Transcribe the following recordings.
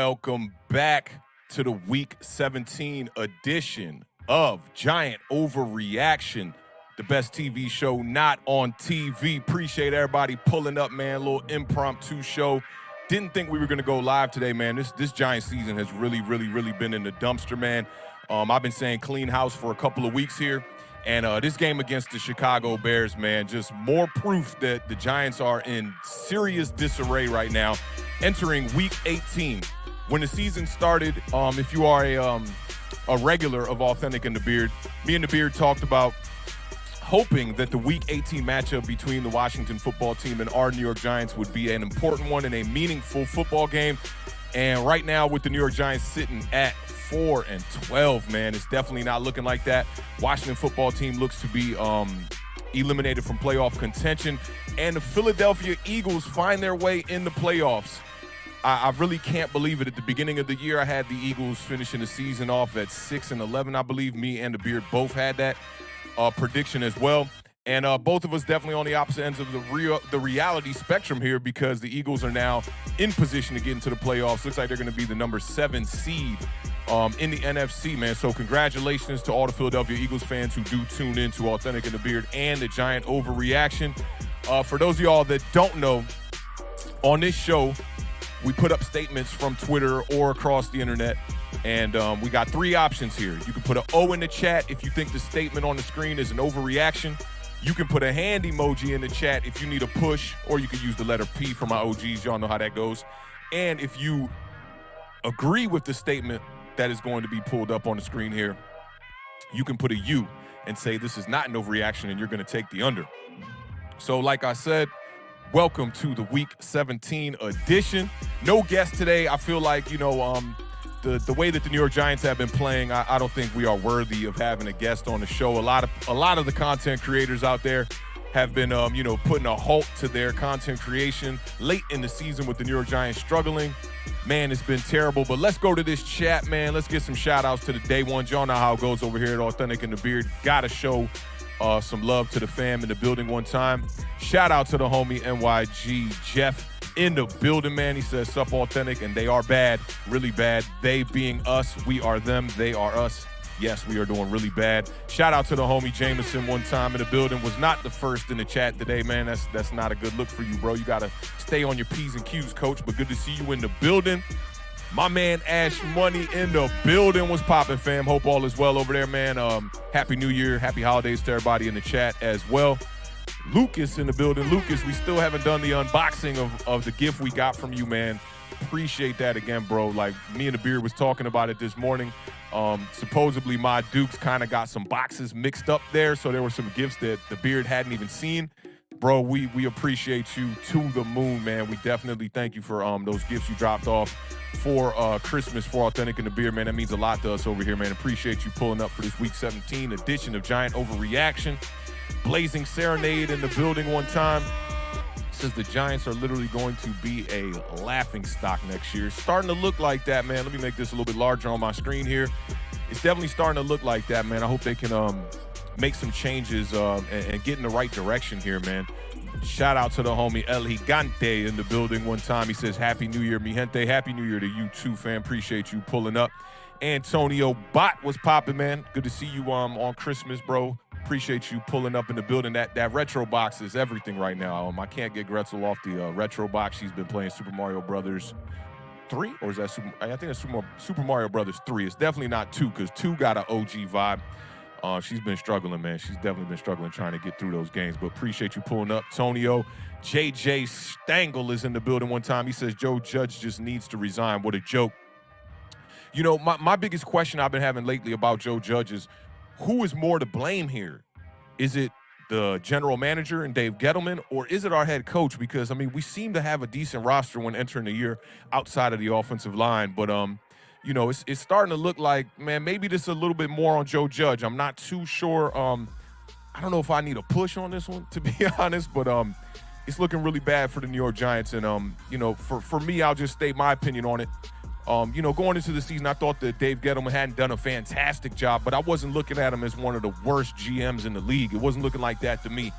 Welcome back to the Week 17 edition of Giant Overreaction, the best TV show not on TV. Appreciate everybody pulling up, man. A little impromptu show. Didn't think we were going to go live today, man. This Giant season has really been in the dumpster, man. I've been saying clean house for a couple of weeks here. And this game against the Chicago Bears, man, just more proof that the Giants are in serious disarray right now, entering Week 18. When the season started, if you are a regular of Awthentik and the Beard, me and the Beard talked about hoping that the Week 18 matchup between the Washington football team and our New York Giants would be an important one and a meaningful football game. And right now, with the New York Giants sitting at 4-12, man, it's definitely not looking like that. Washington football team looks to be eliminated from playoff contention, and the Philadelphia Eagles find their way in the playoffs. I really can't believe it. At the beginning of the year, I had the Eagles finishing the season off at 6-11. I believe me and the Beard both had that prediction as well. And both of us definitely on the opposite ends of the reality spectrum here, because the Eagles are now in position to get into the playoffs. Looks like they're going to be the number 7 seed in the NFC, man. So congratulations to all the Philadelphia Eagles fans who do tune in to Awthentik and the Beard and the Giant Overreaction. For those of y'all that don't know, on this show, we put up statements from Twitter or across the internet, and we got 3 options here. You can put an O in the chat if you think the statement on the screen is an overreaction. You can put a hand emoji in the chat if you need a push, or you can use the letter P for my OGs. Y'all know how that goes. And if you agree with the statement that is going to be pulled up on the screen here, you can put a U and say this is not an overreaction and you're going to take the under. So like I said, welcome to the Week 17 edition. No guest today. I feel like, the way that the New York Giants have been playing, I don't think we are worthy of having a guest on the show. A lot of the content creators out there have been, putting a halt to their content creation late in the season with the New York Giants struggling. Man, it's been terrible. But let's go to this chat, man. Let's get some shout-outs to the day ones. Y'all know how it goes over here at Awthentik and the Beard. Got to show some love to the fam in the building one time. Shout out to the homie NYG Jeff in the building, man. He says, sup Awthentik, and they are bad, really bad. They being us, we are them, they are us. Yes, we are doing really bad. Shout out to the homie Jameson one time in the building. Was not the first in the chat today, man. That's not a good look for you, bro. You got to stay on your P's and Q's, coach, but good to see you in the building. My man Ash Money in the building. Was popping, fam. Hope all is well over there, man. Happy New Year, happy holidays to everybody in the chat as well. Lucas in the building. Lucas, we still haven't done the unboxing of the gift we got from you, man. Appreciate that again, bro. Like, me and the Beard was talking about it this morning. Supposedly my Dukes kind of got some boxes mixed up there, so there were some gifts that the Beard hadn't even seen. Bro, we appreciate you to the moon, man. We definitely thank you for those gifts you dropped off for Christmas for Awthentik and the Beard, man. That means a lot to us over here, man. Appreciate you pulling up for this Week 17 edition of Giant Overreaction. Blazing Serenade in the building one time. Says the Giants are literally going to be a laughing stock next year. Starting to look like that, man. Let me make this a little bit larger on my screen here. It's definitely starting to look like that, man. I hope they can make some changes and get in the right direction here, man. Shout out to the homie El Gigante in the building one time. He says, Happy New Year, mi gente. Happy New Year to you too, fam. Appreciate you pulling up. Antonio Bot was popping, man. Good to see you on Christmas, bro. Appreciate you pulling up in the building. That retro box is everything right now. I can't get Gretzel off the retro box. She's been playing Super Mario Brothers 3, or is that I think it's Super Mario Brothers 3. It's definitely not 2, because 2 got an OG vibe. She's been struggling, man. She's definitely been struggling trying to get through those games. But appreciate you pulling up. Tonio JJ Stangle is in the building one time. He says Joe Judge just needs to resign. What a joke. My biggest question I've been having lately about Joe Judge is, who is more to blame here? Is it the general manager and Dave Gettleman, or is it our head coach? Because, we seem to have a decent roster when entering the year outside of the offensive line. But, it's starting to look like, man, maybe this is a little bit more on Joe Judge. I'm not too sure. I don't know if I need a push on this one, to be honest, but it's looking really bad for the New York Giants. And, for me, I'll just state my opinion on it. Going into the season, I thought that Dave Gettleman hadn't done a fantastic job, but I wasn't looking at him as one of the worst GMs in the league. It wasn't looking like that to me.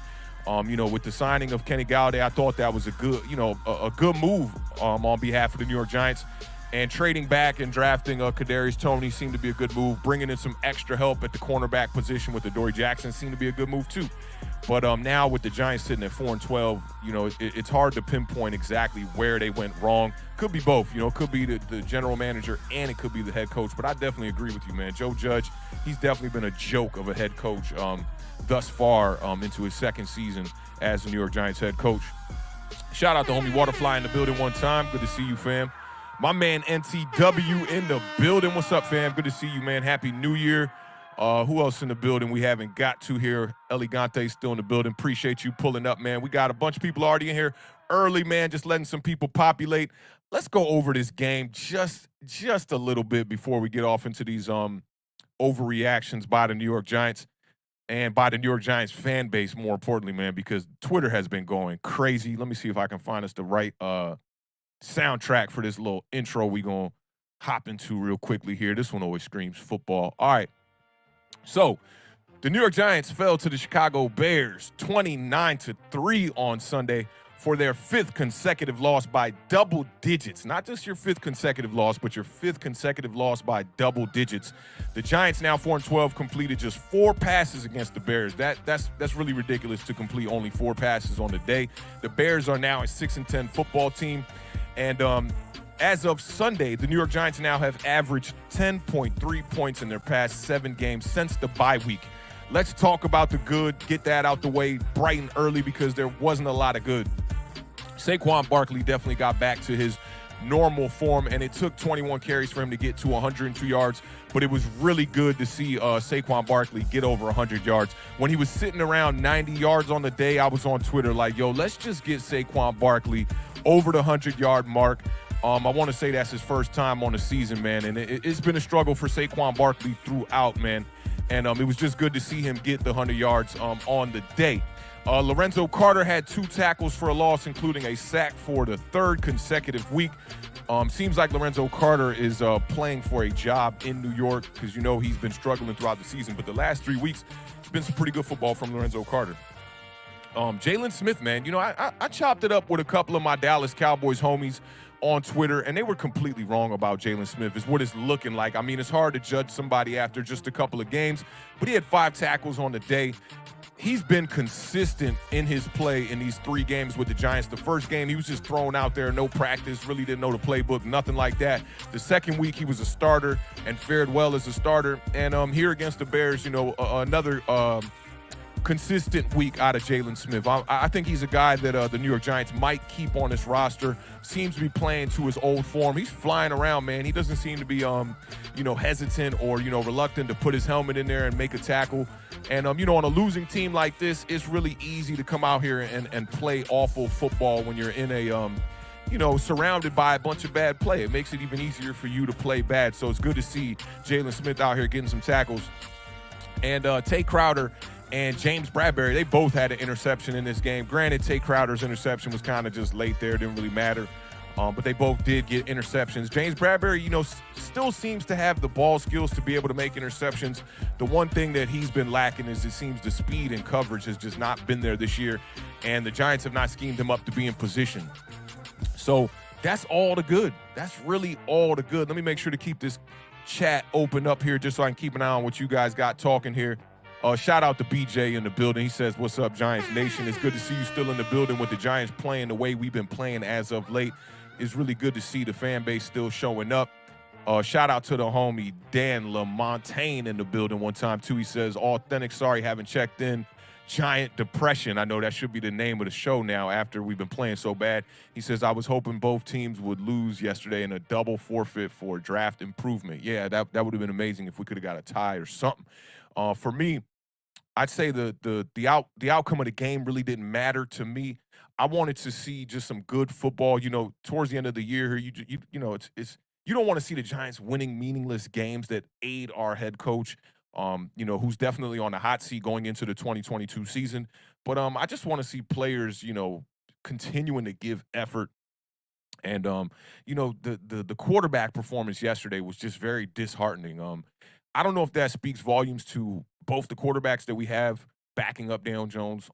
With the signing of Kenny Galladay, I thought that was a good, a good move on behalf of the New York Giants. And trading back and drafting Kadarius Toney seemed to be a good move. Bringing in some extra help at the cornerback position with Adoree Jackson seemed to be a good move too. But now with the Giants sitting at 4-12, it's hard to pinpoint exactly where they went wrong. Could be both. It could be the general manager and it could be the head coach. But I definitely agree with you, man. Joe Judge, he's definitely been a joke of a head coach thus far into his second season as the New York Giants head coach. Shout out to homie Waterfly in the building one time. Good to see you, fam. My man NTW in the building. What's up, fam? Good to see you, man. Happy New Year. Who else in the building we haven't got to here? Elegante still in the building. Appreciate you pulling up, man. We got a bunch of people already in here early, man, just letting some people populate. Let's go over this game just a little bit before we get off into these overreactions by the New York Giants and by the New York Giants fan base, more importantly, man, because Twitter has been going crazy. Let me see if I can find us the right soundtrack for this little intro we gonna hop into real quickly here. This one always screams football. All right. So the New York Giants fell to the Chicago Bears 29-3 on Sunday for their fifth consecutive loss by double digits. Not just your fifth consecutive loss, but your fifth consecutive loss by double digits. The Giants, now 4-12, completed just 4 passes against the Bears. That's really ridiculous to complete only 4 passes on the day. The Bears are now a 6-10 football team. And as of Sunday, the New York Giants now have averaged 10.3 points in their past 7 games since the bye week. Let's talk about the good, get that out the way bright and early because there wasn't a lot of good. Saquon Barkley definitely got back to his normal form, and it took 21 carries for him to get to 102 yards, but it was really good to see Saquon Barkley get over 100 yards. When he was sitting around 90 yards on the day, I was on Twitter like, yo, let's just get Saquon Barkley over the 100-yard mark. I want to say that's his first time on the season, man, and it's been a struggle for Saquon Barkley throughout, man, and it was just good to see him get the 100 yards on the day. Lorenzo Carter had 2 tackles for a loss, including a sack for the 3rd consecutive week. Seems like Lorenzo Carter is playing for a job in New York because, he's been struggling throughout the season. But the last 3 weeks, it's been some pretty good football from Lorenzo Carter. Jalen Smith, man, I chopped it up with a couple of my Dallas Cowboys homies on Twitter, and they were completely wrong about Jalen Smith is what it's looking like. I mean, it's hard to judge somebody after just a couple of games, but he had 5 tackles on the day. He's been consistent in his play in these 3 games with the Giants. The first game, he was just thrown out there, no practice, really didn't know the playbook, nothing like that. The second week, he was a starter and fared well as a starter. And here against the Bears, another consistent week out of Jalen Smith. I think he's a guy that the New York Giants might keep on this roster. Seems to be playing to his old form. He's flying around, man. He doesn't seem to be, hesitant or, reluctant to put his helmet in there and make a tackle. And, on a losing team like this, it's really easy to come out here and play awful football when you're in a, surrounded by a bunch of bad play. It makes it even easier for you to play bad. So it's good to see Jalen Smith out here getting some tackles. And Tay Crowder and James Bradbury, they both had an interception in this game. Granted, Tay Crowder's interception was kind of just late there. Didn't really matter. But they both did get interceptions. James Bradbury, still seems to have the ball skills to be able to make interceptions. The one thing that he's been lacking is it seems the speed and coverage has just not been there this year. And the Giants have not schemed him up to be in position. So that's all the good. That's really all the good. Let me make sure to keep this chat open up here just so I can keep an eye on what you guys got talking here. Shout out to BJ in the building. He says, what's up, Giants Nation? It's good to see you still in the building with the Giants playing the way we've been playing as of late. It's really good to see the fan base still showing up. Shout out to the homie Dan LaMontagne in the building one time, too. He says, Awthentik, sorry, haven't checked in. Giant Depression. I know that should be the name of the show now after we've been playing so bad. He says, I was hoping both teams would lose yesterday in a double forfeit for draft improvement. Yeah, that would have been amazing if we could have got a tie or something. For me, I'd say the outcome of the game really didn't matter to me. I wanted to see just some good football. Towards the end of the year here, it's you don't want to see the Giants winning meaningless games that aid our head coach, who's definitely on the hot seat going into the 2022 season. But I just want to see players, continuing to give effort. And the quarterback performance yesterday was just very disheartening. I don't know if that speaks volumes to both the quarterbacks that we have backing up Daniel Jones,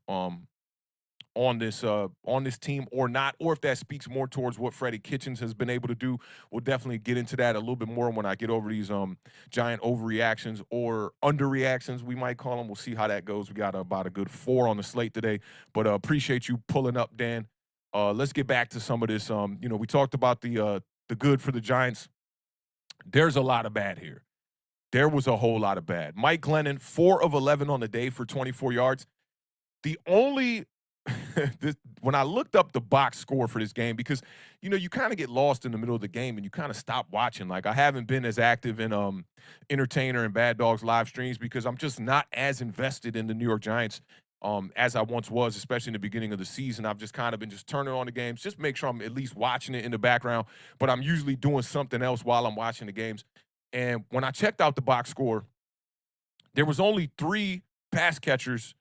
on this team or not, or if that speaks more towards what Freddie Kitchens has been able to do. We'll definitely get into that a little bit more when I get over these giant overreactions or underreactions, we might call them. We'll see how that goes. We got about a good 4 on the slate today, but appreciate you pulling up, Dan. Let's get back to some of this. We talked about the good for the Giants. There's a lot of bad here. There was a whole lot of bad. Mike Glennon, 4 of 11 on the day for 24 yards. The only when I looked up the box score for this game, because you kind of get lost in the middle of the game and you kind of stop watching. Like, I haven't been as active in Entertainer and Bad Dogs live streams because I'm just not as invested in the New York Giants as I once was, especially in the beginning of the season. I've just kind of been just turning on the games, just make sure I'm at least watching it in the background, but I'm usually doing something else while I'm watching the games. And when I checked out the box score, there was only 3 pass catchers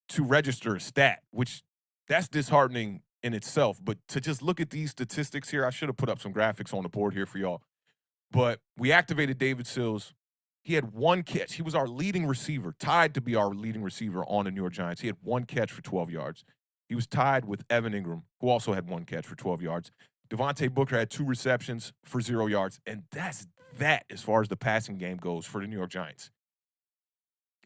to register a stat, which that's disheartening in itself. But to just look at these statistics here, I should have put up some graphics on the board here for y'all. But we activated David Sills. He had 1 catch. He was our leading receiver, tied to be our leading receiver on the New York Giants. He had 1 catch for 12 yards. He was tied with Evan Ingram, who also had 1 catch for 12 yards. Devontae Booker had 2 receptions for 0 yards. And that's that as far as the passing game goes for the New York Giants.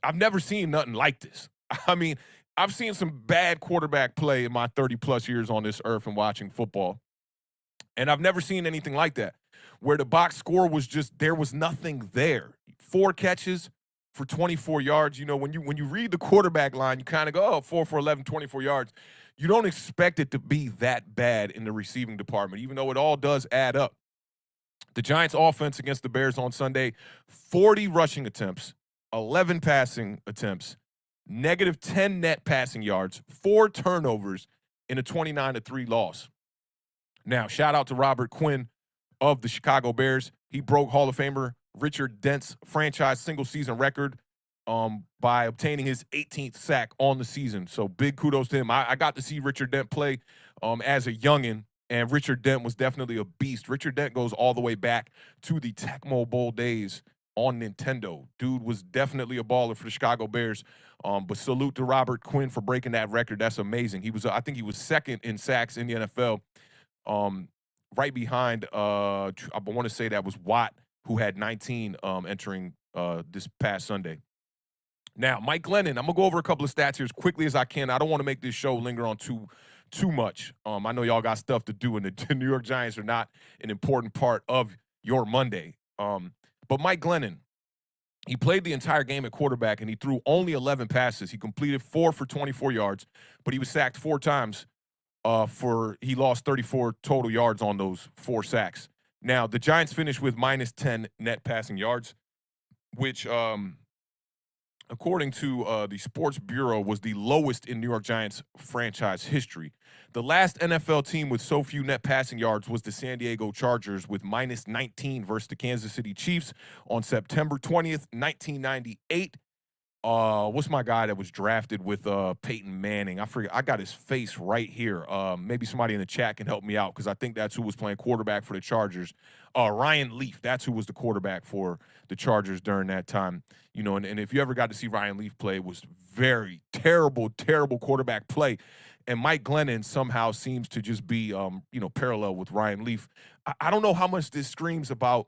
I've never seen nothing like this. I mean, I've seen some bad quarterback play in my 30-plus years on this earth and watching football, and I've never seen anything like that, where the box score was just there was nothing there. 4 catches for 24 yards. When you read the quarterback line, you kind of go, 4 for 11, 24 yards. You don't expect it to be that bad in the receiving department, even though it all does add up. The Giants' offense against the Bears on Sunday, 40 rushing attempts, 11 passing attempts, -10 net passing yards, 4 turnovers in a 29-3 loss. Now, shout out to Robert Quinn of the Chicago Bears. He broke Hall of Famer Richard Dent's franchise single-season record by obtaining his 18th sack on the season. So big kudos to him. I got to see Richard Dent play as a youngin', and Richard Dent was definitely a beast. Richard Dent goes all the way back to the Tecmo Bowl days on Nintendo. Dude was definitely a baller for the Chicago Bears. But salute to Robert Quinn for breaking that record. That's amazing. I think he was 2nd in sacks in the NFL. Right behind, I want to say that was Watt, who had 19 entering this past Sunday. Now, Mike Glennon, I'm going to go over a couple of stats here as quickly as I can. I don't want to make this show linger on too much. I know y'all got stuff to do, and the New York Giants are not an important part of your Monday. But Mike Glennon, he played the entire game at quarterback, and he threw only 11 passes. He completed 4 for 24 yards, but he was sacked 4 times. He lost 34 total yards on those 4 sacks. Now, the Giants finished with -10 net passing yards, which, according to the Sports Bureau, was the lowest in New York Giants franchise history. The last NFL team with so few net passing yards was the San Diego Chargers with -19 versus the Kansas City Chiefs on September 20th, 1998. What's my guy that was drafted with Peyton Manning? I forget. I got his face right here. Maybe somebody in the chat can help me out because I think that's who was playing quarterback for the Chargers. Ryan Leaf. That's who was the quarterback for the Chargers during that time. And if you ever got to see Ryan Leaf play, it was very terrible quarterback play. And Mike Glennon somehow seems to just be, parallel with Ryan Leaf. I don't know how much this screams about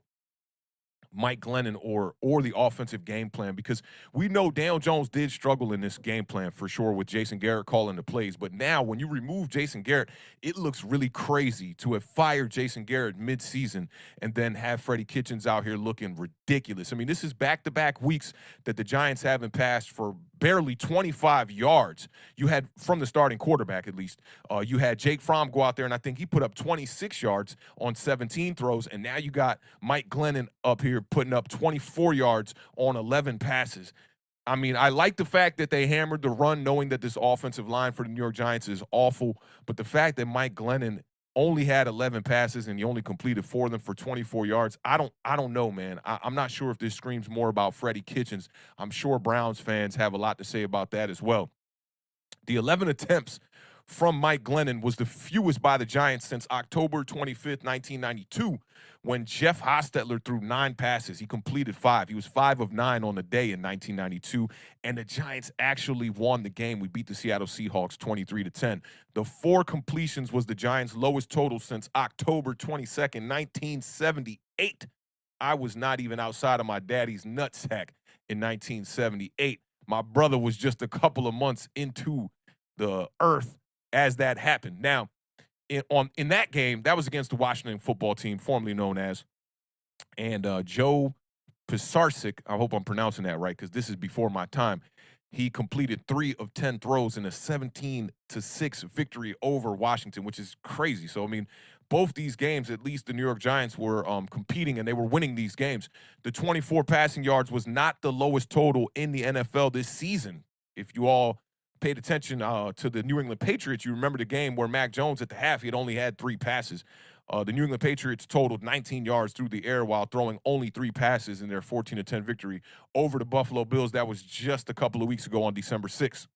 Mike Glennon or the offensive game plan, because we know Daniel Jones did struggle in this game plan for sure with Jason Garrett calling the plays. But now when you remove Jason Garrett, it looks really crazy to have fired Jason Garrett midseason and then have Freddie Kitchens out here looking ridiculous. I mean, this is back-to-back weeks that the Giants haven't passed for barely 25 yards. You had, from the starting quarterback at least, you had Jake Fromm go out there, and I think he put up 26 yards on 17 throws, and now you got Mike Glennon up here putting up 24 yards on 11 passes. I mean, I like the fact that they hammered the run, knowing that this offensive line for the New York Giants is awful, but the fact that Mike Glennon only had 11 passes and he only completed 4 of them for 24 yards. I don't know, man. I'm not sure if this screams more about Freddie Kitchens. I'm sure Browns fans have a lot to say about that as well. The 11 attempts from Mike Glennon was the fewest by the Giants since October 25th, 1992, when Jeff Hostetler threw 9 passes. He completed 5. He was 5 of 9 on the day in 1992, and the Giants actually won the game. We beat the Seattle Seahawks 23-10. The 4 completions was the Giants' lowest total since October 22nd, 1978. I was not even outside of my daddy's nutsack in 1978. My brother was just a couple of months into the earth as that happened. Now, in that game, that was against the Washington football team, formerly known as, and Joe Pisarcik, I hope I'm pronouncing that right because this is before my time. He completed 3 of 10 throws in a 17-6 victory over Washington, which is crazy. So, I mean, both these games, at least the New York Giants were competing and they were winning these games. The 24 passing yards was not the lowest total in the NFL this season. If you all paid attention to the New England Patriots, you remember the game where Mac Jones at the half, he had only had 3 passes. The New England Patriots totaled 19 yards through the air while throwing only 3 passes in their 14-10 victory over the Buffalo Bills. That was just a couple of weeks ago on December 6th.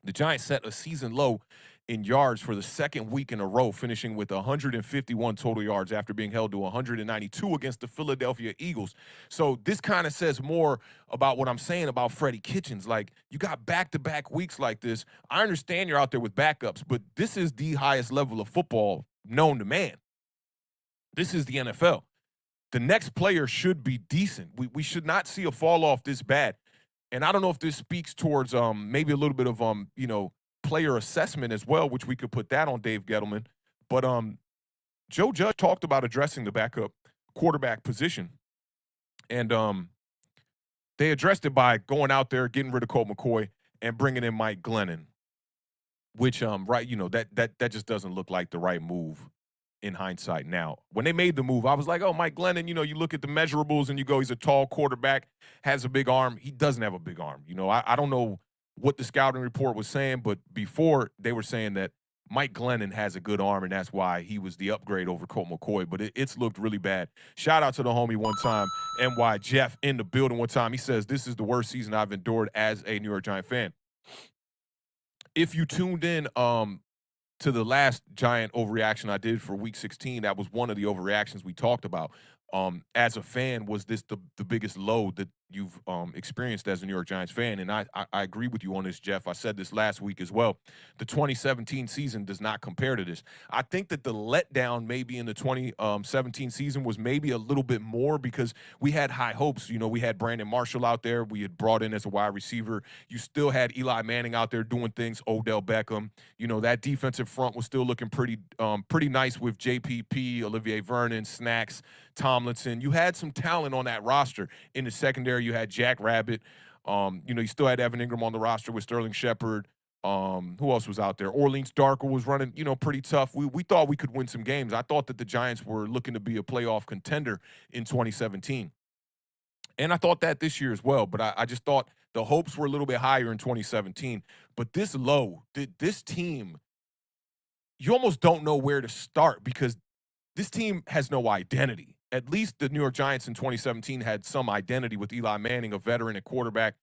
The Giants set a season low in yards for the second week in a row, finishing with 151 total yards after being held to 192 against the Philadelphia Eagles. So this kind of says more about what I'm saying about Freddie Kitchens. Like, you got back-to-back weeks like this. I understand you're out there with backups, but this is the highest level of football known to man. This is the NFL. The next player should be decent. We should not see a fall off this bad. And I don't know if this speaks towards maybe a little bit of player assessment as well, which we could put that on Dave Gettleman. But Joe Judge talked about addressing the backup quarterback position, and they addressed it by going out there, getting rid of Colt McCoy, and bringing in Mike Glennon, which that just doesn't look like the right move in hindsight. Now, when they made the move, I was like, oh, Mike Glennon, you look at the measurables and you go, he's a tall quarterback, has a big arm. He doesn't have a big arm. I don't know what the scouting report was saying, but before they were saying that Mike Glennon has a good arm, and that's why he was the upgrade over Colt McCoy, but it's looked really bad. Shout out to the homie one time, NY Jeff, in the building one time. He says, this is the worst season I've endured as a New York Giant fan. If you tuned in to the last Giant overreaction I did for Week 16, that was one of the overreactions we talked about. As a fan, was this the biggest load that you've experienced as a New York Giants fan? And I agree with you on this, Jeff. I said this last week as well. The 2017 season does not compare to this. I think that the letdown maybe in the 2017 season was maybe a little bit more because we had high hopes. We had Brandon Marshall out there. We had brought in as a wide receiver. You still had Eli Manning out there doing things, Odell Beckham. That defensive front was still looking pretty nice with JPP, Olivier Vernon, Snacks, Tomlinson. You had some talent on that roster. In the secondary, you had Jack Rabbit. You still had Evan Ingram on the roster with Sterling Shepard. Who else was out there? Orleans Darker was running, pretty tough. We thought we could win some games. I thought that the Giants were looking to be a playoff contender in 2017. And I thought that this year as well, but I just thought the hopes were a little bit higher in 2017. But this low, this team, you almost don't know where to start because this team has no identity. At least the New York Giants in 2017 had some identity with Eli Manning, a veteran at quarterback,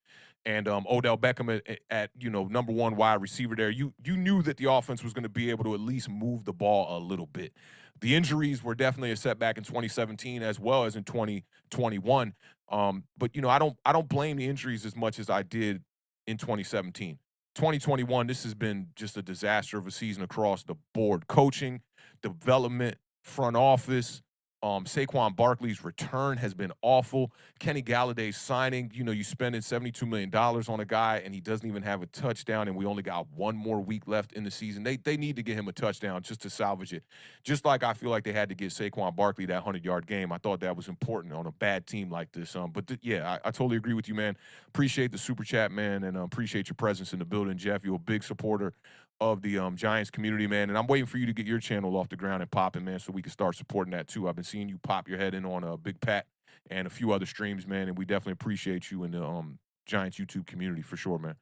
and Odell Beckham at number 1 wide receiver there. You knew that the offense was going to be able to at least move the ball a little bit. The injuries were definitely a setback in 2017 as well as in 2021. But I don't blame the injuries as much as I did in 2017. 2021, this has been just a disaster of a season across the board. Coaching, development, front office. Saquon Barkley's return has been awful. Kenny Galladay's signing, you spending $72 million on a guy and he doesn't even have a touchdown, and we only got 1 more week left in the season. They need to get him a touchdown just to salvage it. Just like I feel like they had to get Saquon Barkley that 100-yard game. I thought that was important on a bad team like this. I totally agree with you, man. Appreciate the super chat, man, and appreciate your presence in the building, Jeff. You're a big supporter of the Giants community, man, and I'm waiting for you to get your channel off the ground and popping, man, so we can start supporting that too. I've been seeing you pop your head in on Big Pat and a few other streams, man, and we definitely appreciate you in the Giants YouTube community for sure, man.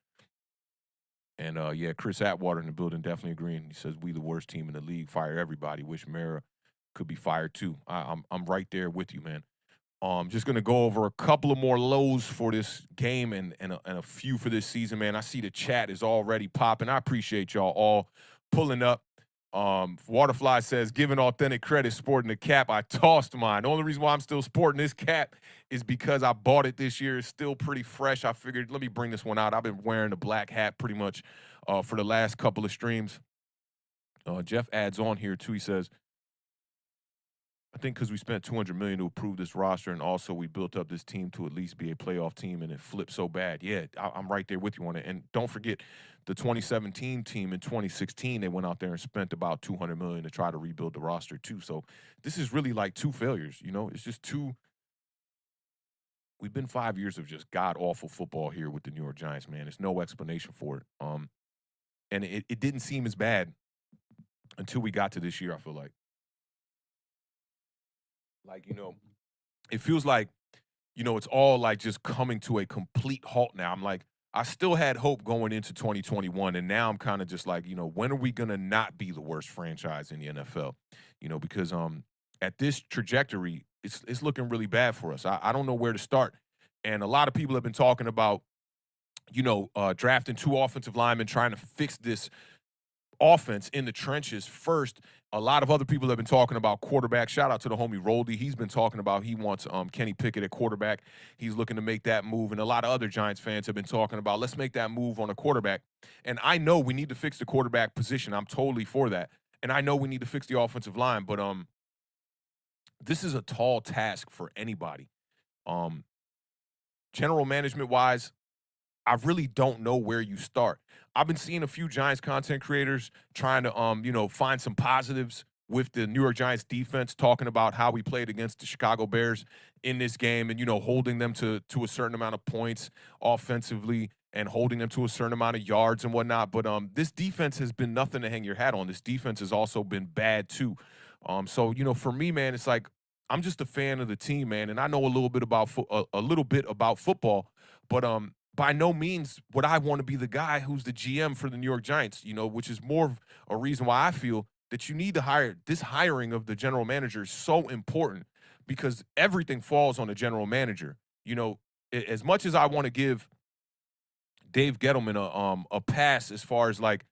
And yeah, Chris Atwater in the building, definitely agreeing. He says we the worst team in the league, fire everybody. Wish Mara could be fired too. I'm right there with you, man. Just going to go over a couple of more lows for this game and a few for this season, man. I see the chat is already popping. I appreciate y'all all pulling up. Waterfly says, giving Awthentik credit sporting the cap. I tossed mine. The only reason why I'm still sporting this cap is because I bought it this year. It's still pretty fresh. I figured, let me bring this one out. I've been wearing the black hat pretty much for the last couple of streams. Jeff adds on here too. He says, I think because we spent $200 million to approve this roster, and also we built up this team to at least be a playoff team, and it flipped so bad. Yeah, I'm right there with you on it. And don't forget, the 2017 team in 2016, they went out there and spent about $200 million to try to rebuild the roster too. So this is really like two failures. You know, it's just two. We've been 5 years of just god awful football here with the New York Giants, man. There's no explanation for it. And it didn't seem as bad until we got to this year. I feel like. Like, you know, it feels like, you know, it's all like just coming to a complete halt now. I'm like, I still had hope going into 2021, and now I'm kind of just like, you know, when are we gonna not be the worst franchise in the NFL? You know, because at this trajectory, it's looking really bad for us. I don't know where to start. And a lot of people have been talking about, you know, drafting 2 offensive linemen, trying to fix this offense in the trenches first. A lot of other people have been talking about quarterback. Shout out to the homie Roldy. He's been talking about he wants Kenny Pickett at quarterback. He's looking to make that move. And a lot of other Giants fans have been talking about, let's make that move on a quarterback. And I know we need to fix the quarterback position. I'm totally for that. And I know we need to fix the offensive line. But this is a tall task for anybody. General management wise, I really don't know where you start. I've been seeing a few Giants content creators trying to, you know, find some positives with the New York Giants defense, talking about how we played against the Chicago Bears in this game and, you know, holding them to a certain amount of points offensively and holding them to a certain amount of yards and whatnot. But this defense has been nothing to hang your hat on. This defense has also been bad too. So, you know, for me, man, it's like I'm just a fan of the team, man, and I know a little bit about a little bit about football, but by no means would I want to be the guy who's the GM for the New York Giants, you know, which is more of a reason why I feel that you need to hire. This hiring of the general manager is so important because everything falls on the general manager. You know, as much as I want to give Dave Gettleman a pass as far as like,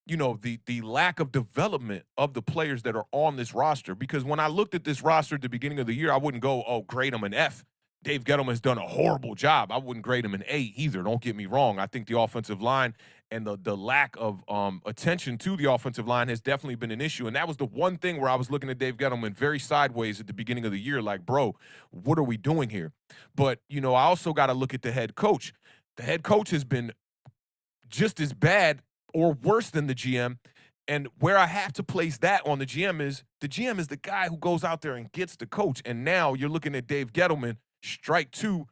you know, the lack of development of the players that are on this roster. Because when I looked at this roster at the beginning of the year, I wouldn't go, oh, grade him an F. Dave Gettleman has done a horrible job. I wouldn't grade him an A either. Don't get me wrong. I think the offensive line and the lack of attention to the offensive line has definitely been an issue. And that was the one thing where I was looking at Dave Gettleman very sideways at the beginning of the year, like, bro, what are we doing here? But, you know, I also got to look at the head coach. The head coach has been just as bad or worse than the GM. And where I have to place that on the GM is the guy who goes out there and gets the coach. And now you're looking at Dave Gettleman, strike 2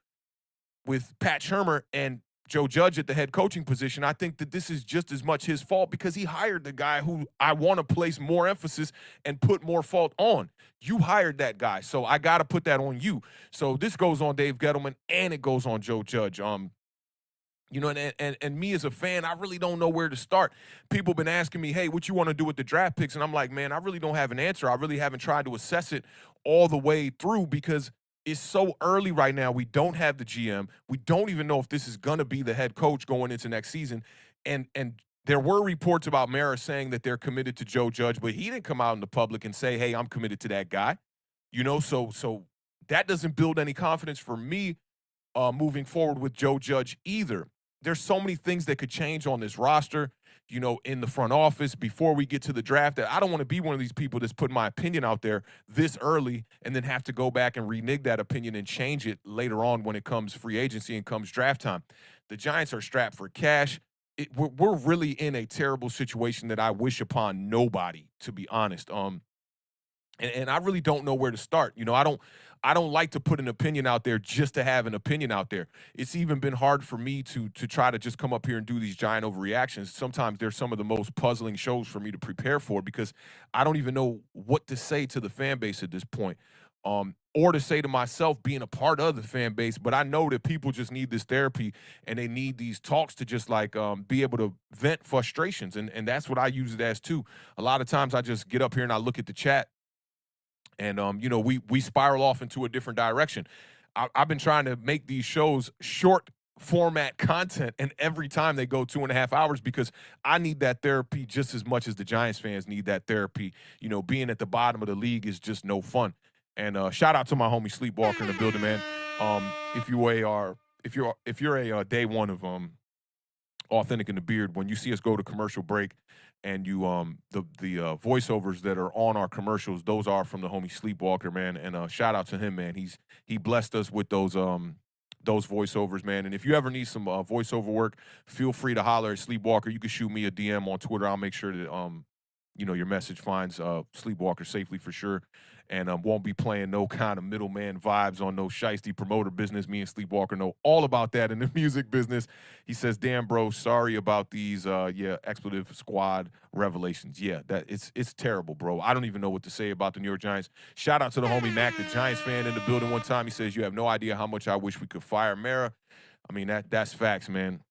with Pat Shurmur and Joe Judge at the head coaching position. I think that this is just as much his fault because he hired the guy who I want to place more emphasis and put more fault on. You hired that guy, so I got to put that on you. So this goes on Dave Gettleman and it goes on Joe Judge. You know, and me as a fan, I really don't know where to start. People have been asking me, hey, what you want to do with the draft picks? And I'm like, man, I really don't have an answer. I really haven't tried to assess it all the way through because it's so early right now. We don't have the GM. We don't even know if this is going to be the head coach going into next season. And there were reports about Mara saying that they're committed to Joe Judge, but he didn't come out in the public and say, hey, I'm committed to that guy. You know, so that doesn't build any confidence for me moving forward with Joe Judge either. There's so many things that could change on this roster, you know, in the front office before we get to the draft, that I don't want to be one of these people that's putting my opinion out there this early and then have to go back and renege that opinion and change it later on when it comes free agency and comes draft time. The Giants are strapped for cash. We're really in a terrible situation that I wish upon nobody, to be honest. And I really don't know where to start. You know, I don't like to put an opinion out there just to have an opinion out there. It's even been hard for me to try to just come up here and do these giant overreactions. Sometimes they're some of the most puzzling shows for me to prepare for because I don't even know what to say to the fan base at this point. Or to say to myself being a part of the fan base, but I know that people just need this therapy and they need these talks to just like be able to vent frustrations. And that's what I use it as too. A lot of times I just get up here and I look at the chat and you know, we spiral off into a different direction. I've been trying to make these shows short format content, and every time they go 2.5 hours because I need that therapy just as much as the Giants fans need that therapy. You know, being at the bottom of the league is just no fun. And shout out to my homie Sleepwalker in the building, man. If you are if you're a day one of Authentic in the Beard, when you see us go to commercial break and you the voiceovers that are on our commercials, those are from the homie Sleepwalker, man. And shout out to him, man. He blessed us with those voiceovers, man. And if you ever need some voiceover work, feel free to holler at Sleepwalker. You can shoot me a DM on Twitter. I'll make sure that you know, your message finds Sleepwalker safely for sure. And won't be playing no kind of middleman vibes on no shiesty promoter business. Me and Sleepwalker know all about that in the music business. He says, "Damn, bro, sorry about these yeah, expletive squad revelations." Yeah, that it's terrible, bro. I don't even know what to say about the New York Giants. Shout out to the homie Mac, the Giants fan in the building one time. He says, "You have no idea how much I wish we could fire Mara." I mean, that's facts, man.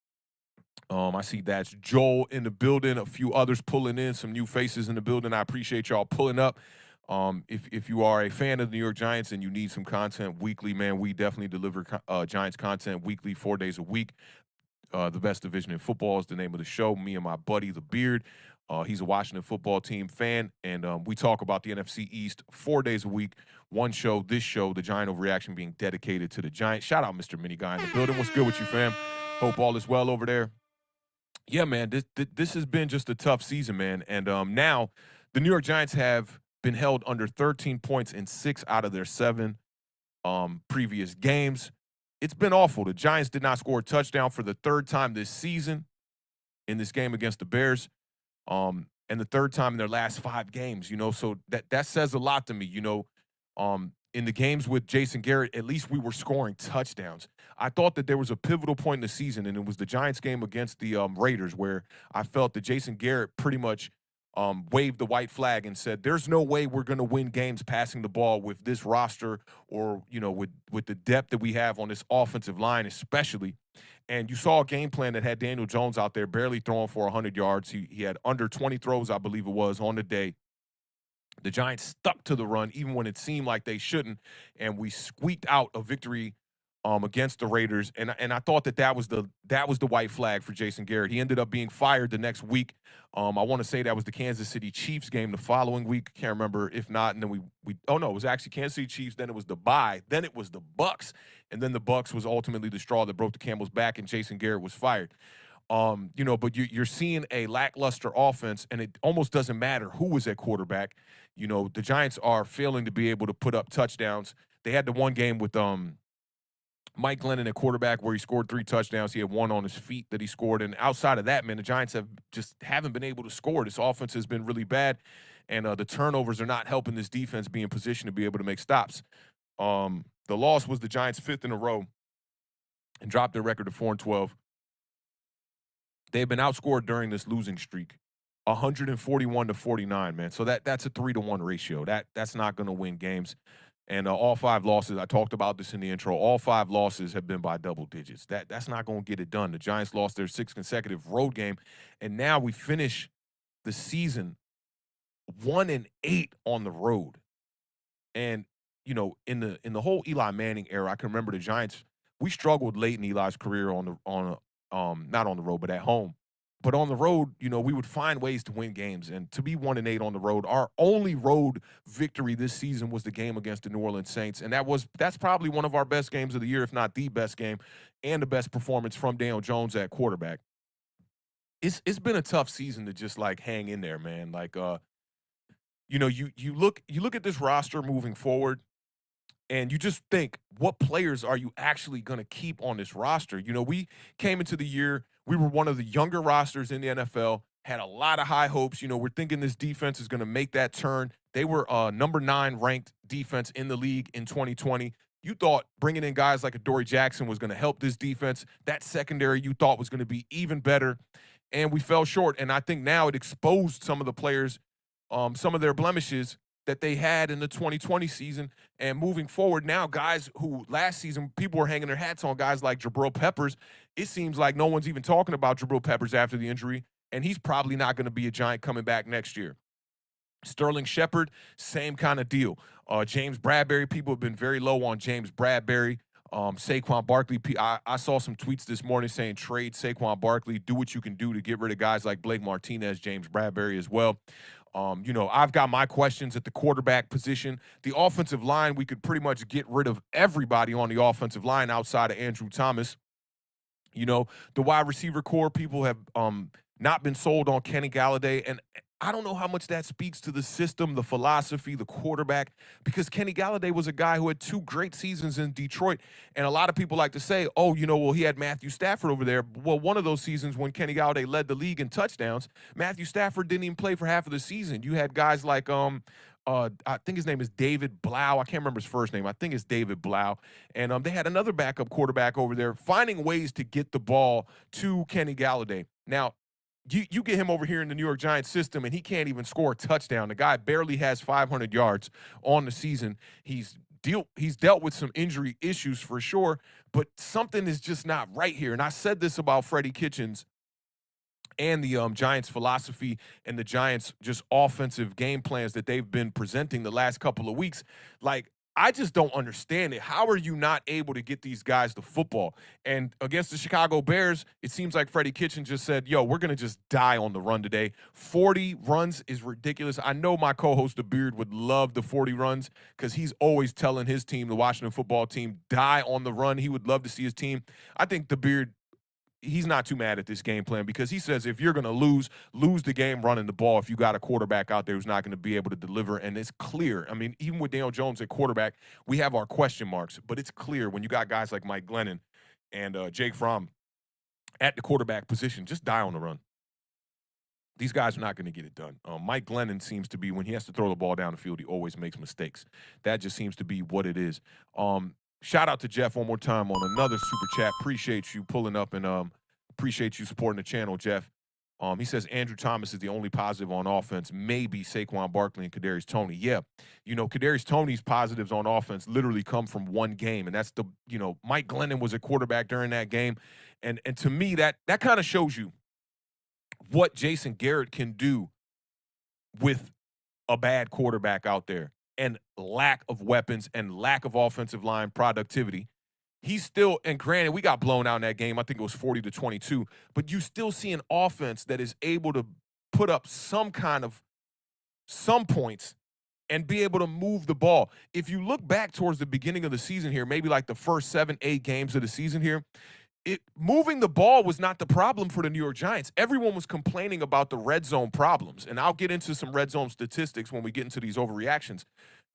I see that's Joel in the building, a few others pulling in, some new faces in the building. I appreciate y'all pulling up. If you are a fan of the New York Giants and you need some content weekly, man, we definitely deliver Giants content weekly, 4 days a week. The best division in football is the name of the show. Me and my buddy, the Beard. He's a Washington football team fan, and we talk about the NFC East 4 days a week. One show, this show, the Giant Overreaction, being dedicated to the Giants. Shout out Mr. Mini Guy in the building. What's good with you, fam? Hope all is well over there. Yeah, man, this has been just a tough season, man. And now the New York Giants have been held under 13 points in 6 out of their 7 previous games. It's been awful. The Giants did not score a touchdown for the 3rd time this season in this game against the Bears, and the 3rd time in their last 5 games. You know, so that says a lot to me. You know, in the games with Jason Garrett, at least we were scoring touchdowns. I thought that there was a pivotal point in the season, and it was the Giants game against the Raiders, where I felt that Jason Garrett pretty much waved the white flag and said, "There's no way we're going to win games passing the ball with this roster, or you know, with the depth that we have on this offensive line, especially." And you saw a game plan that had Daniel Jones out there barely throwing for 100 yards. He had under 20 throws, I believe it was, on the day. The Giants stuck to the run even when it seemed like they shouldn't, and we squeaked out a victory against the Raiders. And I thought that was the white flag for Jason Garrett. He ended up being fired the next week. I want to say that was the Kansas City Chiefs game the following week. Can't remember. If not, and then we oh no, it was actually Kansas City Chiefs. Then it was the bye. Then it was the Bucks, and then the Bucks was ultimately the straw that broke the camel's back, and Jason Garrett was fired. You know, but you're seeing a lackluster offense, and it almost doesn't matter who was at quarterback. You know, the Giants are failing to be able to put up touchdowns. They had the one game with Mike Glennon at quarterback where he scored 3 touchdowns. He had 1 on his feet that he scored. And outside of that, man, the Giants haven't been able to score. This offense has been really bad, and the turnovers are not helping this defense be in position to be able to make stops. The loss was the Giants' 5th in a row and dropped their record to 4-12. They've been outscored during this losing streak, 141-49, man. So that's a 3-to-1 ratio. That's not going to win games. And all 5 losses, I talked about this in the intro, all 5 losses have been by double digits. That's not going to get it done. The Giants lost their 6th consecutive road game, and now we finish the season 1-8 on the road. And you know, in the whole Eli Manning era, I can remember the Giants. We struggled late in Eli's career not on the road, but at home. But on the road, you know, we would find ways to win games. And to be 1-8 on the road, our only road victory this season was the game against the New Orleans Saints. And that's probably one of our best games of the year, if not the best game, and the best performance from Daniel Jones at quarterback. It's been a tough season to just like hang in there, man. Like you know, you look at this roster moving forward, and you just think, what players are you actually going to keep on this roster? You know, we came into the year, we were one of the younger rosters in the NFL, had a lot of high hopes. You know, we're thinking this defense is going to make that turn. They were number 9 ranked defense in the league in 2020. You thought bringing in guys like Adoree Jackson was going to help this defense. That secondary you thought was going to be even better, and we fell short. And I think now it exposed some of the players, some of their blemishes that they had in the 2020 season. And moving forward now, guys who last season people were hanging their hats on, guys like Jabril Peppers, it seems like no one's even talking about Jabril Peppers after the injury, and he's probably not going to be a Giant coming back next year. Sterling Shepard, same kind of deal. James Bradberry, people have been very low on James Bradberry. Saquon Barkley, I saw some tweets this morning saying trade Saquon Barkley, do what you can do to get rid of guys like Blake Martinez, James Bradbury as well. I've got my questions at the quarterback position. The offensive line, we could pretty much get rid of everybody on the offensive line outside of Andrew Thomas. The wide receiver core, people have not been sold on Kenny Galladay, and I don't know how much that speaks to the system, the philosophy, the quarterback, because Kenny Galladay was a guy who had 2 great seasons in Detroit, and a lot of people like to say, oh, well, he had Matthew Stafford over there. Well, one of those seasons when Kenny Galladay led the league in touchdowns, Matthew Stafford didn't even play for half of the season. You had guys like I think his name is David Blau. I can't remember his first name. I think it's David Blau. And they had another backup quarterback over there finding ways to get the ball to Kenny Galladay. Now, you get him over here in the New York Giants system, and he can't even score a touchdown. The guy barely has 500 yards on the season. He's dealt with some injury issues for sure, but something is just not right here. And I said this about Freddie Kitchens and the Giants' philosophy and the Giants' just offensive game plans that they've been presenting the last couple of weeks. Like, I just don't understand it. How are you not able to get these guys the football? And against the Chicago Bears, it seems like Freddie Kitchens just said, yo, we're going to just die on the run today. 40 runs is ridiculous. I know my co-host, The Beard, would love the 40 runs because he's always telling his team, the Washington football team, die on the run. He would love to see his team. I think The Beard, he's not too mad at this game plan because he says if you're going to lose the game running the ball if you got a quarterback out there who's not going to be able to deliver. And it's clear. I mean, even with Daniel Jones at quarterback, we have our question marks, but it's clear when you got guys like Mike Glennon and Jake Fromm at the quarterback position, just die on the run. These guys are not going to get it done. Mike Glennon seems to be, when he has to throw the ball down the field, he always makes mistakes. That just seems to be what it is. Shout out to Jeff one more time on another super chat. Appreciate you pulling up and appreciate you supporting the channel, Jeff. He says Andrew Thomas is the only positive on offense. Maybe Saquon Barkley and Kadarius Toney. Yeah, Kadarius Toney's positives on offense literally come from one game, and that's Mike Glennon was a quarterback during that game, and to me that kind of shows you what Jason Garrett can do with a bad quarterback out there. And lack of weapons and lack of offensive line productivity. He's still, and granted, we got blown out in that game. I think it was 40-22. But you still see an offense that is able to put up some points and be able to move the ball. If you look back towards the beginning of the season here, maybe like the first 7-8 games of the season here, moving the ball was not the problem for the New York Giants. Everyone was complaining about the red zone problems, and I'll get into some red zone statistics when we get into these overreactions.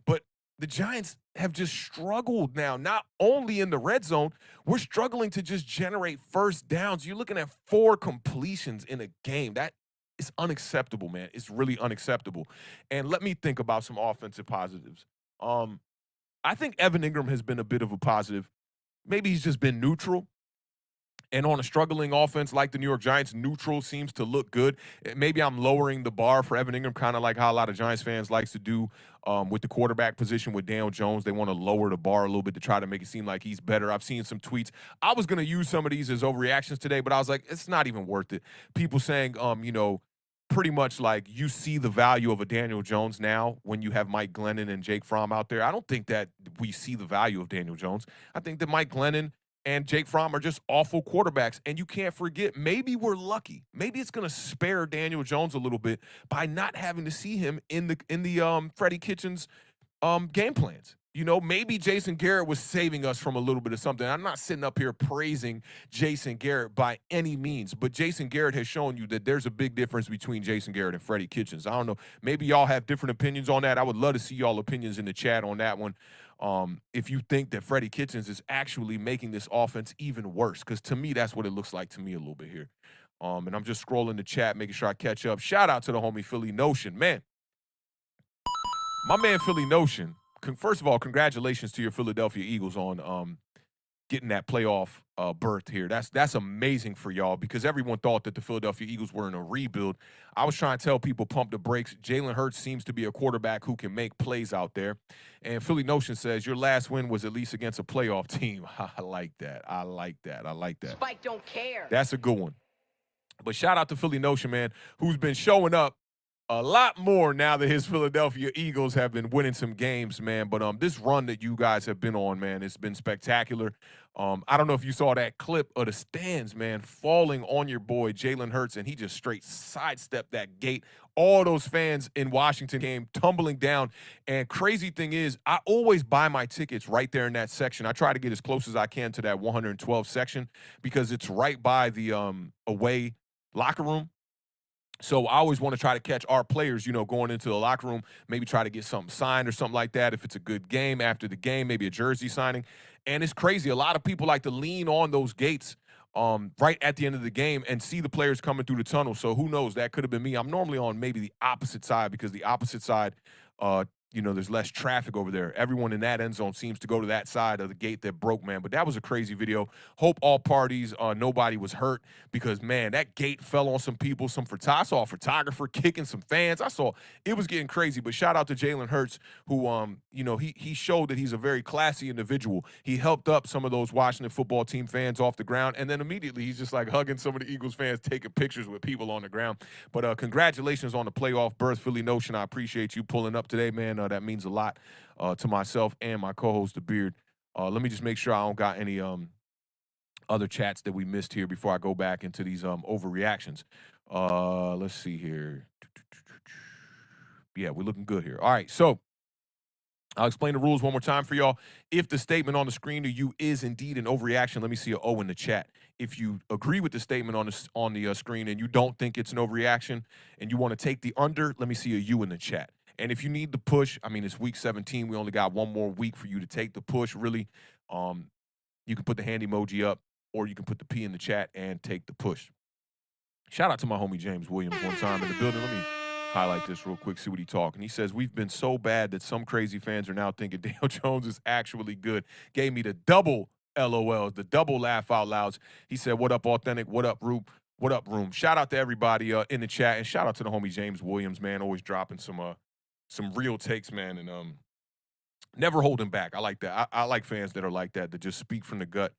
But the Giants have just struggled now, not only in the red zone, we're struggling to just generate first downs. You're looking at 4 completions in a game. That is unacceptable, man. It's really unacceptable. And let me think about some offensive positives. I think Evan Ingram has been a bit of a positive. Maybe he's just been neutral. And on a struggling offense like the New York Giants, neutral seems to look good. Maybe I'm lowering the bar for Evan Ingram, kind of like how a lot of Giants fans likes to do with the quarterback position with Daniel Jones. They want to lower the bar a little bit to try to make it seem like he's better. I've seen some tweets. I was going to use some of these as overreactions today, but I was like, it's not even worth it. People saying, pretty much like you see the value of a Daniel Jones now when you have Mike Glennon and Jake Fromm out there. I don't think that we see the value of Daniel Jones. I think that Mike Glennon and Jake Fromm are just awful quarterbacks. And you can't forget, maybe we're lucky. Maybe it's going to spare Daniel Jones a little bit by not having to see him in the Freddie Kitchens game plans. Maybe Jason Garrett was saving us from a little bit of something. I'm not sitting up here praising Jason Garrett by any means, but Jason Garrett has shown you that there's a big difference between Jason Garrett and Freddie Kitchens. I don't know. Maybe y'all have different opinions on that. I would love to see y'all opinions in the chat on that one. If you think that Freddie Kitchens is actually making this offense even worse, because to me, that's what it looks like to me a little bit here. And I'm just scrolling the chat, making sure I catch up. Shout out to the homie Philly Notion. Man, my man Philly Notion, first of all, congratulations to your Philadelphia Eagles on getting that playoff berth here. That's amazing for y'all because everyone thought that the Philadelphia Eagles were in a rebuild. I was trying to tell people pump the brakes. Jalen Hurts seems to be a quarterback who can make plays out there. And Philly Notion says your last win was at least against a playoff team. I like that. I like that. I like that. Spike don't care. That's a good one. But shout out to Philly Notion, man, who's been showing up a lot more now that his Philadelphia Eagles have been winning some games, man. But this run that you guys have been on, man, it's been spectacular. I don't know if you saw that clip of the stands, man, falling on your boy Jalen Hurts, and he just straight sidestepped that gate. All those fans in Washington came tumbling down. And crazy thing is, I always buy my tickets right there in that section. I try to get as close as I can to that 112 section because it's right by the away locker room. So I always want to try to catch our players, going into the locker room, maybe try to get something signed or something like that. If it's a good game after the game, maybe a jersey signing. And it's crazy. A lot of people like to lean on those gates right at the end of the game and see the players coming through the tunnel. So who knows? That could have been me. I'm normally on maybe the opposite side because the opposite side, there's less traffic over there. Everyone in that end zone seems to go to that side of the gate that broke, man. But that was a crazy video. Hope all parties, nobody was hurt because, man, that gate fell on some people. I saw a photographer kicking some fans. It was getting crazy. But shout out to Jalen Hurts, who, he showed that he's a very classy individual. He helped up some of those Washington football team fans off the ground, and then immediately he's just like hugging some of the Eagles fans, taking pictures with people on the ground. But congratulations on the playoff berth, Philly Notion. I appreciate you pulling up today, man. That means a lot to myself and my co-host, The Beard. Let me just make sure I don't got any other chats that we missed here before I go back into these overreactions. Let's see here. Yeah, we're looking good here. All right, so I'll explain the rules one more time for y'all. If the statement on the screen to you is indeed an overreaction, let me see an O in the chat. If you agree with the statement on the screen and you don't think it's an overreaction and you want to take the under, let me see a U in the chat. And if you need the push, I mean, it's week 17. We only got one more week for you to take the push, really. You can put the hand emoji up or you can put the P in the chat and take the push. Shout out to my homie James Williams one time in the building. Let me highlight this real quick, see what he's talking. He says, we've been so bad that some crazy fans are now thinking Daniel Jones is actually good. Gave me the double LOLs, the double laugh out louds. He said, what up, Awthentik? What up, Roop? What up, Room? Shout out to everybody in the chat, and shout out to the homie James Williams, man, always dropping some real takes, man, and never holding back. I like that. I like fans that are like that just speak from the gut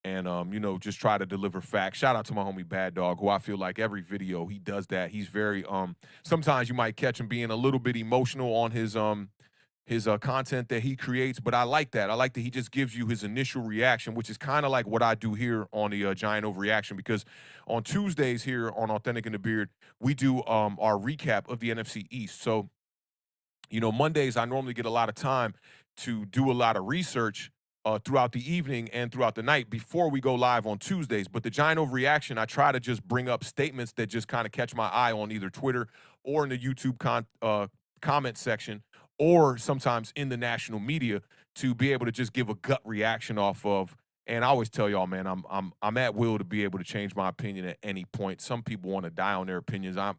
and just try to deliver facts. Shout out to my homie Bad Dog, who I feel like every video he does that. He's very sometimes you might catch him being a little bit emotional on his content that he creates, but I like that. I like that he just gives you his initial reaction, which is kind of like what I do here on the Giant Overreaction, because on Tuesdays here on Awthentik and the Beard, we do our recap of the NFC East. So Mondays, I normally get a lot of time to do a lot of research throughout the evening and throughout the night before we go live on Tuesdays. But the Giant Overreaction, I try to just bring up statements that just kind of catch my eye on either Twitter or in the YouTube comment section, or sometimes in the national media, to be able to just give a gut reaction off of. And I always tell y'all, man, I'm at will to be able to change my opinion at any point. Some people want to die on their opinions. I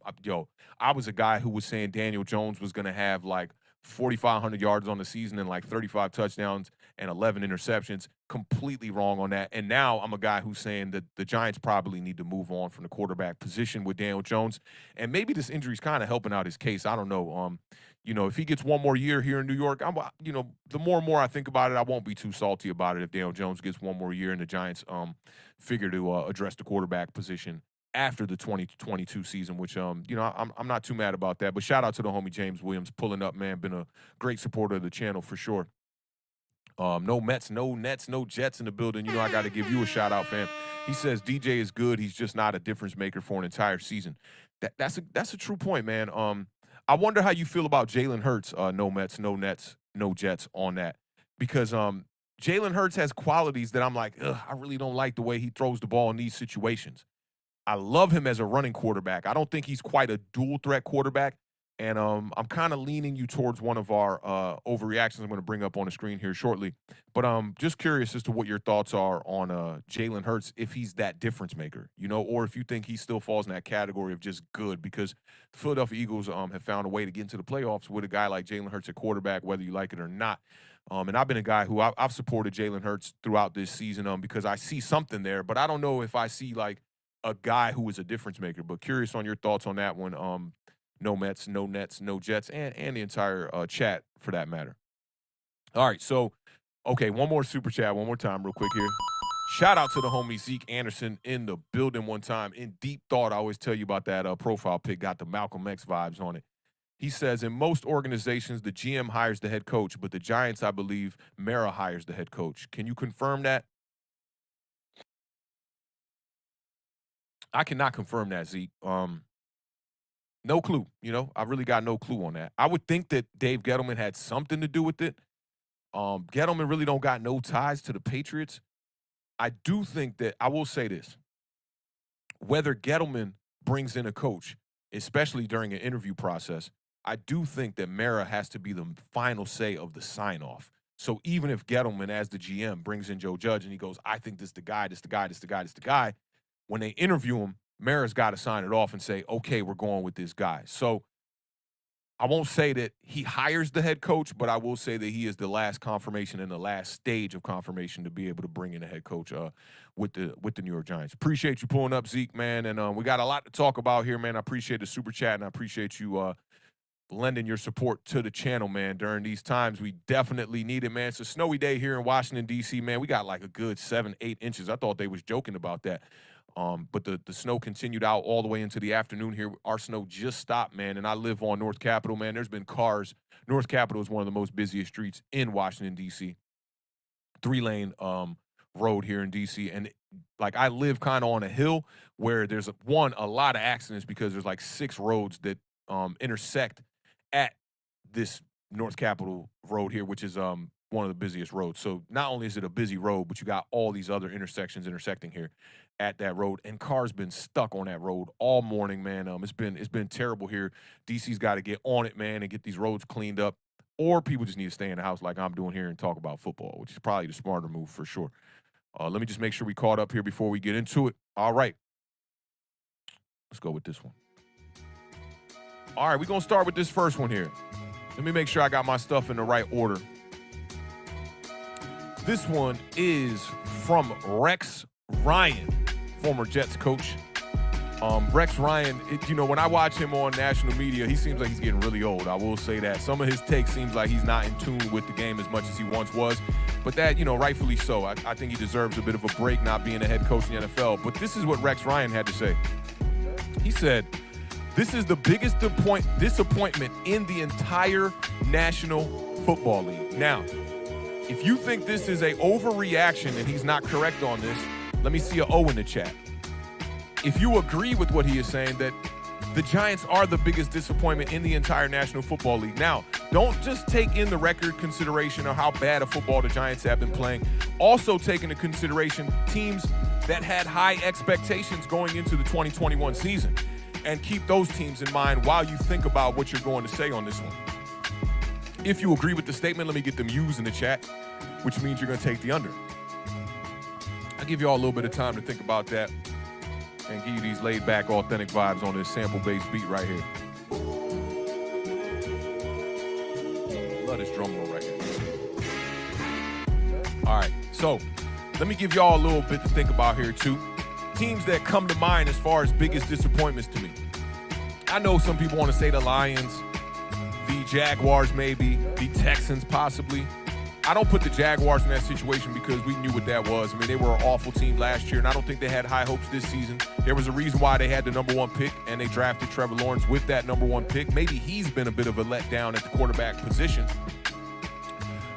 was a guy who was saying Daniel Jones was going to have like 4,500 yards on the season and like 35 touchdowns and 11 interceptions. Completely wrong on that. And now I'm a guy who's saying that the Giants probably need to move on from the quarterback position with Daniel Jones. And maybe this injury is kind of helping out his case. I don't know. If he gets one more year here in New York, the more and more I think about it, I won't be too salty about it if Daniel Jones gets one more year and the Giants figure to address the quarterback position after the 2022 season, which, I'm not too mad about that. But shout out to the homie James Williams pulling up, man. Been a great supporter of the channel for sure. No Mets, no Nets, no Jets in the building. I got to give you a shout out, fam. He says DJ is good. He's just not a difference maker for an entire season. That's a true point, man. I wonder how you feel about Jalen Hurts. No Mets, no Nets, no Jets on that, because Jalen Hurts has qualities that I'm like, I really don't like the way he throws the ball in these situations. I love him as a running quarterback. I don't think he's quite a dual threat quarterback. And I'm kind of leaning you towards one of our overreactions I'm going to bring up on the screen here shortly. But just curious as to what your thoughts are on Jalen Hurts, if he's that difference maker, or if you think he still falls in that category of just good, because the Philadelphia Eagles have found a way to get into the playoffs with a guy like Jalen Hurts at quarterback, whether you like it or not. And I've been a guy who I've supported Jalen Hurts throughout this season because I see something there, but I don't know if I see like a guy who is a difference maker. But curious on your thoughts on that one. No Mets, no Nets, no Jets, and the entire chat for that matter. All right, so, okay, one more super chat, one more time real quick here. Shout out to the homie Zeke Anderson in the building one time. In deep thought, I always tell you about that profile pic, got the Malcolm X vibes on it. He says, in most organizations, the GM hires the head coach, but the Giants, I believe, Mara hires the head coach. Can you confirm that? I cannot confirm that, Zeke. No clue. I really got no clue on that. I would think that Dave Gettleman had something to do with it. Gettleman really don't got no ties to the Patriots. I do think that I will say this. Whether Gettleman brings in a coach, especially during an interview process, I do think that Mara has to be the final say of the sign-off. So even if Gettleman, as the GM, brings in Joe Judge and he goes, I think this the guy, this the guy, this the guy, this the guy, when they interview him, Mara's got to sign it off and say, okay, we're going with this guy. So I won't say that he hires the head coach, but I will say that he is the last confirmation and the last stage of confirmation to be able to bring in a head coach with the New York Giants. Appreciate you pulling up, Zeke, man. And we got a lot to talk about here, man. I appreciate the super chat, and I appreciate you lending your support to the channel, man, during these times. We definitely need it, man. It's a snowy day here in Washington, D.C., man. We got like a good 7-8 inches. I thought they was joking about that. But the snow continued out all the way into the afternoon here. Our snow just stopped, man, and I live on North Capitol, man. There's been cars. North Capitol is one of the most busiest streets in Washington, D.C. 3-lane road here in D.C., and like I live kind of on a hill where there's a lot of accidents because there's like 6 roads that intersect at this North Capitol road here, which is one of the busiest roads. So not only is it a busy road, but you got all these other intersections intersecting here at that road, and cars been stuck on that road all morning, man. It's been terrible here. DC's got to get on it, man, and get these roads cleaned up, or people just need to stay in the house like I'm doing here and talk about football, which is probably the smarter move for sure. Let me just make sure we caught up here before we get into it. All right. Let's go with this one. All right, we're going to start with this first one here. Let me make sure I got my stuff in the right order. This one is from Rex Ryan, former Jets coach. Rex Ryan, when I watch him on national media, he seems like he's getting really old. I will say that. Some of his takes seems like he's not in tune with the game as much as he once was. But that, rightfully so. I think he deserves a bit of a break not being a head coach in the NFL. But this is what Rex Ryan had to say. He said, this is the biggest disappointment in the entire National Football League. Now, if you think this is an overreaction and he's not correct on this, let me see an O in the chat. If you agree with what he is saying, that the Giants are the biggest disappointment in the entire National Football League. Now, don't just take in the record consideration of how bad of football the Giants have been playing. Also take into consideration teams that had high expectations going into the 2021 season. And keep those teams in mind while you think about what you're going to say on this one. If you agree with the statement, let me get them U's in the chat, which means you're going to take the under. I'll give you all a little bit of time to think about that and give you these laid-back, authentic vibes on this sample-based beat right here. Love this drum roll right here. All right, so let me give y'all a little bit to think about here, too. Teams that come to mind as far as biggest disappointments to me. I know some people want to say the Lions, the Jaguars maybe, the Texans possibly. I don't put the Jaguars in that situation because we knew what that was. I mean, they were an awful team last year, and I don't think they had high hopes this season. There was a reason why they had the #1 pick, and they drafted Trevor Lawrence with that #1 pick. Maybe he's been a bit of a letdown at the quarterback position.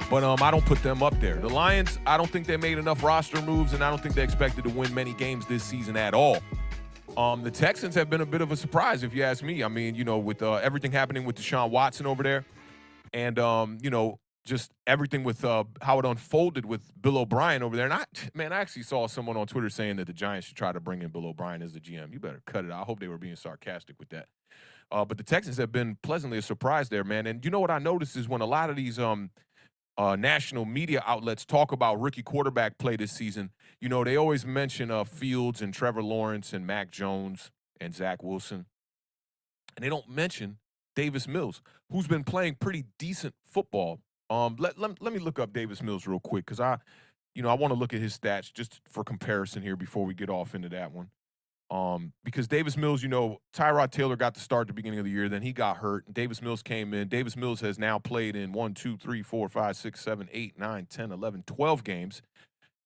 But I don't put them up there. The Lions, I don't think they made enough roster moves, and I don't think they expected to win many games this season at all. The Texans have been a bit of a surprise, if you ask me. I mean, with everything happening with Deshaun Watson over there, and, just everything with how it unfolded with Bill O'Brien over there. And I actually saw someone on Twitter saying that the Giants should try to bring in Bill O'Brien as the GM. You better cut it out. I hope they were being sarcastic with that. But the Texans have been pleasantly a surprise there, man. And you know what I noticed is when a lot of these national media outlets talk about rookie quarterback play this season, they always mention Fields and Trevor Lawrence and Mac Jones and Zach Wilson. And they don't mention Davis Mills, who's been playing pretty decent football. Let me look up Davis Mills real quick because I want to look at his stats just for comparison here before we get off into that one. Because Davis Mills, Tyrod Taylor got the start at the beginning of the year, then he got hurt. Davis Mills came in. Davis Mills has now played in 1, 2, 3, 4, 5, 6, 7, 8, 9, 10, 11, 12 games.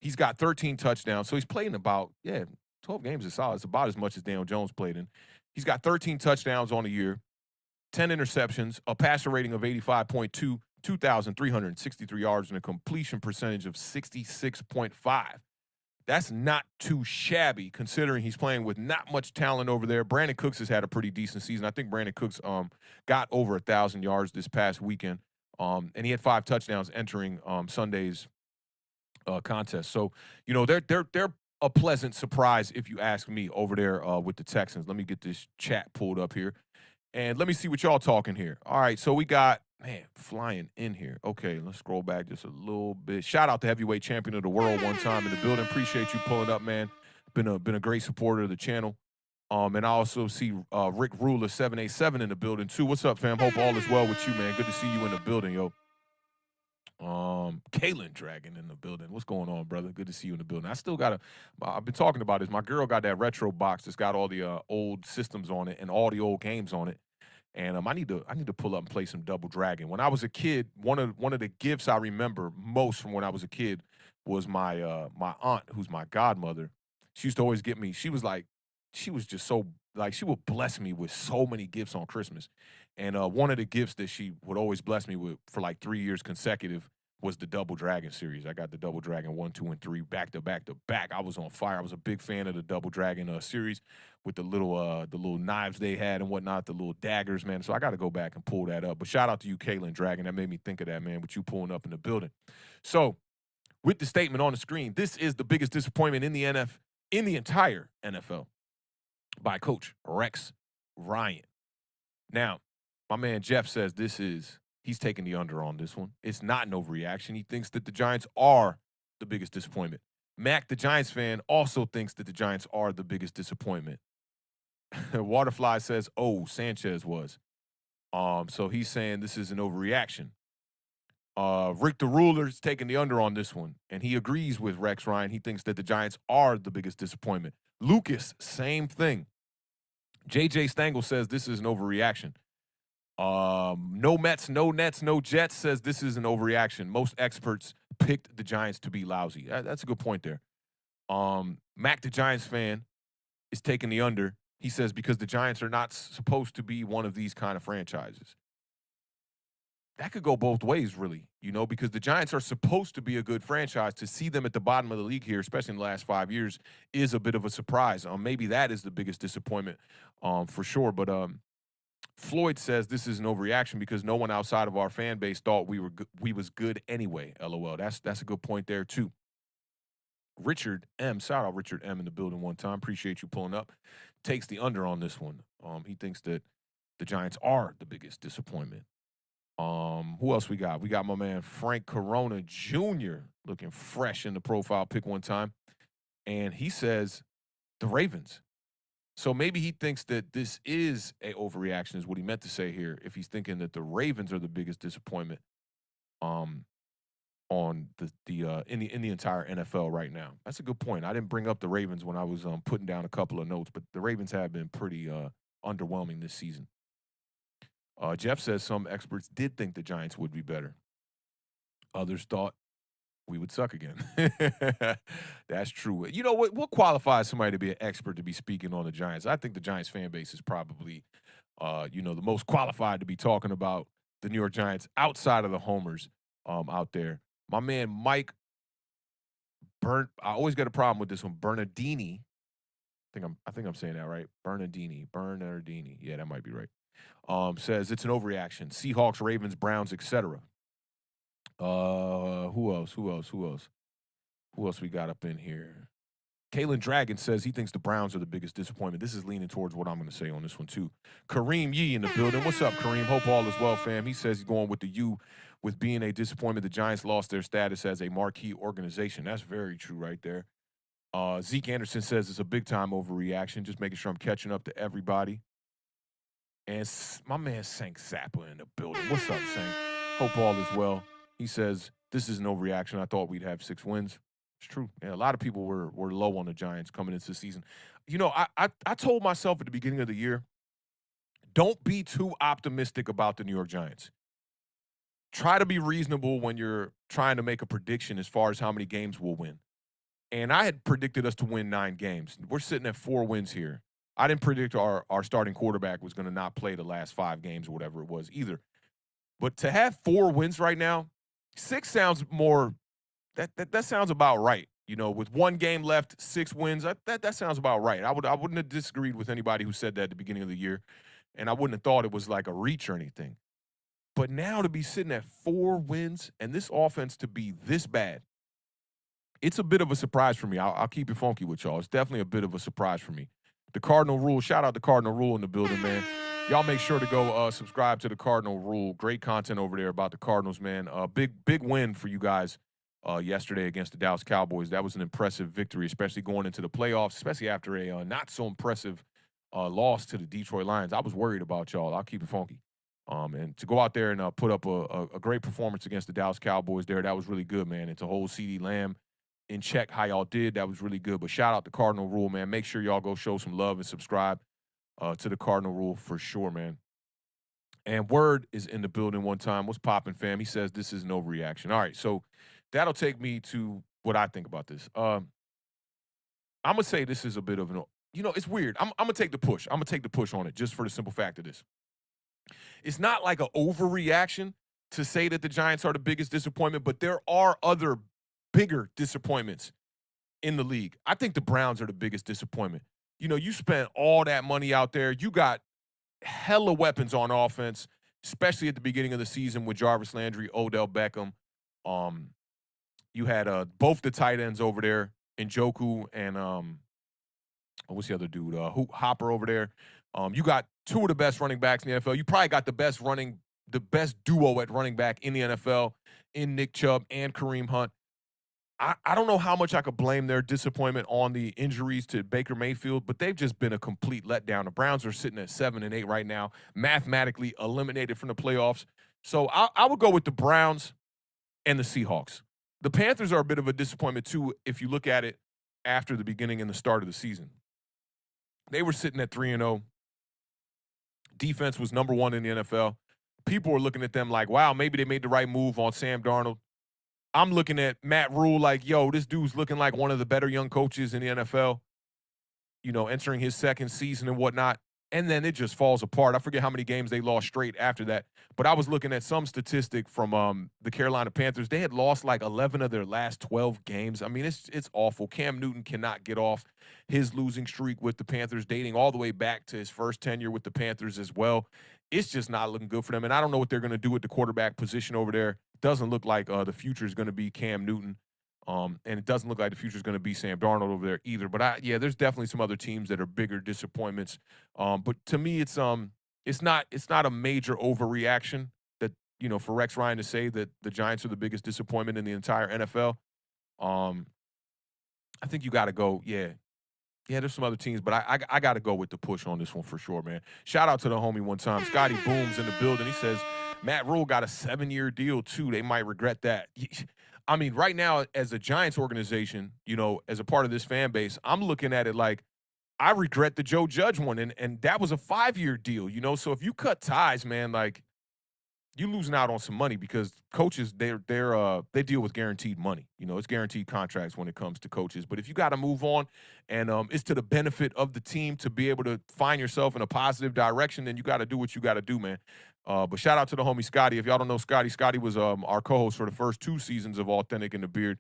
He's got 13 touchdowns. So he's played in about, 12 games is solid. It's about as much as Daniel Jones played in. He's got 13 touchdowns on the year, 10 interceptions, a passer rating of 85.2, 2,363 yards, and a completion percentage of 66.5. That's not too shabby considering he's playing with not much talent over there. Brandon Cooks has had a pretty decent season. I think Brandon Cooks got over 1,000 yards this past weekend, and he had 5 touchdowns entering Sunday's contest. So, they're a pleasant surprise if you ask me over there with the Texans. Let me get this chat pulled up here. And let me see what y'all talking here. All right, so we got, flying in here. Okay, let's scroll back just a little bit. Shout out to heavyweight champion of the world one time in the building. Appreciate you pulling up, man. Been a great supporter of the channel. And I also see Rick Ruler 787 in the building too. What's up, fam? Hope all is well with you, man. Good to see you in the building, yo. Kalen Dragon in the building. What's going on, brother? Good to see you in the building. I've been talking about this. My girl got that retro box that's got all the old systems on it and all the old games on it. And I need to pull up and play some Double Dragon. When I was a kid, one of the gifts I remember most from when I was a kid was my my aunt, who's my godmother. She used to always get me. She was just so like she would bless me with so many gifts on Christmas. And one of the gifts that she would always bless me with for like 3 years consecutive was the Double Dragon series. I got the Double Dragon 1, 2, and 3 back to back to back. I was on fire. I was a big fan of the Double Dragon series with the little knives they had and whatnot, the little daggers, man. So I got to go back and pull that up. But shout out to you, Kalen Dragon. That made me think of that, man, with you pulling up in the building. So with the statement on the screen, this is the biggest disappointment in the entire NFL by Coach Rex Ryan. Now, my man Jeff says he's taking the under on this one. It's not an overreaction. He thinks that the Giants are the biggest disappointment. Mac, the Giants fan, also thinks that the Giants are the biggest disappointment. Waterfly says, Sanchez was. So he's saying this is an overreaction. Rick the Ruler's taking the under on this one, and he agrees with Rex Ryan. He thinks that the Giants are the biggest disappointment. Lucas, same thing. JJ Stangle says this is an overreaction. No Mets, no Nets, no Jets says this is an overreaction. Most experts picked the Giants to be lousy. That's a good point there. Mac, the Giants fan, is taking the under. He says because the Giants are not supposed to be one of these kind of franchises. That could go both ways, really, because the Giants are supposed to be a good franchise. To see them at the bottom of the league here, especially in the last 5 years, is a bit of a surprise. Maybe that is the biggest disappointment for sure. But Floyd says this is an overreaction because no one outside of our fan base thought we was good anyway. LOL. That's a good point there too. Richard M. Shout out Richard M. in the building one time. Appreciate you pulling up. Takes the under on this one. He thinks that the Giants are the biggest disappointment. Who else we got? We got my man Frank Corona Jr. looking fresh in the profile pic one time. And he says the Ravens. So maybe he thinks that this is a overreaction is what he meant to say here. If he's thinking that the Ravens are the biggest disappointment on in the entire NFL right now. That's a good point. I didn't bring up the Ravens when I was putting down a couple of notes, but the Ravens have been pretty underwhelming this season. Jeff says some experts did think the Giants would be better. Others thought we would suck again. That's true. You know what qualifies somebody to be an expert to be speaking on the Giants? I think the Giants fan base is probably, the most qualified to be talking about the New York Giants outside of the homers out there. My man Mike I always get a problem with this one. Bernardini. I think I'm saying that right. Bernardini. Yeah, that might be right. Says it's an overreaction. Seahawks, Ravens, Browns, etc. Who else we got up in here? Kalen Dragon says he thinks the Browns are the biggest disappointment. This is leaning towards what I'm going to say on this one, too. Kareem Yee in the building. What's up, Kareem? Hope all is well, fam. He says he's going with the U with being a disappointment. The Giants lost their status as a marquee organization. That's very true right there. Zeke Anderson says it's a big-time overreaction. Just making sure I'm catching up to everybody. And my man Sank Zappa in the building. What's up, Sank? Hope all is well. He says, this is an overreaction. I thought we'd have 6 wins. It's true. Yeah, a lot of people were low on the Giants coming into the season. I told myself at the beginning of the year, don't be too optimistic about the New York Giants. Try to be reasonable when you're trying to make a prediction as far as how many games we'll win. And I had predicted us to win 9 games. We're sitting at 4 wins here. I didn't predict our starting quarterback was going to not play the last 5 games or whatever it was either. But to have 4 wins right now, 6 sounds more that sounds about right. You know, with 1 game left, 6 wins, that sounds about right. I wouldn't have disagreed with anybody who said that at the beginning of the year, and I wouldn't have thought it was like a reach or anything. But now to be sitting at 4 wins and this offense to be this bad, it's a bit of a surprise for me. I'll keep it funky with y'all. It's definitely a bit of a surprise for me. The Cardinal Rule, shout out to Cardinal Rule in the building, man. Y'all make sure to go subscribe to the Cardinal Rule. Great content over there about the Cardinals, man. Big win for you guys yesterday against the Dallas Cowboys. That was an impressive victory, especially going into the playoffs, especially after a not so impressive loss to the Detroit Lions. I was worried about y'all. I'll keep it funky. And to go out there and put up a great performance against the Dallas Cowboys there, that was really good, man. And to hold CeeDee Lamb in check how y'all did, that was really good. But shout out to Cardinal Rule, man. Make sure y'all go show some love and subscribe to the Cardinal Rule for sure, man. And Word is in the building one time. What's popping, fam? He says this is an overreaction. All right, so that'll take me to what I think about this. I'm gonna say this is a bit of an, it's weird. I'm gonna take the push. I'm gonna take the push on it just for the simple fact of this. It's not like an overreaction to say that the Giants are the biggest disappointment, but there are other bigger disappointments in the league. I think the Browns are the biggest disappointment. You spent all that money out there. You got hella weapons on offense, especially at the beginning of the season with Jarvis Landry, Odell Beckham. You had both the tight ends over there, Njoku and what's the other dude? Hopper over there. You got 2 of the best running backs in the NFL. You probably got the best duo at running back in the NFL in Nick Chubb and Kareem Hunt. I don't know how much I could blame their disappointment on the injuries to Baker Mayfield, but they've just been a complete letdown. The Browns are sitting at 7-8 right now, mathematically eliminated from the playoffs. So I would go with the Browns and the Seahawks. The Panthers are a bit of a disappointment too if you look at it after the beginning and the start of the season. They were sitting at 3-0. Defense was number 1 in the NFL. People were looking at them like, wow, maybe they made the right move on Sam Darnold. I'm looking at Matt Rule like, yo, this dude's looking like one of the better young coaches in the NFL, entering his 2nd season and whatnot. And then it just falls apart. I forget how many games they lost straight after that. But I was looking at some statistic from the Carolina Panthers. They had lost like 11 of their last 12 games. I mean, it's awful. Cam Newton cannot get off his losing streak with the Panthers, dating all the way back to his first tenure with the Panthers as well. It's just not looking good for them. And I don't know what they're going to do with the quarterback position over there. Doesn't look like the future is going to be Cam Newton. And it doesn't look like the future is going to be Sam Darnold over there either. But there's definitely some other teams that are bigger disappointments. But to me, it's not a major overreaction that for Rex Ryan to say that the Giants are the biggest disappointment in the entire NFL. I think you got to go. Yeah, there's some other teams, but I got to go with the push on this one for sure, man. Shout out to the homie one time. Scotty Booms in the building. He says, Matt Rule got a 7-year deal, too. They might regret that. I mean, right now, as a Giants organization, as a part of this fan base, I'm looking at it like I regret the Joe Judge one, and that was a 5-year deal, So if you cut ties, man, like, you losing out on some money because coaches they deal with guaranteed money. It's guaranteed contracts when it comes to coaches. But if you got to move on, and it's to the benefit of the team to be able to find yourself in a positive direction, then you got to do what you got to do, man. But shout out to the homie Scotty. If y'all don't know Scotty was our co-host for the first 2 seasons of Awthentik in the Beard.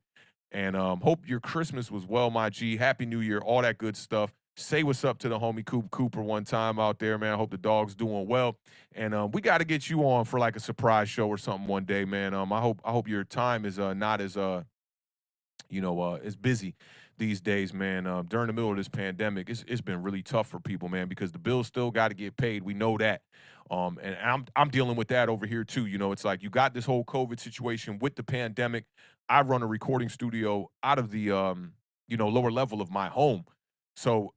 And hope your Christmas was well, my G. Happy New Year, all that good stuff. Say what's up to the homie Coop Cooper one time out there, man. I hope the dog's doing well. And we got to get you on for like a surprise show or something one day, man. I hope your time is not as as busy these days, man. During the middle of this pandemic, it's been really tough for people, man, because the bills still got to get paid. We know that. And I'm dealing with that over here too. It's like you got this whole COVID situation with the pandemic. I run a recording studio out of the lower level of my home. So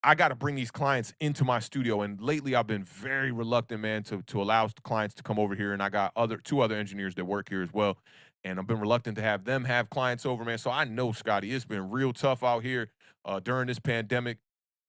I got to bring these clients into my studio, and lately I've been very reluctant, man, to allow clients to come over here. And I got 2 other engineers that work here as well, and I've been reluctant to have them have clients over, man. So I know, Scotty, it's been real tough out here during this pandemic.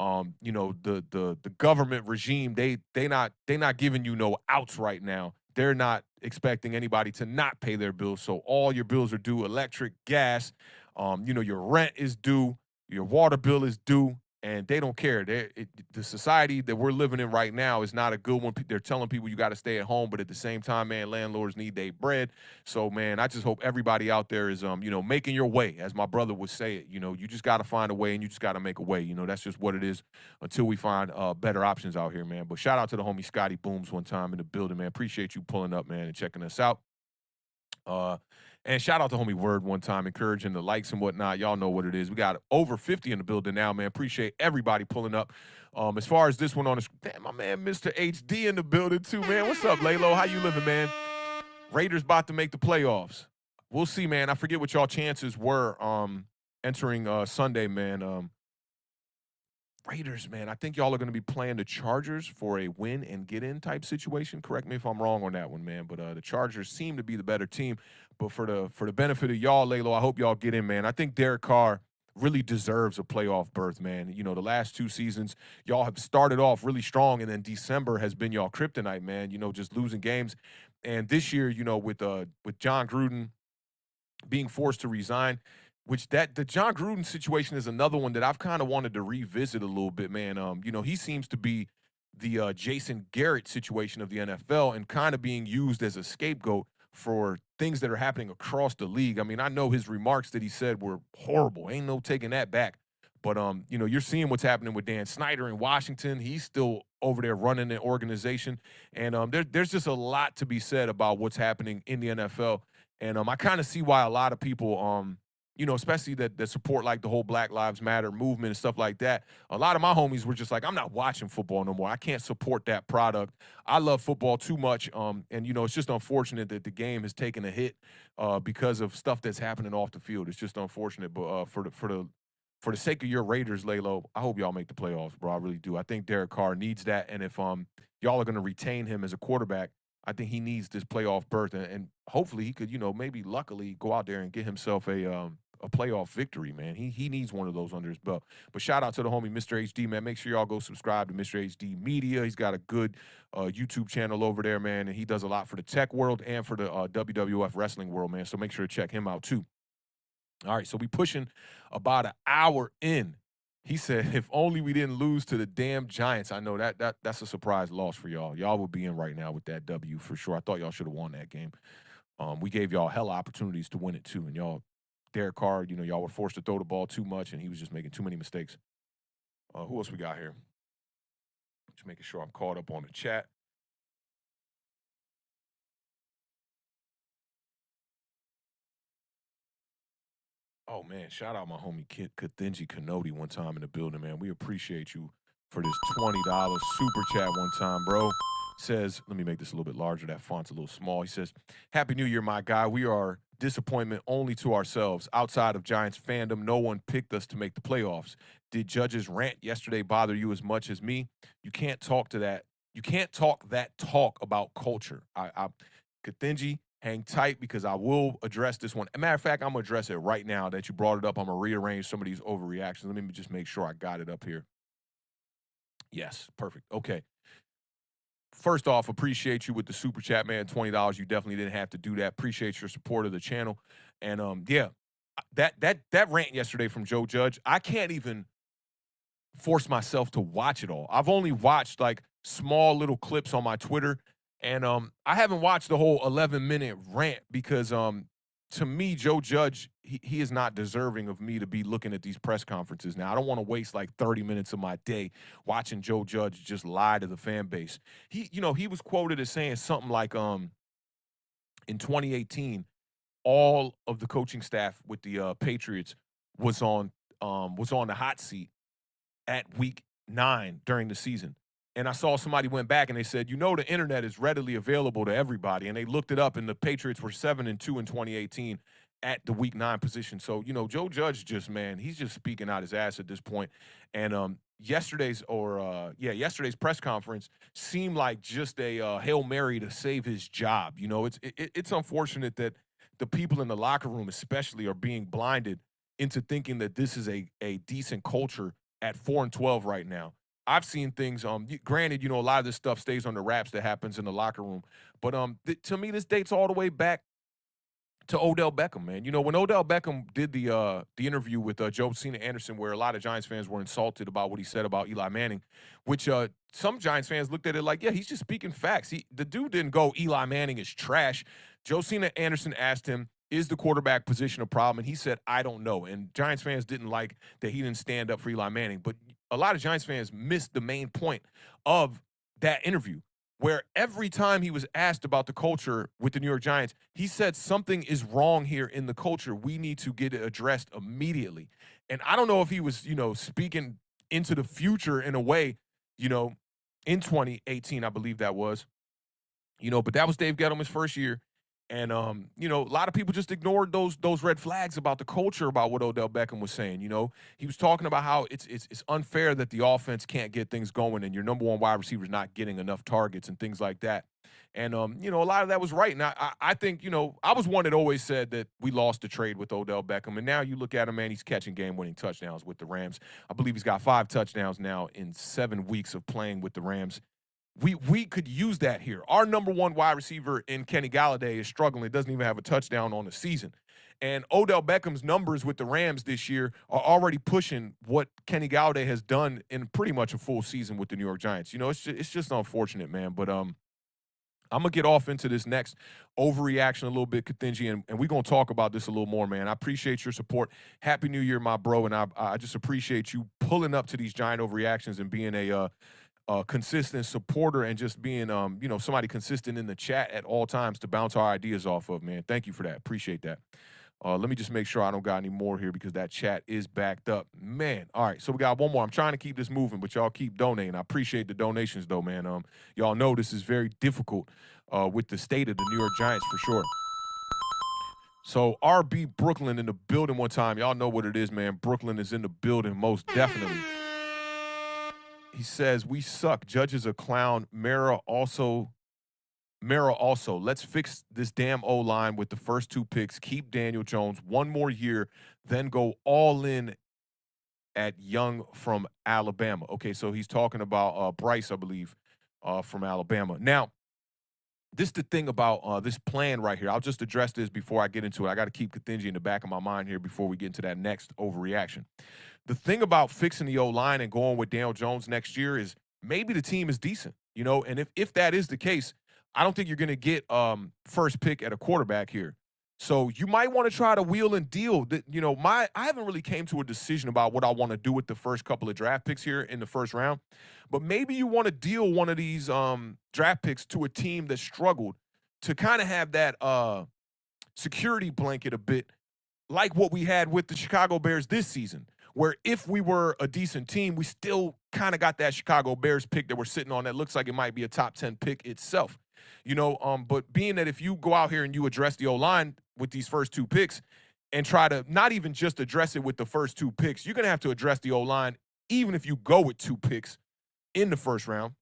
The government regime they not giving you no outs right now. They're not expecting anybody to not pay their bills, so all your bills are due: electric, gas, Your rent is due, your water bill is due, and they don't care. The society that we're living in right now is not a good one. They're telling people you got to stay at home, but at the same time, man, landlords need their bread. So, man, I just hope everybody out there is, making your way, as my brother would say it. You just got to find a way, and you just got to make a way. That's just what it is until we find better options out here, man. But shout out to the homie Scotty Booms one time in the building, man. Appreciate you pulling up, man, and checking us out. And shout out to homie Word one time, encouraging the likes and whatnot. Y'all know what it is. We got over 50 in the building now, man. Appreciate everybody pulling up. As far as this one on the damn, my man Mr. HD in the building too, man. What's up, Laylo? How you living, man? Raiders about to make the playoffs. We'll see, man. I forget what y'all chances were entering Sunday, man. Raiders, man, I think y'all are going to be playing the Chargers for a win and get in type situation. Correct me if I'm wrong on that one, man. But the Chargers seem to be the better team. But for the benefit of y'all, Laylo, I hope y'all get in, man. I think Derek Carr really deserves a playoff berth, man. The last 2 seasons, y'all have started off really strong, and then December has been y'all kryptonite, man. Just losing games. And this year, with John Gruden being forced to resign, which the John Gruden situation is another one that I've kind of wanted to revisit a little bit, man. He seems to be the Jason Garrett situation of the NFL and kind of being used as a scapegoat for things that are happening across the league. I mean, I know his remarks that he said were horrible. Ain't no taking that back. But you're seeing what's happening with Dan Snyder in Washington. He's still over there running the organization, and there's just a lot to be said about what's happening in the NFL. And I kind of see why a lot of people, especially that support like the whole Black Lives Matter movement and stuff like that. A lot of my homies were just like, I'm not watching football no more. I can't support that product. I love football too much. And it's just unfortunate that the game has taken a hit because of stuff that's happening off the field. It's just unfortunate. But for the sake of your Raiders, Laylo, I hope y'all make the playoffs, bro. I really do. I think Derek Carr needs that. And if y'all are going to retain him as a quarterback, I think he needs this playoff berth. And hopefully he could, maybe luckily go out there and get himself a playoff victory, man. He needs one of those under his belt. But shout out to the homie Mr. HD, man. Make sure y'all go subscribe to Mr. HD Media. He's got a good YouTube channel over there, man, and he does a lot for the tech world and for the WWF wrestling world, man. So make sure to check him out too. All right, so we pushing about an hour in. He said, if only we didn't lose to the damn Giants. I know that's a surprise loss for y'all. Y'all would be in right now with that W for sure. I thought y'all should have won that game. We gave y'all hella opportunities to win it too, and y'all, Derek Carr, y'all were forced to throw the ball too much, and he was just making too many mistakes. Who else we got here? Just making sure I'm caught up on the chat. Oh, man, shout out my homie Kathinji Kanodi one time in the building, man. We appreciate you for this $20 super chat one time, bro. Says, let me make this a little bit larger. That font's a little small. He says, Happy New Year, my guy. We are disappointment only to ourselves. Outside of Giants fandom, no one picked us to make the playoffs. Did Judge's rant yesterday bother you as much as me? You can't talk to that. You can't talk that talk about culture. Kathinji, hang tight because I will address this one. As a matter of fact, I'm going to address it right now that you brought it up. I'm going to rearrange some of these overreactions. Let me just make sure I got it up here. Yes, perfect. Okay. First off, appreciate you with the super chat, man. $20. You definitely didn't have to do that. Appreciate your support of the channel. And yeah, that rant yesterday from Joe Judge, I can't even force myself to watch it all. I've only watched like small little clips on my Twitter. And I haven't watched the whole 11-minute rant because to me, Joe Judge, he is not deserving of me to be looking at these press conferences. Now, I don't want to waste like 30 minutes of my day watching Joe Judge just lie to the fan base. He was quoted as saying something like in 2018, all of the coaching staff with the Patriots was on the hot seat at week 9 during the season. And I saw somebody went back and they said, the internet is readily available to everybody. And they looked it up, and the Patriots were 7-2 in 2018 at the week 9 position. So, Joe Judge he's just speaking out his ass at this point. And yesterday's press conference seemed like just a Hail Mary to save his job. It's unfortunate that the people in the locker room especially are being blinded into thinking that this is a decent culture at 4-12 right now. I've seen things. Granted, a lot of this stuff stays under wraps that happens in the locker room. But to me, this dates all the way back to Odell Beckham, man. You know, when Odell Beckham did the interview with Josina Anderson, where a lot of Giants fans were insulted about what he said about Eli Manning, which some Giants fans looked at it like, yeah, he's just speaking facts. The dude didn't go, Eli Manning is trash. Josina Anderson asked him, is the quarterback position a problem? And he said, I don't know. And Giants fans didn't like that he didn't stand up for Eli Manning. But a lot of Giants fans missed the main point of that interview, where every time he was asked about the culture with the New York Giants, he said something is wrong here in the culture. We need to get it addressed immediately. And I don't know if he was, speaking into the future in a way, you know, in 2018, I believe that was, but that was Dave Gettleman's first year. And a lot of people just ignored those red flags about the culture, about what Odell Beckham was saying. He was talking about how it's unfair that the offense can't get things going and your number one wide receiver is not getting enough targets and things like that. And a lot of that was right. And I think, I was one that always said that we lost the trade with Odell Beckham. And now you look at him, man, he's catching game-winning touchdowns with the Rams. I believe he's got 5 touchdowns now in 7 weeks of playing with the Rams. We could use that here. Our number one wide receiver in Kenny Galladay is struggling. It doesn't even have a touchdown on the season. And Odell Beckham's numbers with the Rams this year are already pushing what Kenny Galladay has done in pretty much a full season with the New York Giants. It's just unfortunate, man. But I'm going to get off into this next overreaction a little bit, Kathinji, and we're going to talk about this a little more, man. I appreciate your support. Happy New Year, my bro, and I just appreciate you pulling up to these giant overreactions and being a consistent supporter and just being, somebody consistent in the chat at all times to bounce our ideas off of, man. Thank you for that. Appreciate that. Let me just make sure I don't got any more here because that chat is backed up. Man, all right, so we got one more. I'm trying to keep this moving, but y'all keep donating. I appreciate the donations, though, man. Y'all know this is very difficult with the state of the New York Giants for sure. So RB Brooklyn in the building one time. Y'all know what it is, man. Brooklyn is in the building most definitely. He says, we suck. Judge is a clown. Mara also. Let's fix this damn O-line with the first 2 picks. Keep Daniel Jones 1 more year, then go all in at Young from Alabama. Okay, so he's talking about Bryce, I believe, from Alabama. Now, this is the thing about this plan right here. I'll just address this before I get into it. I got to keep Kathinji in the back of my mind here before we get into that next overreaction. The thing about fixing the O-line and going with Daniel Jones next year is maybe the team is decent, and if that is the case, I don't think you're going to get first pick at a quarterback here. So you might want to try to wheel and deal. I haven't really came to a decision about what I want to do with the first couple of draft picks here in the first round, but maybe you want to deal one of these draft picks to a team that struggled to kind of have that security blanket a bit like what we had with the Chicago Bears this season, where if we were a decent team, we still kind of got that Chicago Bears pick that we're sitting on that looks like it might be a top 10 pick itself. But being that if you go out here and you address the O-line with these first 2 picks and try to not even just address it with the first 2 picks, you're going to have to address the O-line even if you go with 2 picks in the first round.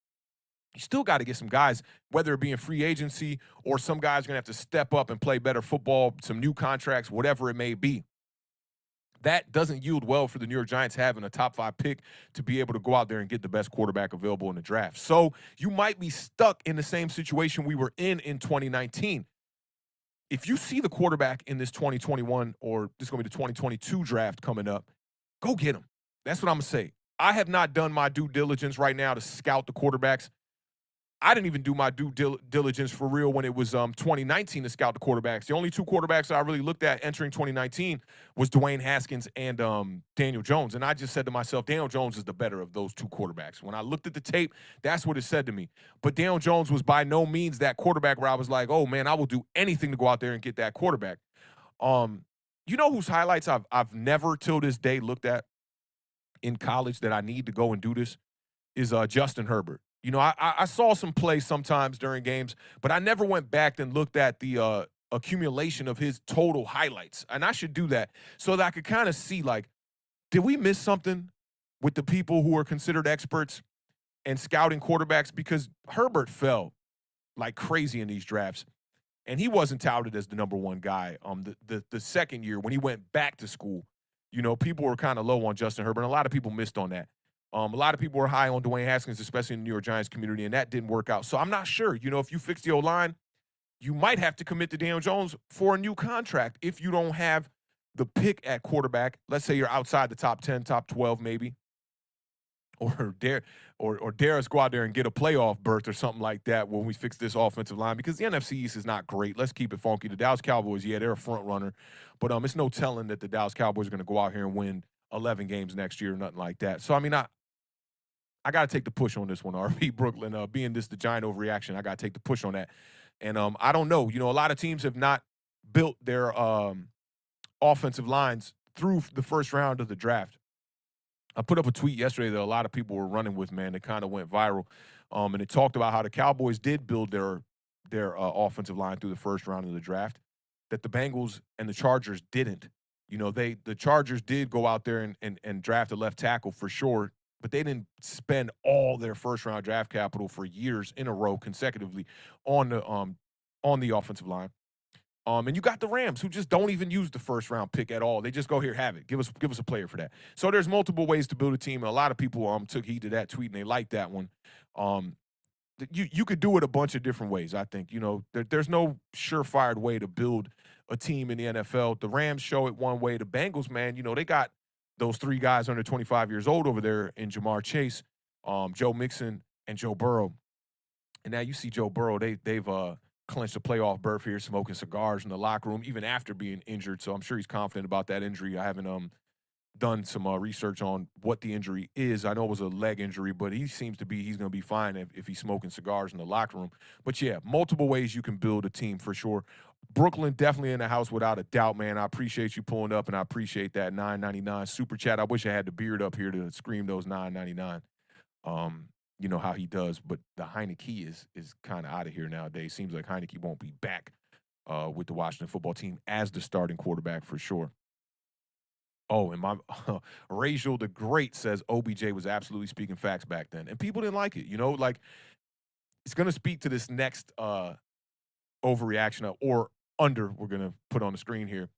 You still got to get some guys, whether it be in free agency or some guys are going to have to step up and play better football, some new contracts, whatever it may be. That doesn't yield well for the New York Giants having a top 5 pick to be able to go out there and get the best quarterback available in the draft. So you might be stuck in the same situation we were in 2019. If you see the quarterback in this 2021 or this is going to be the 2022 draft coming up, go get him. That's what I'm going to say. I have not done my due diligence right now to scout the quarterbacks. I didn't even do my due diligence for real when it was 2019 to scout the quarterbacks. The only 2 quarterbacks I really looked at entering 2019 was Dwayne Haskins and Daniel Jones. And I just said to myself, Daniel Jones is the better of those 2 quarterbacks. When I looked at the tape, that's what it said to me. But Daniel Jones was by no means that quarterback where I was like, oh, man, I will do anything to go out there and get that quarterback. You know whose highlights I've never till this day looked at in college that I need to go and do this is Justin Herbert. I saw some plays sometimes during games, but I never went back and looked at the accumulation of his total highlights. And I should do that so that I could kind of see, like, did we miss something with the people who are considered experts and scouting quarterbacks? Because Herbert fell like crazy in these drafts, and he wasn't touted as the number 1 guy. The second year when he went back to school, people were kind of low on Justin Herbert, and a lot of people missed on that. A lot of people were high on Dwayne Haskins, especially in the New York Giants community, and that didn't work out. So I'm not sure. If you fix the O-line, you might have to commit to Daniel Jones for a new contract if you don't have the pick at quarterback. Let's say you're outside the top 10, top 12 maybe, or dare us go out there and get a playoff berth or something like that when we fix this offensive line, because the NFC East is not great. Let's keep it funky. The Dallas Cowboys, yeah, they're a front runner, but it's no telling that the Dallas Cowboys are going to go out here and win 11 games next year, nothing like that. So I mean, I got to take the push on this one, RB Brooklyn. Being this the giant overreaction, I got to take the push on that. And I don't know. A lot of teams have not built their offensive lines through the first round of the draft. I put up a tweet yesterday that a lot of people were running with, man. It kind of went viral, and it talked about how the Cowboys did build their offensive line through the first round of the draft, that the Bengals and the Chargers didn't. The Chargers did go out there and draft a left tackle for sure, but they didn't spend all their first round draft capital for years in a row consecutively on the offensive line. And you got the Rams, who just don't even use the first round pick at all. They just go, here, have it. Give us a player for that. So there's multiple ways to build a team. And a lot of people took heed to that tweet and they liked that one. You could do it a bunch of different ways, I think. There's no surefire way to build a team in the NFL. The Rams show it one way. The Bengals, man, they got those three guys under 25 years old over there in Jamar Chase, Joe Mixon, and Joe Burrow. And now you see Joe Burrow, they've clinched a playoff berth here, smoking cigars in the locker room, even after being injured. So I'm sure he's confident about that injury. I haven't done some research on what the injury is. I know it was a leg injury, but he seems to be, he's going to be fine if he's smoking cigars in the locker room. But yeah, multiple ways you can build a team for sure. Brooklyn definitely in the house without a doubt, man. I appreciate you pulling up, and I appreciate that $9.99 super chat. I wish I had the beard up here to scream those $9.99. You know how he does, but the Heineke is kind of out of here nowadays. Seems like Heineke won't be back with the Washington football team as the starting quarterback for sure. Oh, and my Rachel the Great says OBJ was absolutely speaking facts back then, and people didn't like it. Like it's going to speak to this next overreaction or under we're going to put on the screen here.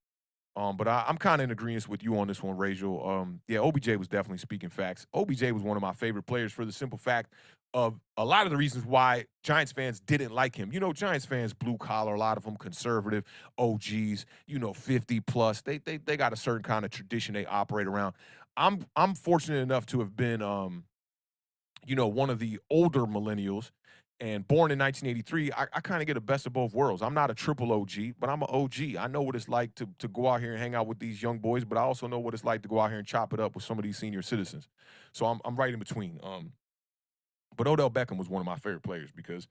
But I'm kind of in agreement with you on this one, Rachel. Yeah, OBJ was definitely speaking facts. OBJ was one of my favorite players for the simple fact of a lot of the reasons why Giants fans didn't like him. Giants fans, blue collar, a lot of them conservative, OGs, 50 plus. They got a certain kind of tradition they operate around. I'm fortunate enough to have been one of the older millennials. And born in 1983, I kind of get a best of both worlds. I'm not a triple OG, but I'm an OG. I know what it's like to go out here and hang out with these young boys, but I also know what it's like to go out here and chop it up with some of these senior citizens. So I'm right in between. But Odell Beckham was one of my favorite players because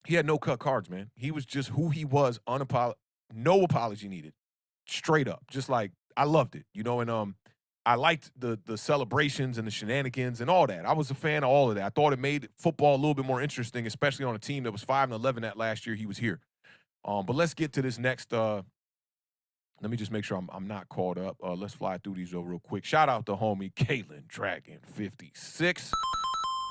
he had no cut cards, man. He was just who he was, no apology needed, straight up. Just like I loved it, and I liked the celebrations and the shenanigans and all that. I was a fan of all of that. I thought it made football a little bit more interesting, especially on a team that was 5-11 that last year he was here. But let's get to this next. Let me just make sure I'm not caught up. Let's fly through these real quick. Shout out to homie Caitlin Dragon 56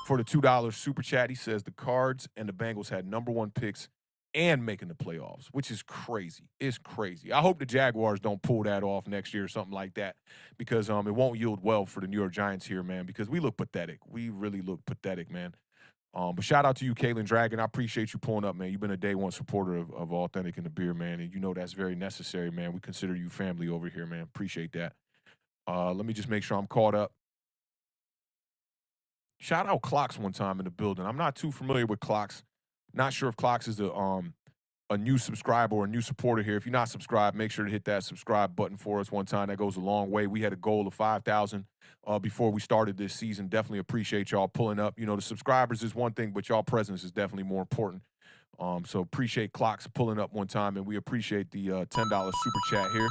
for the $2 super chat. He says the Cards and the Bengals had #1 picks and making the playoffs, which is crazy. It's crazy. I hope the Jaguars don't pull that off next year or something like that, because it won't yield well for the New York Giants here, man, because we look pathetic. We really look pathetic, man. But shout out to you, Caitlin Dragon. I appreciate you pulling up, man. You've been a day one supporter of Awthentik and the Beer, man, and that's very necessary, man. We consider you family over here, man. Appreciate that. Let me just make sure I'm caught up. Shout out Clocks one time in the building. I'm not too familiar with Clocks. Not sure if Clocks is a new subscriber or a new supporter here. If you're not subscribed, make sure to hit that subscribe button for us one time. That goes a long way. We had a goal of 5,000 before we started this season. Definitely appreciate y'all pulling up. The subscribers is one thing, but y'all presence is definitely more important. So appreciate Clocks pulling up one time, and we appreciate the $10 super chat here.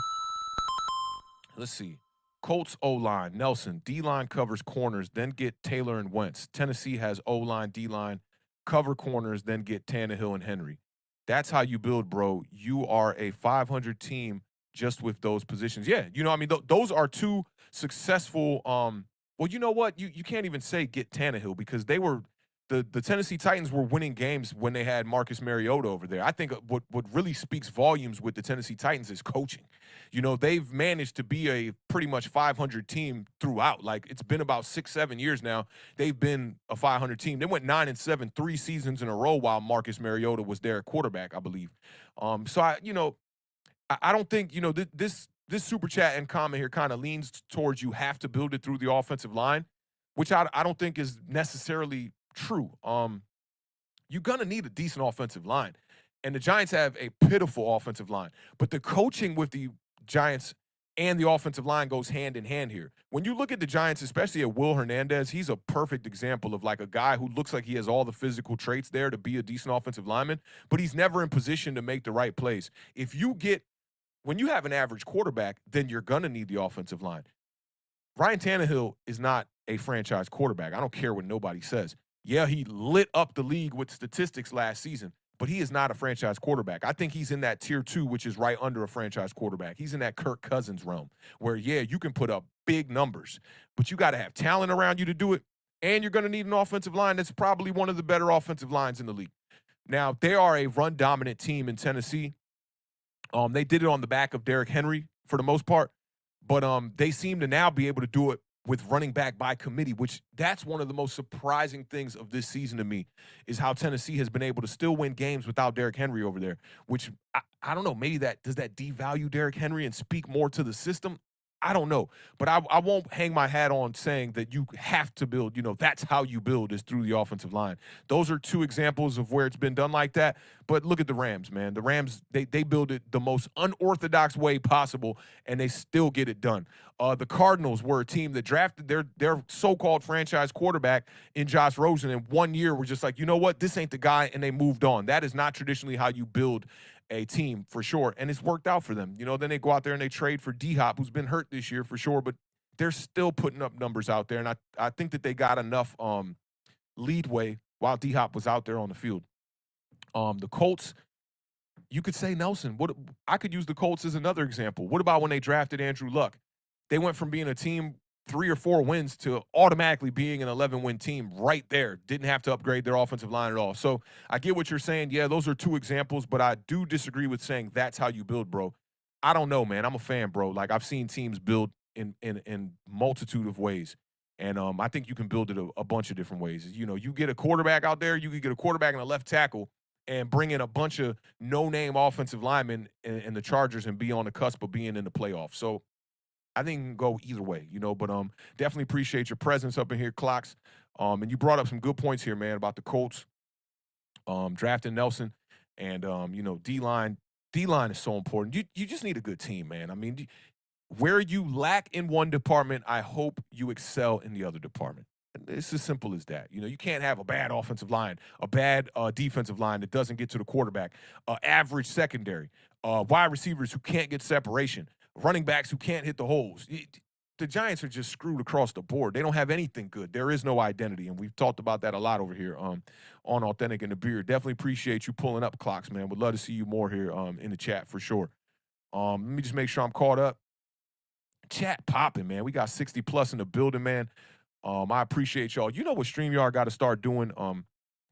Let's see. Colts O-line, Nelson, D-line covers corners, then get Taylor and Wentz. Tennessee has O-line, D-line, cover corners, then get Tannehill and Henry. That's how you build, bro. You are a 500 team just with those positions. Yeah, those are two successful well, you know what? You can't even say get Tannehill because they were the Tennessee Titans were winning games when they had Marcus Mariota over there. I think what really speaks volumes with the Tennessee Titans is coaching. You know, they've managed to be a pretty much 500 team throughout. Like, it's been about 6-7 years now. They've been a 500 team. They went 9-7 3 seasons in a row while Marcus Mariota was their quarterback, I believe. So I don't think, this super chat and comment here kind of leans towards you have to build it through the offensive line, which I don't think is necessarily true. You're gonna need a decent offensive line, and the Giants have a pitiful offensive line. But the coaching with the Giants and the offensive line goes hand in hand here. When you look at the Giants, especially at Will Hernandez, he's a perfect example of like a guy who looks like he has all the physical traits there to be a decent offensive lineman, but he's never in position to make the right plays. When you have an average quarterback, then you're gonna need the offensive line. Ryan Tannehill is not a franchise quarterback. I don't care what nobody says. Yeah, he lit up the league with statistics last season, but he is not a franchise quarterback. I think he's in that tier 2, which is right under a franchise quarterback. He's in that Kirk Cousins realm where, yeah, you can put up big numbers, but you got to have talent around you to do it, and you're going to need an offensive line that's probably one of the better offensive lines in the league. Now, they are a run-dominant team in Tennessee. They did it on the back of Derrick Henry for the most part, but they seem to now be able to do it with running back by committee, which that's one of the most surprising things of this season to me, is how Tennessee has been able to still win games without Derrick Henry over there, which I don't know, maybe does that devalue Derrick Henry and speak more to the system? I don't know, but I won't hang my hat on saying that you have to build, that's how you build is through the offensive line. Those are two examples of where it's been done like that. But look at the Rams, man. The Rams, they build it the most unorthodox way possible, and they still get it done. The Cardinals were a team that drafted their so-called franchise quarterback in Josh Rosen, and 1 year were just like, you know what, this ain't the guy, and they moved on. That is not traditionally how you build a team for sure, and it's worked out for them. Then they go out there and they trade for D-Hop, who's been hurt this year for sure, but they're still putting up numbers out there, and I think that they got enough leadway while D-Hop was out there on the field. The Colts, you could say Nelson. I could use the Colts as another example. What about when they drafted Andrew Luck? They went from being a team 3 or 4 wins to automatically being an 11-win team right there. Didn't have to upgrade their offensive line at all. So I get what you're saying. Yeah, those are two examples, but I do disagree with saying that's how you build, bro. I don't know, man. I'm a fan, bro. Like, I've seen teams build in multitude of ways. And I think you can build it a bunch of different ways. You get a quarterback out there, you could get a quarterback and a left tackle and bring in a bunch of no-name offensive linemen in the Chargers and be on the cusp of being in the playoffs. So I think it can go either way, but definitely appreciate your presence up in here, Clocks. And you brought up some good points here, man, about the Colts drafting Nelson, and D-line. D-line is so important. You just need a good team, man. I mean, where you lack in one department, I hope you excel in the other department. It's as simple as that. You can't have a bad offensive line, a bad defensive line that doesn't get to the quarterback, average secondary, wide receivers who can't get separation, running backs who can't hit the holes. The Giants are just screwed across the board. They don't have anything good. There is no identity, and we've talked about that a lot over here on Awthentik and the Beard. Definitely appreciate you pulling up, Clocks, man. Would love to see you more here in the chat for sure. Let me just make sure I'm caught up. Chat popping, man. We got 60 plus in the building, man. I appreciate y'all. You know what StreamYard got to start doing?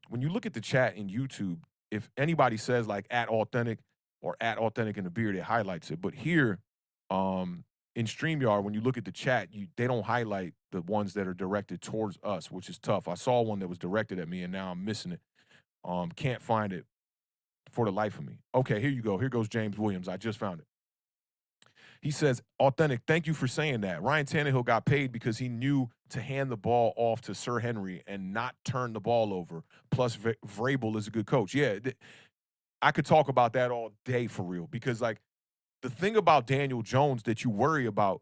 When you look at the chat in YouTube, if anybody says like @Awthentik or @Awthentik and the Beard, it highlights it. But here, in StreamYard, when you look at the chat, they don't highlight the ones that are directed towards us, which is tough. I saw one that was directed at me, and now I'm missing it. Can't find it for the life of me. Okay, here you go. Here goes James Williams. I just found it. He says, Awthentik, thank you for saying that. Ryan Tannehill got paid because he knew to hand the ball off to Sir Henry and not turn the ball over. Plus, Vrabel is a good coach. Yeah, I could talk about that all day for real, because, like, the thing about Daniel Jones that you worry about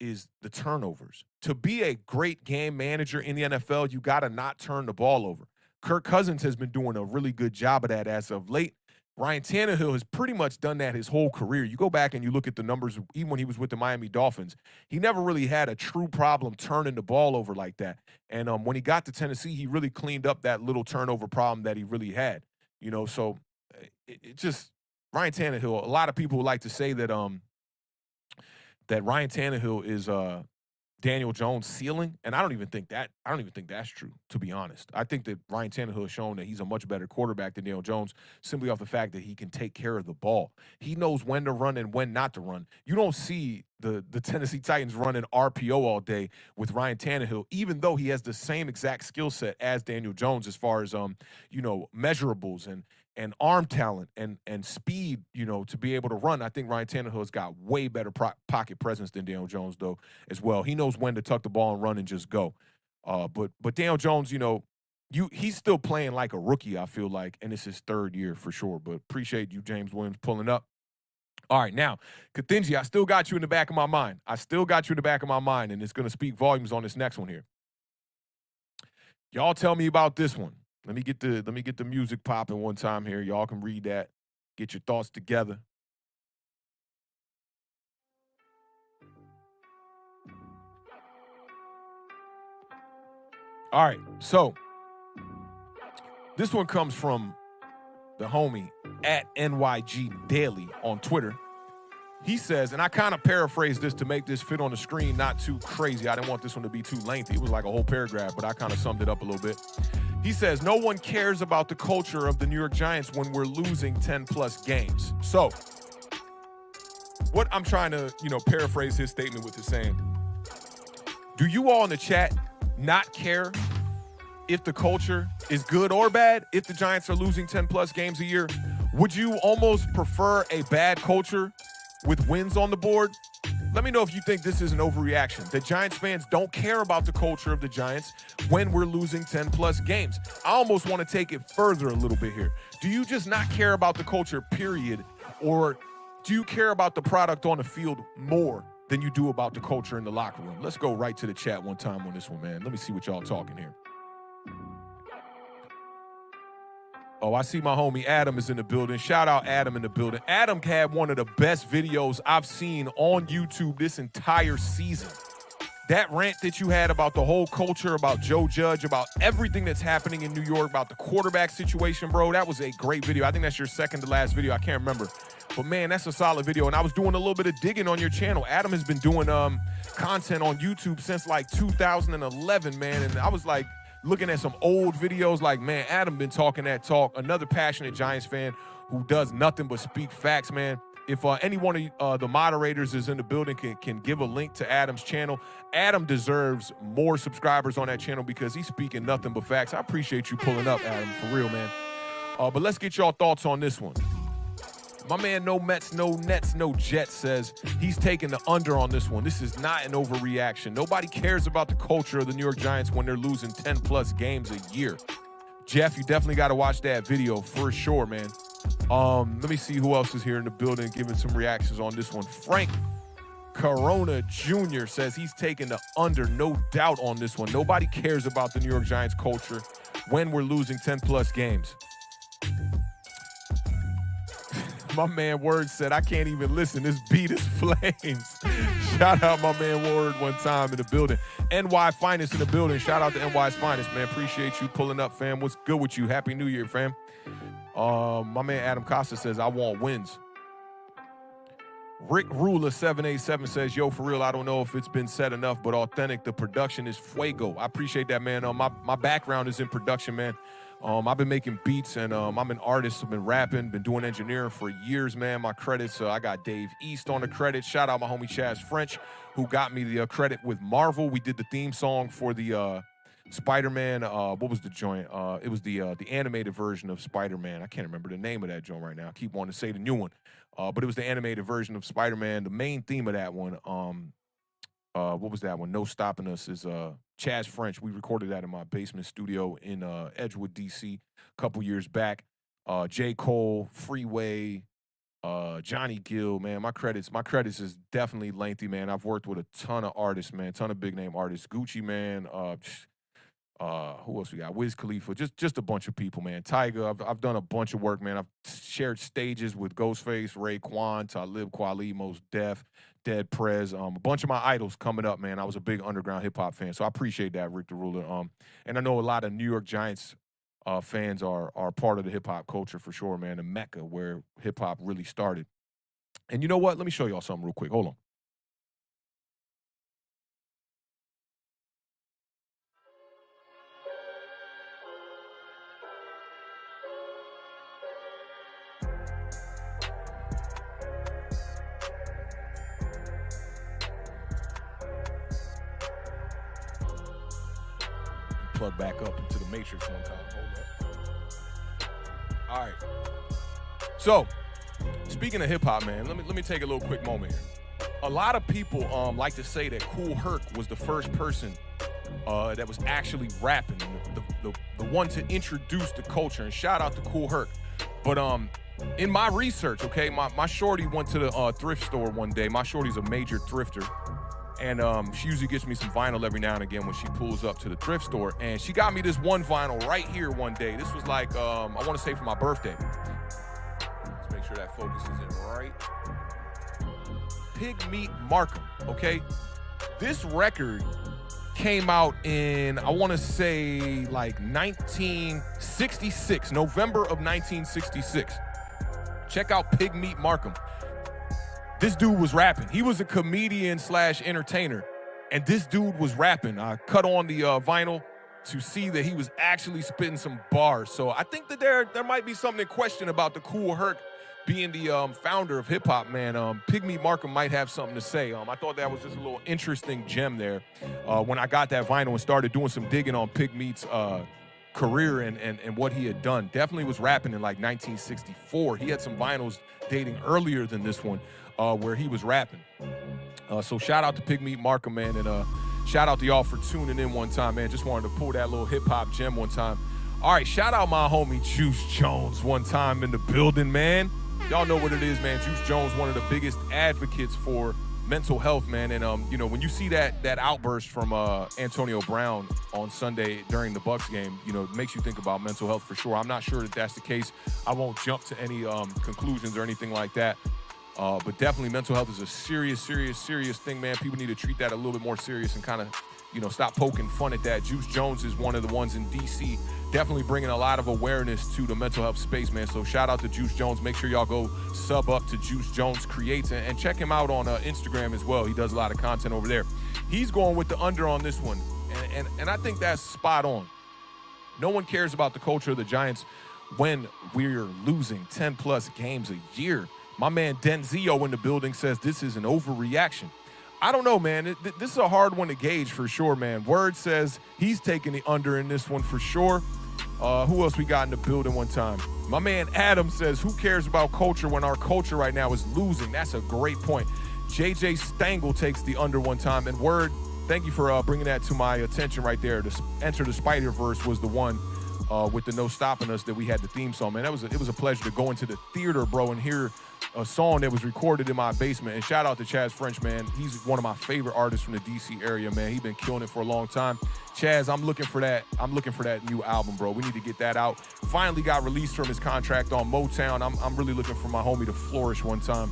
is the turnovers. To be a great game manager in the NFL, you got to not turn the ball over. Kirk Cousins has been doing a really good job of that as of late. Ryan Tannehill has pretty much done that his whole career. You go back and you look at the numbers, even when he was with the Miami Dolphins, he never really had a true problem turning the ball over like that. And when he got to Tennessee, he really cleaned up that little turnover problem that he really had. So it just, Ryan Tannehill, a lot of people would like to say that that Ryan Tannehill is Daniel Jones' ceiling, and I don't even think that's true, to be honest. I think that Ryan Tannehill has shown that he's a much better quarterback than Daniel Jones simply off the fact that he can take care of the ball. He knows when to run and when not to run. You don't see the Tennessee Titans running RPO all day with Ryan Tannehill, even though he has the same exact skill set as Daniel Jones as far as measurables and arm talent and speed, to be able to run. I think Ryan Tannehill has got way better pocket presence than Daniel Jones, though, as well. He knows when to tuck the ball and run and just go. But Daniel Jones, he's still playing like a rookie, I feel like, and it's his third year for sure. But appreciate you, James Williams, pulling up. All right, now, Kathinji, I still got you in the back of my mind. And it's going to speak volumes on this next one here. Y'all tell me about this one. Let me get the music popping one time here. Y'all can read that. Get your thoughts together. All right, so this one comes from the homie at NYG Daily on Twitter. He says, and I kind of paraphrased this to make this fit on the screen, not too crazy. I didn't want this one to be too lengthy. It was like a whole paragraph, but I kind of summed it up a little bit. He says, no one cares about the culture of the New York Giants when we're losing 10-plus games. So what I'm trying to, paraphrase his statement with is saying, do you all in the chat not care if the culture is good or bad if the Giants are losing 10-plus games a year? Would you almost prefer a bad culture with wins on the board? Let me know if you think this is an overreaction, that Giants fans don't care about the culture of the Giants when we're losing 10-plus games. I almost want to take it further a little bit here. Do you just not care about the culture, period? Or do you care about the product on the field more than you do about the culture in the locker room? Let's go right to the chat one time on this one, man. Let me see what y'all talking here. Oh, I see my homie Adam is in the building. Shout out Adam in the building. Adam had one of the best videos I've seen on YouTube this entire season. That rant that you had about the whole culture, about Joe Judge, about everything that's happening in New York, about the quarterback situation, bro, that was a great video. I think that's your second to last video. I can't remember. But, man, that's a solid video. And I was doing a little bit of digging on your channel. Adam has been doing content on YouTube since, like, 2011, man. And I was, like, looking at some old videos like, man, Adam been talking that talk. Another passionate Giants fan who does nothing but speak facts, man. If any one of the moderators is in the building, can give a link to Adam's channel. Adam deserves more subscribers on that channel because he's speaking nothing but facts. I appreciate you pulling up, Adam, for real, man. But let's get y'all thoughts on this one. My man, no Mets, no Nets, no Jets says he's taking the under on this one. This is not an overreaction. Nobody cares about the culture of the New York Giants when they're losing 10-plus games a year. Jeff, you definitely got to watch that video for sure, man. Let me see who else is here in the building giving some reactions on this one. Frank Corona Jr. says he's taking the under, no doubt, on this one. Nobody cares about the New York Giants culture when we're losing 10-plus games. My man Word said, I can't even listen. This beat is flames. Shout out my man Word one time in the building. NY Finest in the building. Shout out to NY's Finest, man. Appreciate you pulling up, fam. What's good with you? Happy New Year, fam. My man Adam Costa says, I want wins. Rick Ruler 787 says, yo, for real, I don't know if it's been said enough, but Awthentik, the production is fuego. I appreciate that, man. My background is in production, man. I've been making beats, and I'm an artist. I've been rapping, been doing engineering for years, man. My credits, I got Dave East on the credits. Shout out my homie Chaz French, who got me the credit with Marvel. We did the theme song for the Spider-Man. What was the joint? It was the animated version of Spider-Man. I can't remember the name of that joint right now. I keep wanting to say the new one. But it was the animated version of Spider-Man. The main theme of that one, what was that one? No Stopping Us is Chaz French. We recorded that in my basement studio in Edgewood, D.C. a couple years back. J. Cole, Freeway, Johnny Gill, man. My credits is definitely lengthy, man. I've worked with a ton of artists, man. Ton of big name artists. Gucci, man. Who else we got? Wiz Khalifa. Just a bunch of people, man. Tyga. I've done a bunch of work, man. I've shared stages with Ghostface, Raekwon, Talib Kweli, Mos Def, Dead Prez. A bunch of my idols coming up, man. I was a big underground hip hop fan, so I appreciate that, Rick the Ruler. And I know a lot of New York Giants fans are part of the hip hop culture for sure, man. The Mecca where hip hop really started. And you know what? Let me show y'all something real quick. Hold on. plug back up into the matrix one time. Hold up. All right. So, speaking of hip hop, man, let me take a little quick moment here. A lot of people like to say that Kool Herc was the first person that was actually rapping, the one to introduce the culture. And shout out to Kool Herc. But in my research, okay, my shorty went to the thrift store one day. My shorty's a major thrifter. And she usually gets me some vinyl every now and again when she pulls up to the thrift store. And she got me this one vinyl right here one day. This was like, I want to say for my birthday. Let's make sure that focus is in right. Pig Meat Markham, okay? This record came out in, I want to say, like 1966, November of 1966. Check out Pig Meat Markham. This dude was rapping. He was a comedian / entertainer, and this dude was rapping. I cut on the vinyl to see that he was actually spitting some bars. So I think that there might be something to question about the Kool Herc being the founder of hip-hop, man. Pig Meat Markham might have something to say. I thought that was just a little interesting gem there. When I got that vinyl and started doing some digging on Pig Meat's career and what he had done. Definitely was rapping in like 1964. He had some vinyls dating earlier than this one where he was rapping. So shout out to Pig Meat Markham, man, and shout out to y'all for tuning in one time, man. Just wanted to pull that little hip-hop gem one time. All right, shout out my homie Juice Jones one time in the building, man. Y'all know what it is, man. Juice Jones, one of the biggest advocates for mental health, man. And, you know, when you see that outburst from Antonio Brown on Sunday during the Bucks game, you know, it makes you think about mental health for sure. I'm not sure that that's the case. I won't jump to any conclusions or anything like that. But definitely mental health is a serious thing, man. People need to treat that a little bit more serious and kind of, you know, stop poking fun at that. Juice Jones is one of the ones in D.C. definitely bringing a lot of awareness to the mental health space, man. So shout out to Juice Jones. Make sure y'all go sub up to Juice Jones Creates and check him out on Instagram as well. He does a lot of content over there. He's going with the under on this one, and I think that's spot on. No one cares about the culture of the Giants when we're losing 10-plus games a year. My man Denzio in the building says this is an overreaction. I don't know, man. This is a hard one to gauge for sure, man. Word says he's taking the under in this one for sure. Who else we got in the building one time? My man Adam says, who cares about culture when our culture right now is losing? That's a great point. JJ Stangle takes the under one time. And Word, thank you for bringing that to my attention right there. Enter the Spider-Verse was the one with the No Stopping Us that we had the theme song, man. It was a pleasure to go into the theater, bro, and hear a song that was recorded in my basement. And shout out to Chaz French, man. He's one of my favorite artists from the DC area, man. He's been killing it for a long time. Chaz, I'm looking for that new album, bro. We need to get that out. Finally got released from his contract on Motown. I'm really looking for my homie to flourish one time.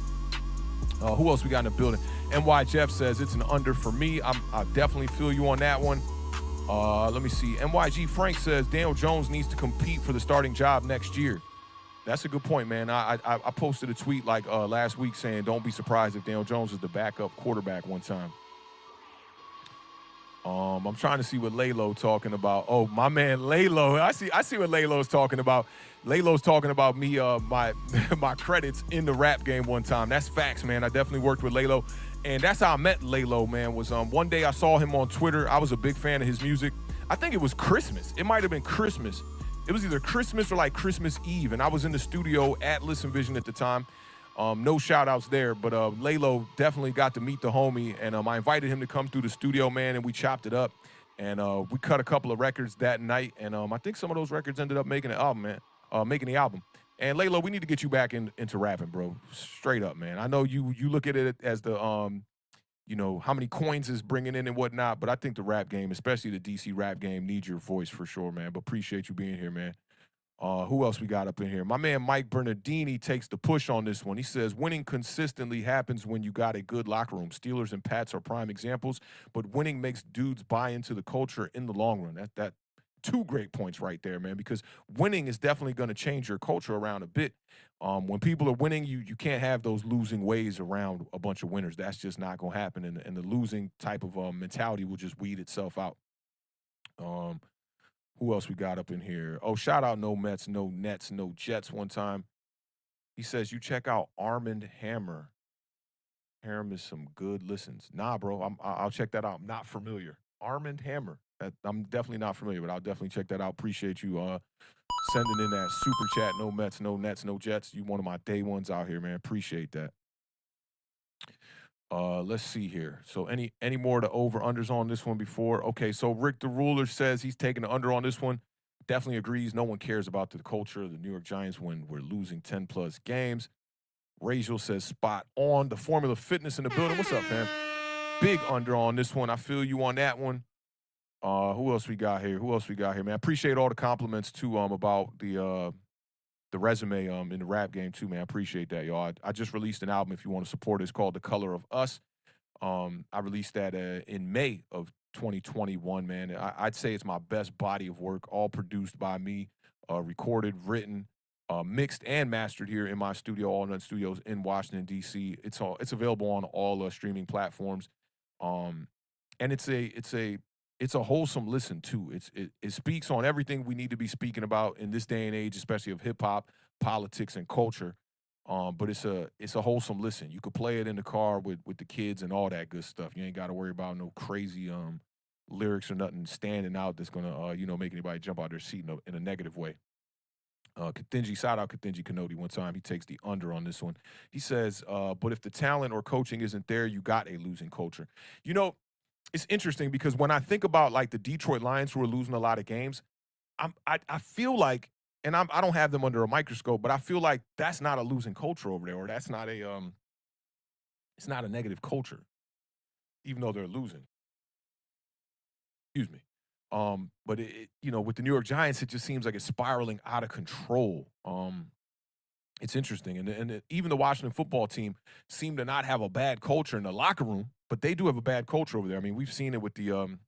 Who else we got in the building? NY Jeff says it's an under for me. I definitely feel you on that one. Let me see. NYG Frank says Daniel Jones needs to compete for the starting job next year. That's a good point, man. I posted a tweet like last week saying don't be surprised if Daniel Jones is the backup quarterback one time. I'm trying to see what Laylo talking about. Oh, my man Laylo. I see what Laylo's talking about. Laylo's talking about me, my credits in the rap game one time. That's facts, man. I definitely worked with Laylo. And that's how I met Laylo, man, was one day I saw him on Twitter. I was a big fan of his music. I think it was Christmas. It might have been Christmas. It was either Christmas or like Christmas Eve, and I was in the studio at Listen Vision at the time. No shout-outs there, but Laylo definitely got to meet the homie, and I invited him to come through the studio, man, and we chopped it up. And we cut a couple of records that night, and I think some of those records ended up making the album, man. And Laylo, we need to get you back into rapping, bro. Straight up, man. I know you look at it as the you know, how many coins is bringing in and whatnot. But I think the rap game, especially the DC rap game, needs your voice for sure, man. But appreciate you being here, man. Who else we got up in here? My man Mike Bernardini takes the push on this one. He says, winning consistently happens when you got a good locker room. Steelers and Pats are prime examples, but winning makes dudes buy into the culture in the long run. That two great points right there, man, because winning is definitely going to change your culture around a bit. When people are winning, you can't have those losing ways around a bunch of winners. That's just not going to happen, and the losing type of mentality will just weed itself out. Who else we got up in here? Oh, shout out No Mets, No Nets, No Jets one time. He says, you check out Armand Hammer. Hammer is some good listens. Nah, bro, I'll check that out. I'm not familiar. Armand Hammer. I'm definitely not familiar, but I'll definitely check that out. Appreciate you sending in that super chat. No Mets, no Nets, no Jets. You one of my day ones out here, man. Appreciate that. Let's see here. So any more to over unders on this one before? Okay, so Rick the Ruler says he's taking the under on this one. Definitely agrees. No one cares about the culture of the New York Giants when we're losing 10 plus games. Rachel says spot on. The Formula Fitness in the building. What's up, fam? Big under on this one. I feel you on that one. Who else we got here? Man? I appreciate all the compliments too about the resume in the rap game too, man. I appreciate that, y'all. I just released an album if you want to support it. It's called The Color of Us. I released that in May of 2021, man. I'd say it's my best body of work, all produced by me, recorded, written, mixed, and mastered here in my studio, All Nut Studios in Washington, D.C. It's available on all streaming platforms. And it's a wholesome listen too. It speaks on everything we need to be speaking about in this day and age, especially of hip hop, politics, and culture. But it's a wholesome listen. You could play it in the car with the kids and all that good stuff. You ain't got to worry about no crazy lyrics or nothing standing out that's gonna make anybody jump out their seat in a negative way. Kathinji, shout out Kathinji Kanodi one time. He takes the under on this one. He says, but if the talent or coaching isn't there, you got a losing culture. You know, it's interesting because when I think about like the Detroit Lions who are losing a lot of games, I feel like, and I don't have them under a microscope, but I feel like that's not a losing culture over there, or that's not it's not a negative culture, even though they're losing. Excuse me. But with the New York Giants, it just seems like it's spiraling out of control. It's interesting, and even the Washington football team seem to not have a bad culture in the locker room, but they do have a bad culture over there. I mean, we've seen it with the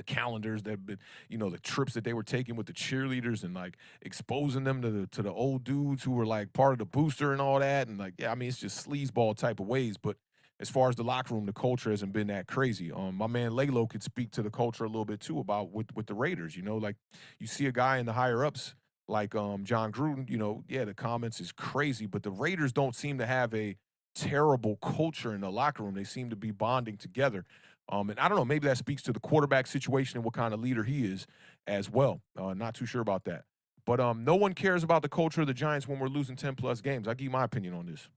calendars that have been, the trips that they were taking with the cheerleaders and like exposing them to the old dudes who were like part of the booster and all that, and like, yeah, I mean, it's just sleazeball type of ways, but. As far as the locker room, the culture hasn't been that crazy. My man Lalo could speak to the culture a little bit too about with the Raiders. Like you see a guy in the higher ups like John Gruden. Yeah, the comments is crazy, but the Raiders don't seem to have a terrible culture in the locker room. They seem to be bonding together. And I don't know, maybe that speaks to the quarterback situation and what kind of leader he is as well. Not too sure about that. But no one cares about the culture of the Giants when we're losing 10 plus games. I'll give you my opinion on this.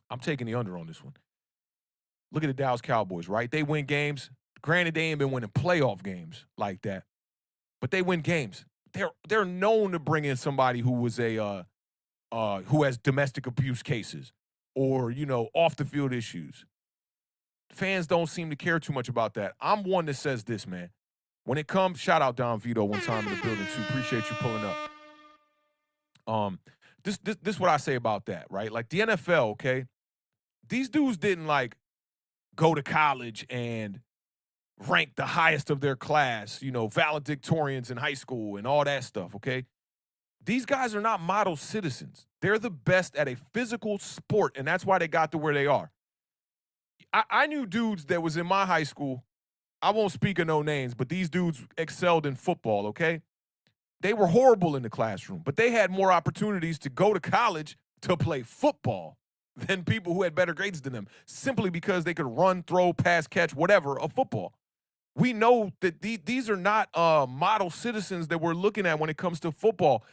I'm taking the under on this one. Look at the Dallas Cowboys, right? They win games. Granted, they ain't been winning playoff games like that, but they win games. They're known to bring in somebody who was who has domestic abuse cases or off the field issues. Fans don't seem to care too much about that. I'm one that says this, man. When it comes, shout out Don Vito one time in the building too. Appreciate you pulling up. This is what I say about that, right? Like the NFL, okay? These dudes didn't like go to college and rank the highest of their class, valedictorians in high school and all that stuff, okay? These guys are not model citizens. They're the best at a physical sport, and that's why they got to where they are. I knew dudes that was in my high school. I won't speak of no names, but these dudes excelled in football, okay? They were horrible in the classroom, but they had more opportunities to go to college to play football than people who had better grades than them, simply because they could run, throw, pass, catch, whatever, of football. We know that these are not model citizens that we're looking at when it comes to football.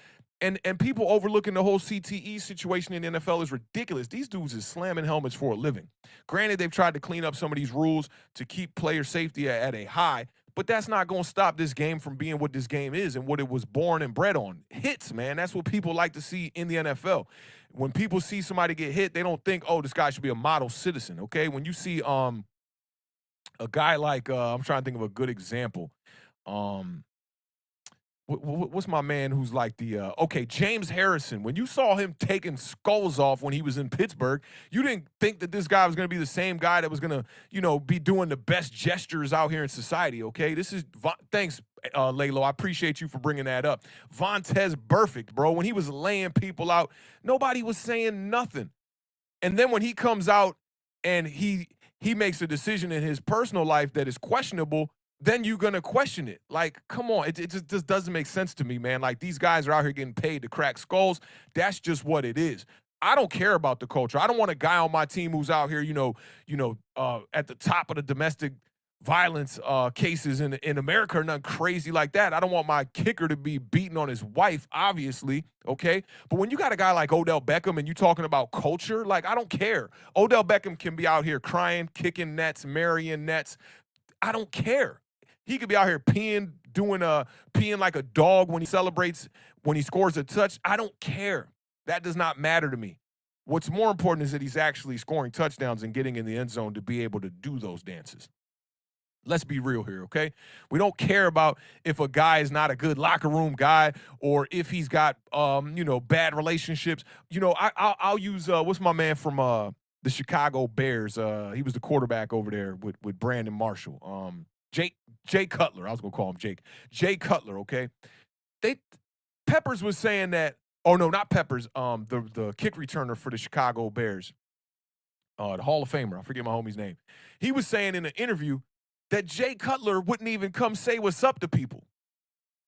And people overlooking the whole CTE situation in the NFL is ridiculous. These dudes is slamming helmets for a living. Granted, they've tried to clean up some of these rules to keep player safety at a high, but that's not going to stop this game from being what this game is and what it was born and bred on. Hits, man. That's what people like to see in the NFL. When people see somebody get hit, they don't think, oh, this guy should be a model citizen, okay? When you see a guy like, I'm trying to think of a good example. What's my man who's like James Harrison. When you saw him taking skulls off when he was in Pittsburgh, you didn't think that this guy was going to be the same guy that was going to, be doing the best gestures out here in society, okay? Thanks, Lalo. I appreciate you for bringing that up. Vontaze Burfict, bro. When he was laying people out, nobody was saying nothing. And then when he comes out and he makes a decision in his personal life that is questionable, then you're going to question it. Like, come on. It just doesn't make sense to me, man. Like, these guys are out here getting paid to crack skulls. That's just what it is. I don't care about the culture. I don't want a guy on my team who's out here, at the top of the domestic violence cases in America or nothing crazy like that. I don't want my kicker to be beating on his wife, obviously, okay? But when you got a guy like Odell Beckham and you talking about culture, like, I don't care. Odell Beckham can be out here crying, kicking nets, marrying nets. I don't care. He could be out here peeing, peeing like a dog when he celebrates, when he scores a touch. I don't care. That does not matter to me. What's more important is that he's actually scoring touchdowns and getting in the end zone to be able to do those dances. Let's be real here, okay? We don't care about if a guy is not a good locker room guy or if he's got, bad relationships. I'll use what's my man from the Chicago Bears? He was the quarterback over there with Brandon Marshall. Jay Cutler. I was gonna call him Jake. Jay Cutler. Okay. Peppers was saying that. Oh no, not Peppers. The kick returner for the Chicago Bears, the Hall of Famer. I forget my homie's name. He was saying in an interview that Jay Cutler wouldn't even come say what's up to people.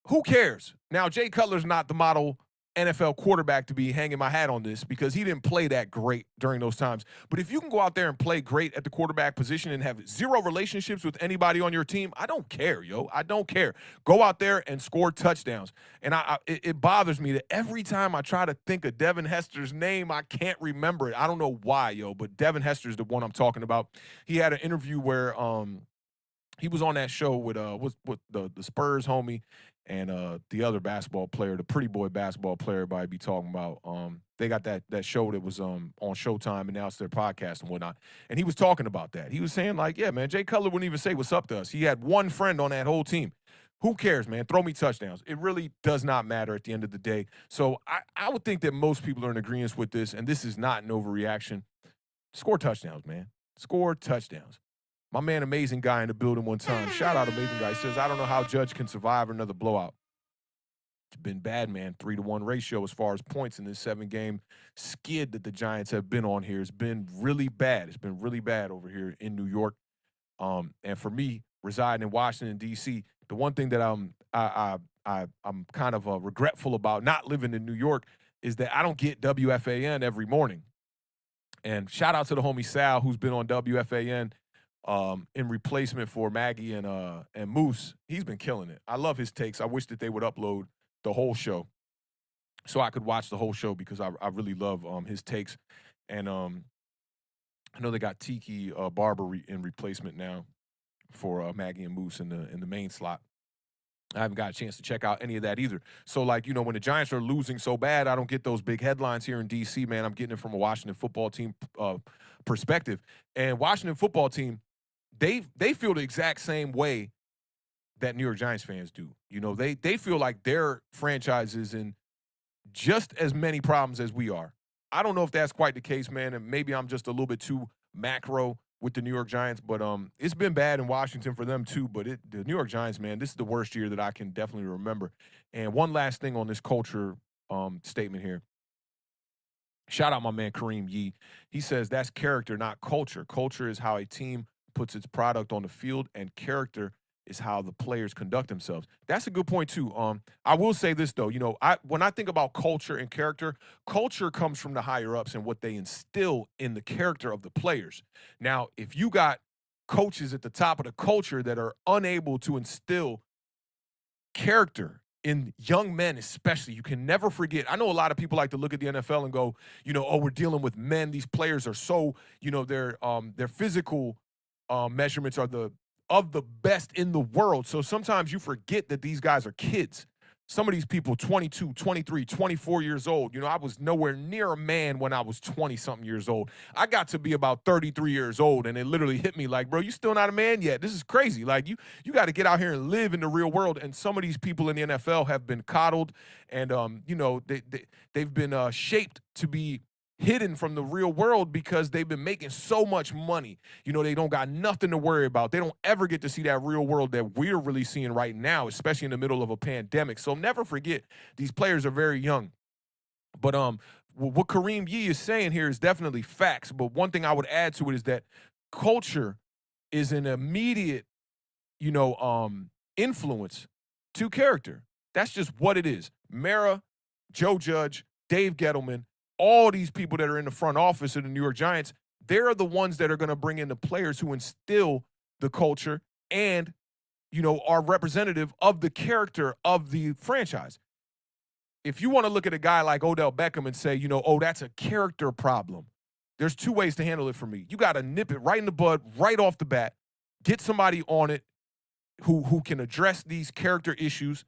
Who cares? Now, Jay Cutler's not the model NFL quarterback to be hanging my hat on this because he didn't play that great during those times. But if you can go out there and play great at the quarterback position and have zero relationships with anybody on your team, I don't care, yo. I don't care. Go out there and score touchdowns. And it bothers me that every time I try to think of Devin Hester's name, I can't remember it. I don't know why, yo, but Devin Hester's the one I'm talking about. He had an interview where he was on that show with the Spurs homie and the other basketball player, the pretty boy basketball player everybody be talking about. They got that show that was on Showtime, and now it's their podcast and whatnot. And he was talking about that. He was saying, like, yeah, man, Jay Cutler wouldn't even say what's up to us. He had one friend on that whole team. Who cares, man? Throw me touchdowns. It really does not matter at the end of the day. So I would think that most people are in agreement with this, and this is not an overreaction. Score touchdowns, man. Score touchdowns. My man, Amazing Guy, in the building one time. Shout out, Amazing Guy. He says, I don't know how Judge can survive another blowout. It's been bad, man. 3-to-1 ratio as far as points in this 7-game skid that the Giants have been on here. It's been really bad. It's been really bad over here in New York. And for me, residing in Washington, D.C., the one thing that I'm kind of regretful about not living in New York is that I don't get WFAN every morning. And shout out to the homie Sal, who's been on WFAN in replacement for Maggie and Moose. He's been killing it. I love his takes. I wish that they would upload the whole show so I could watch the whole show because I really love his takes. And I know they got Tiki Barber in replacement now for Maggie and Moose in the main slot. I haven't got a chance to check out any of that either. So, like, when the Giants are losing so bad, I don't get those big headlines here in D.C., man. I'm getting it from a Washington football team perspective. And Washington football team, they feel the exact same way that New York Giants fans do. They feel like their franchise is in just as many problems as we are. I don't know if that's quite the case, man, and maybe I'm just a little bit too macro with the New York Giants, but it's been bad in Washington for them too. But the New York Giants, man, this is the worst year that I can definitely remember. And one last thing on this culture statement here. Shout out my man Kareem Yee. He says that's character, not culture. Culture is how a team puts its product on the field, and character is how the players conduct themselves. That's a good point too. I will say this though, when I think about culture and character, culture comes from the higher ups and what they instill in the character of the players. Now, if you got coaches at the top of the culture that are unable to instill character in young men, especially, you can never forget. I know a lot of people like to look at the NFL and go, oh, we're dealing with men. These players are so, their physical measurements are of the best in the world. So sometimes you forget that these guys are kids. Some of these people, 22, 23, 24 years old. I was nowhere near a man when I was 20-something years old. I got to be about 33 years old, and it literally hit me like, bro, you still not a man yet. This is crazy. Like, you got to get out here and live in the real world. And some of these people in the NFL have been coddled, and, they've been shaped to be hidden from the real world because they've been making so much money. They don't got nothing to worry about. They don't ever get to see that real world that we're really seeing right now, especially in the middle of a pandemic. So never forget, these players are very young. But what Kareem Yee is saying here is definitely facts. But one thing I would add to it is that culture is an immediate, influence to character. That's just what it is. Mara, Joe Judge, Dave Gettleman, all these people that are in the front office of the New York Giants, they're the ones that are going to bring in the players who instill the culture and, are representative of the character of the franchise. If you want to look at a guy like Odell Beckham and say, oh, that's a character problem, there's two ways to handle it for me. You got to nip it right in the bud, right off the bat, get somebody on it who can address these character issues,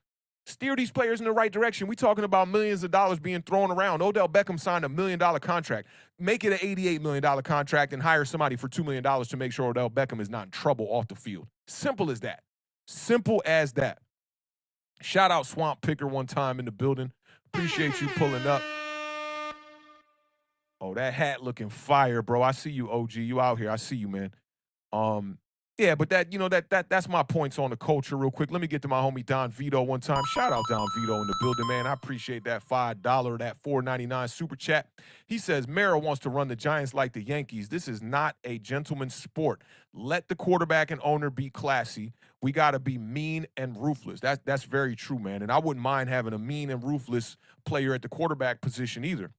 steer these players in the right direction. We talking about millions of dollars being thrown around. Odell Beckham signed $1 million contract. Make it an $88 million contract and hire somebody for $2 million to make sure Odell Beckham is not in trouble off the field. Simple as that. Simple as that. Shout out Swamp Picker one time in the building. Appreciate you pulling up. Oh, that hat looking fire, bro. I see you, OG. You out here. I see you, man. Yeah, but that's my points on the culture real quick. Let me get to my homie Don Vito one time. Shout out Don Vito in the building, man. I appreciate that $5, that $4.99 super chat. He says, Mara wants to run the Giants like the Yankees. This is not a gentleman's sport. Let the quarterback and owner be classy. We got to be mean and ruthless. That's very true, man. And I wouldn't mind having a mean and ruthless player at the quarterback position either.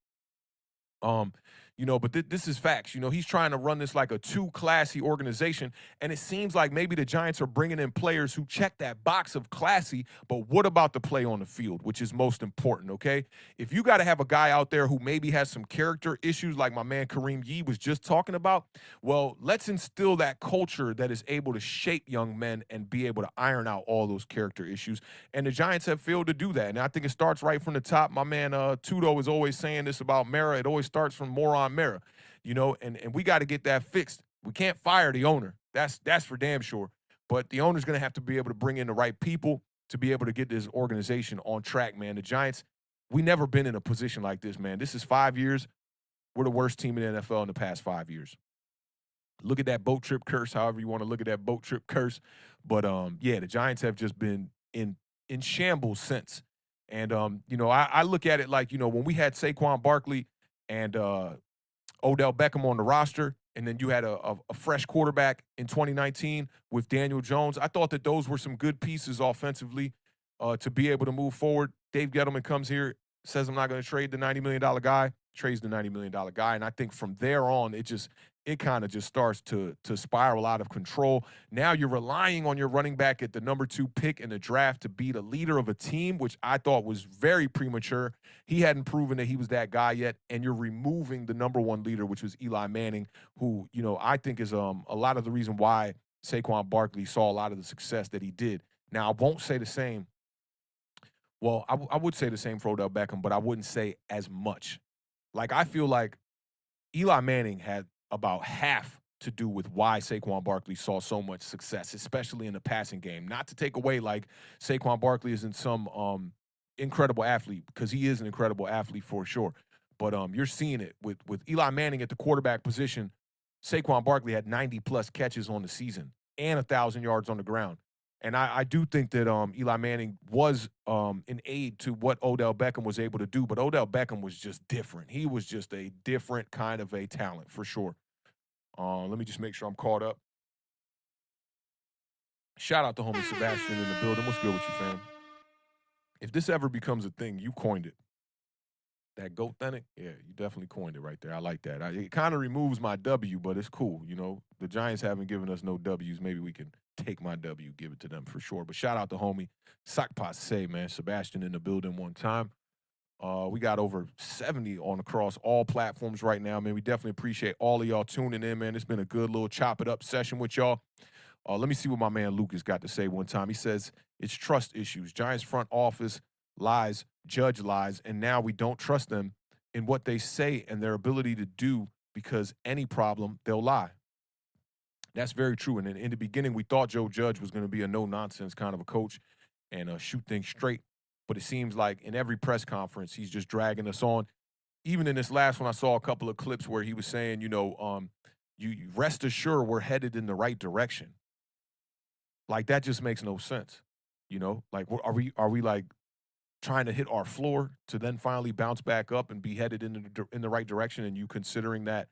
But this is facts. He's trying to run this like a too classy organization, and it seems like maybe the Giants are bringing in players who check that box of classy, but what about the play on the field, which is most important, okay? If you got to have a guy out there who maybe has some character issues like my man Kareem Yee was just talking about, well, let's instill that culture that is able to shape young men and be able to iron out all those character issues, and the Giants have failed to do that, and I think it starts right from the top. My man Tudo is always saying this about Mara. It always starts from moron Mara, and we got to get that fixed. We can't fire the owner. That's for damn sure. But the owner's going to have to be able to bring in the right people to be able to get this organization on track, man. The Giants, we never been in a position like this, man. This is 5 years. We're the worst team in the NFL in the past 5 years. Look at that boat trip curse, however you want to look at that boat trip curse. But, yeah, the Giants have just been in shambles since. And, I look at it like, when we had Saquon Barkley and Odell Beckham on the roster, and then you had a fresh quarterback in 2019 with Daniel Jones. I thought that those were some good pieces offensively to be able to move forward. Dave Gettleman comes here, says I'm not going to trade the $90 million guy, trades the $90 million guy, and I think from there on it kind of just starts to spiral out of control. Now you're relying on your running back at the number 2 pick in the draft to be the leader of a team, which I thought was very premature. He hadn't proven that he was that guy yet, and you're removing the number 1 leader, which was Eli Manning, who, I think is a lot of the reason why Saquon Barkley saw a lot of the success that he did. Now, I won't say the same. Well, I would say the same for Odell Beckham, but I wouldn't say as much. Like, I feel like Eli Manning had about half to do with why Saquon Barkley saw so much success, especially in the passing game. Not to take away like Saquon Barkley isn't some incredible athlete, because he is an incredible athlete for sure. But you're seeing it with Eli Manning at the quarterback position. Saquon Barkley had 90-plus catches on the season and 1,000 yards on the ground. And I do think that Eli Manning was an aid to what Odell Beckham was able to do. But Odell Beckham was just different. He was just a different kind of a talent for sure. Let me just make sure I'm caught up. Shout out to homie Sebastian in the building. What's good with you, fam? If this ever becomes a thing, you coined it. That Awthentik, yeah, you definitely coined it right there. I like that. It kind of removes my W, but it's cool. The Giants haven't given us no W's. Maybe we can take my W, give it to them for sure. But shout out to homie Sakpase, man. Sebastian in the building one time. We got over 70 on across all platforms right now, man. We definitely appreciate all of y'all tuning in, man. It's been a good little chop it up session with y'all. Let me see what my man Lucas got to say one time. He says, it's trust issues. Giants front office lies, judge lies, and now we don't trust them in what they say and their ability to do, because any problem, they'll lie. That's very true. And in the beginning, we thought Joe Judge was going to be a no-nonsense kind of a coach and shoot things straight. But it seems like in every press conference, he's just dragging us on. Even in this last one, I saw a couple of clips where he was saying, you rest assured we're headed in the right direction. Like, that just makes no sense. Like, are we like trying to hit our floor to then finally bounce back up and be headed in the right direction, and you considering that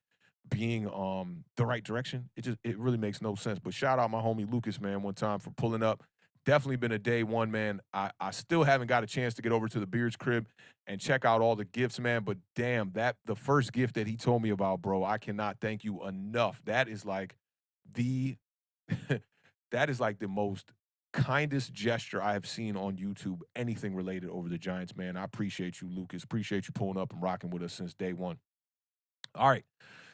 being the right direction? It really makes no sense. But shout out my homie Lucas, man, one time for pulling up. Definitely been a day one, man. I still haven't got a chance to get over to the Beard's crib and check out all the gifts, man. But damn, the first gift that he told me about, bro, I cannot thank you enough. That is like the that is like the most kindest gesture I have seen on YouTube, anything related over the Giants, man. I appreciate you, Lucas. Appreciate you pulling up and rocking with us since day one. All right.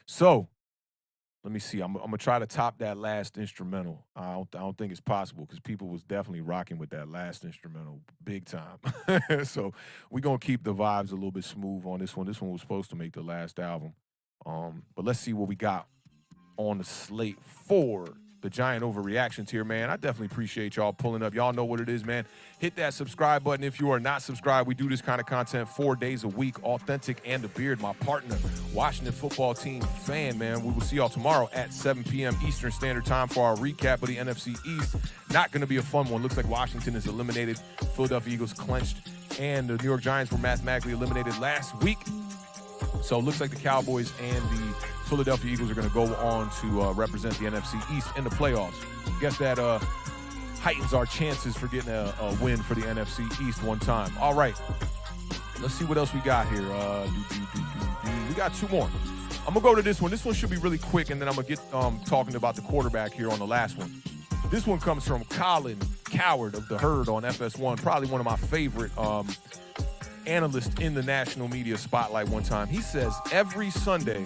So let me see. I'm gonna try to top that last instrumental. I don't think it's possible because people was definitely rocking with that last instrumental big time. So we're gonna keep the vibes a little bit smooth on this one. This one was supposed to make the last album. But let's see what we got on the slate for the Giant Overreactions here, man. I definitely appreciate y'all pulling up. Y'all know what it is, man. Hit that subscribe button if you are not subscribed. We do this kind of content 4 days a week. Awthentik and the Beard, my partner, Washington football team fan, man. We will see y'all tomorrow at 7 p.m. Eastern Standard Time for our recap of the NFC East. Not going to be a fun one. Looks like Washington is eliminated. Philadelphia Eagles clinched, and the New York Giants were mathematically eliminated last week. So it looks like the Cowboys and the Philadelphia Eagles are going to go on to represent the NFC East in the playoffs. Guess that heightens our chances for getting a win for the NFC East one time. All right, let's see what else we got here. We got two more. I'm going to go to this one. This one should be really quick, and then I'm going to get talking about the quarterback here on the last one. This one comes from Colin Coward of The Herd on FS1, probably one of my favorite analyst in the national media spotlight one time. He says, every Sunday,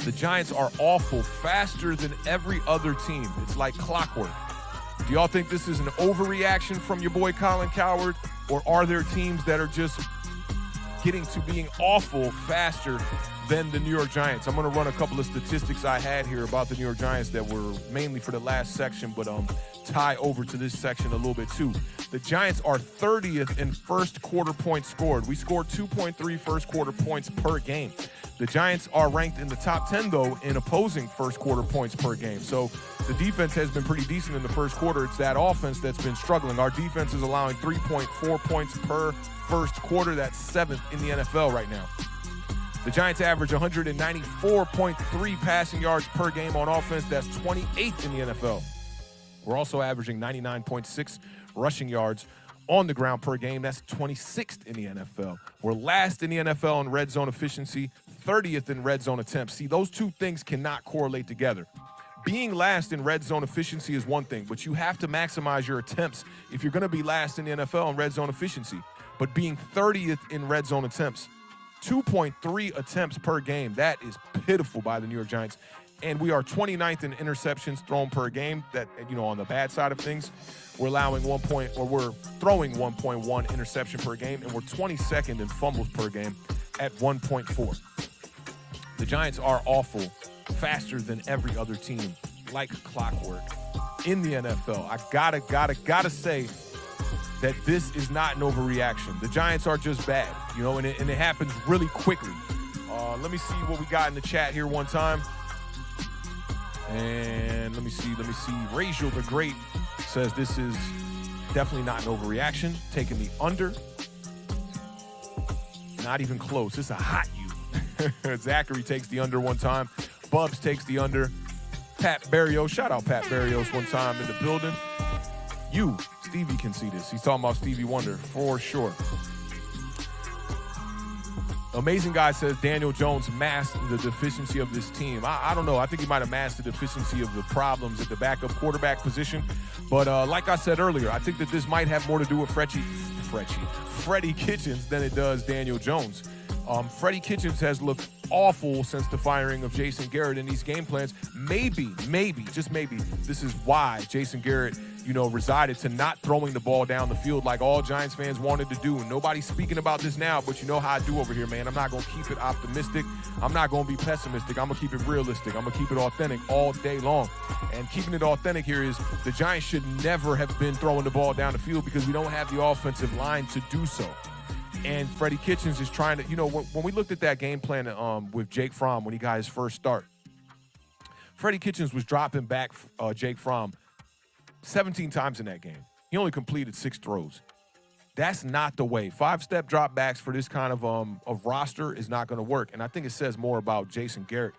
the Giants are awful, faster than every other team. It's like clockwork. Do y'all think this is an overreaction from your boy Colin Coward, or are there teams that are just getting to being awful faster than the New York Giants? I'm going to run a couple of statistics I had here about the New York Giants that were mainly for the last section, but tie over to this section a little bit too. The Giants are 30th in first quarter points scored. We scored 2.3 first quarter points per game. The Giants are ranked in the top 10, though, in opposing first quarter points per game. So the defense has been pretty decent in the first quarter. It's that offense that's been struggling. Our defense is allowing 3.4 points per first quarter. That's 7th in the NFL right now. The Giants average 194.3 passing yards per game on offense. That's 28th in the NFL. We're also averaging 99.6 rushing yards on the ground per game. That's 26th in the NFL. We're last in the NFL in red zone efficiency, 30th in red zone attempts. See, those two things cannot correlate together. Being last in red zone efficiency is one thing, but you have to maximize your attempts if you're going to be last in the NFL in red zone efficiency. But being 30th in red zone attempts, 2.3 attempts per game, that is pitiful by the New York Giants. And we are 29th in interceptions thrown per game. That, on the bad side of things, we're allowing we're throwing 1.1 interception per game, and we're 22nd in fumbles per game at 1.4. The Giants are awful, faster than every other team, like clockwork in the NFL. I gotta say that this is not an overreaction. The Giants are just bad, and it happens really quickly. Let me see what we got in the chat here one time. And let me see. Rachel the Great says this is definitely not an overreaction. Taking the under. Not even close. It's a hot you. Zachary takes the under one time. Bubs takes the under. Pat Barrios. Shout out Pat Barrios one time in the building. Stevie can see this. He's talking about Stevie Wonder for sure. Amazing Guy says Daniel Jones masked the deficiency of this team. I don't know. I think he might have masked the deficiency of the problems at the backup quarterback position. But like I said earlier, I think that this might have more to do with Freddie Kitchens than it does Daniel Jones. Freddie Kitchens has looked awful since the firing of Jason Garrett in these game plans. Maybe, just maybe, this is why Jason Garrett, resided to not throwing the ball down the field like all Giants fans wanted to do. And nobody's speaking about this now, but you know how I do over here, man. I'm not going to keep it optimistic. I'm not going to be pessimistic. I'm going to keep it realistic. I'm going to keep it authentic all day long. And keeping it authentic here is the Giants should never have been throwing the ball down the field because we don't have the offensive line to do so. And Freddie Kitchens is trying to, when we looked at that game plan with Jake Fromm when he got his first start, Freddie Kitchens was dropping back Jake Fromm 17 times in that game. He only completed 6 throws. That's not the way. 5-step drop backs for this kind of roster is not going to work. And I think it says more about Jason Garrett,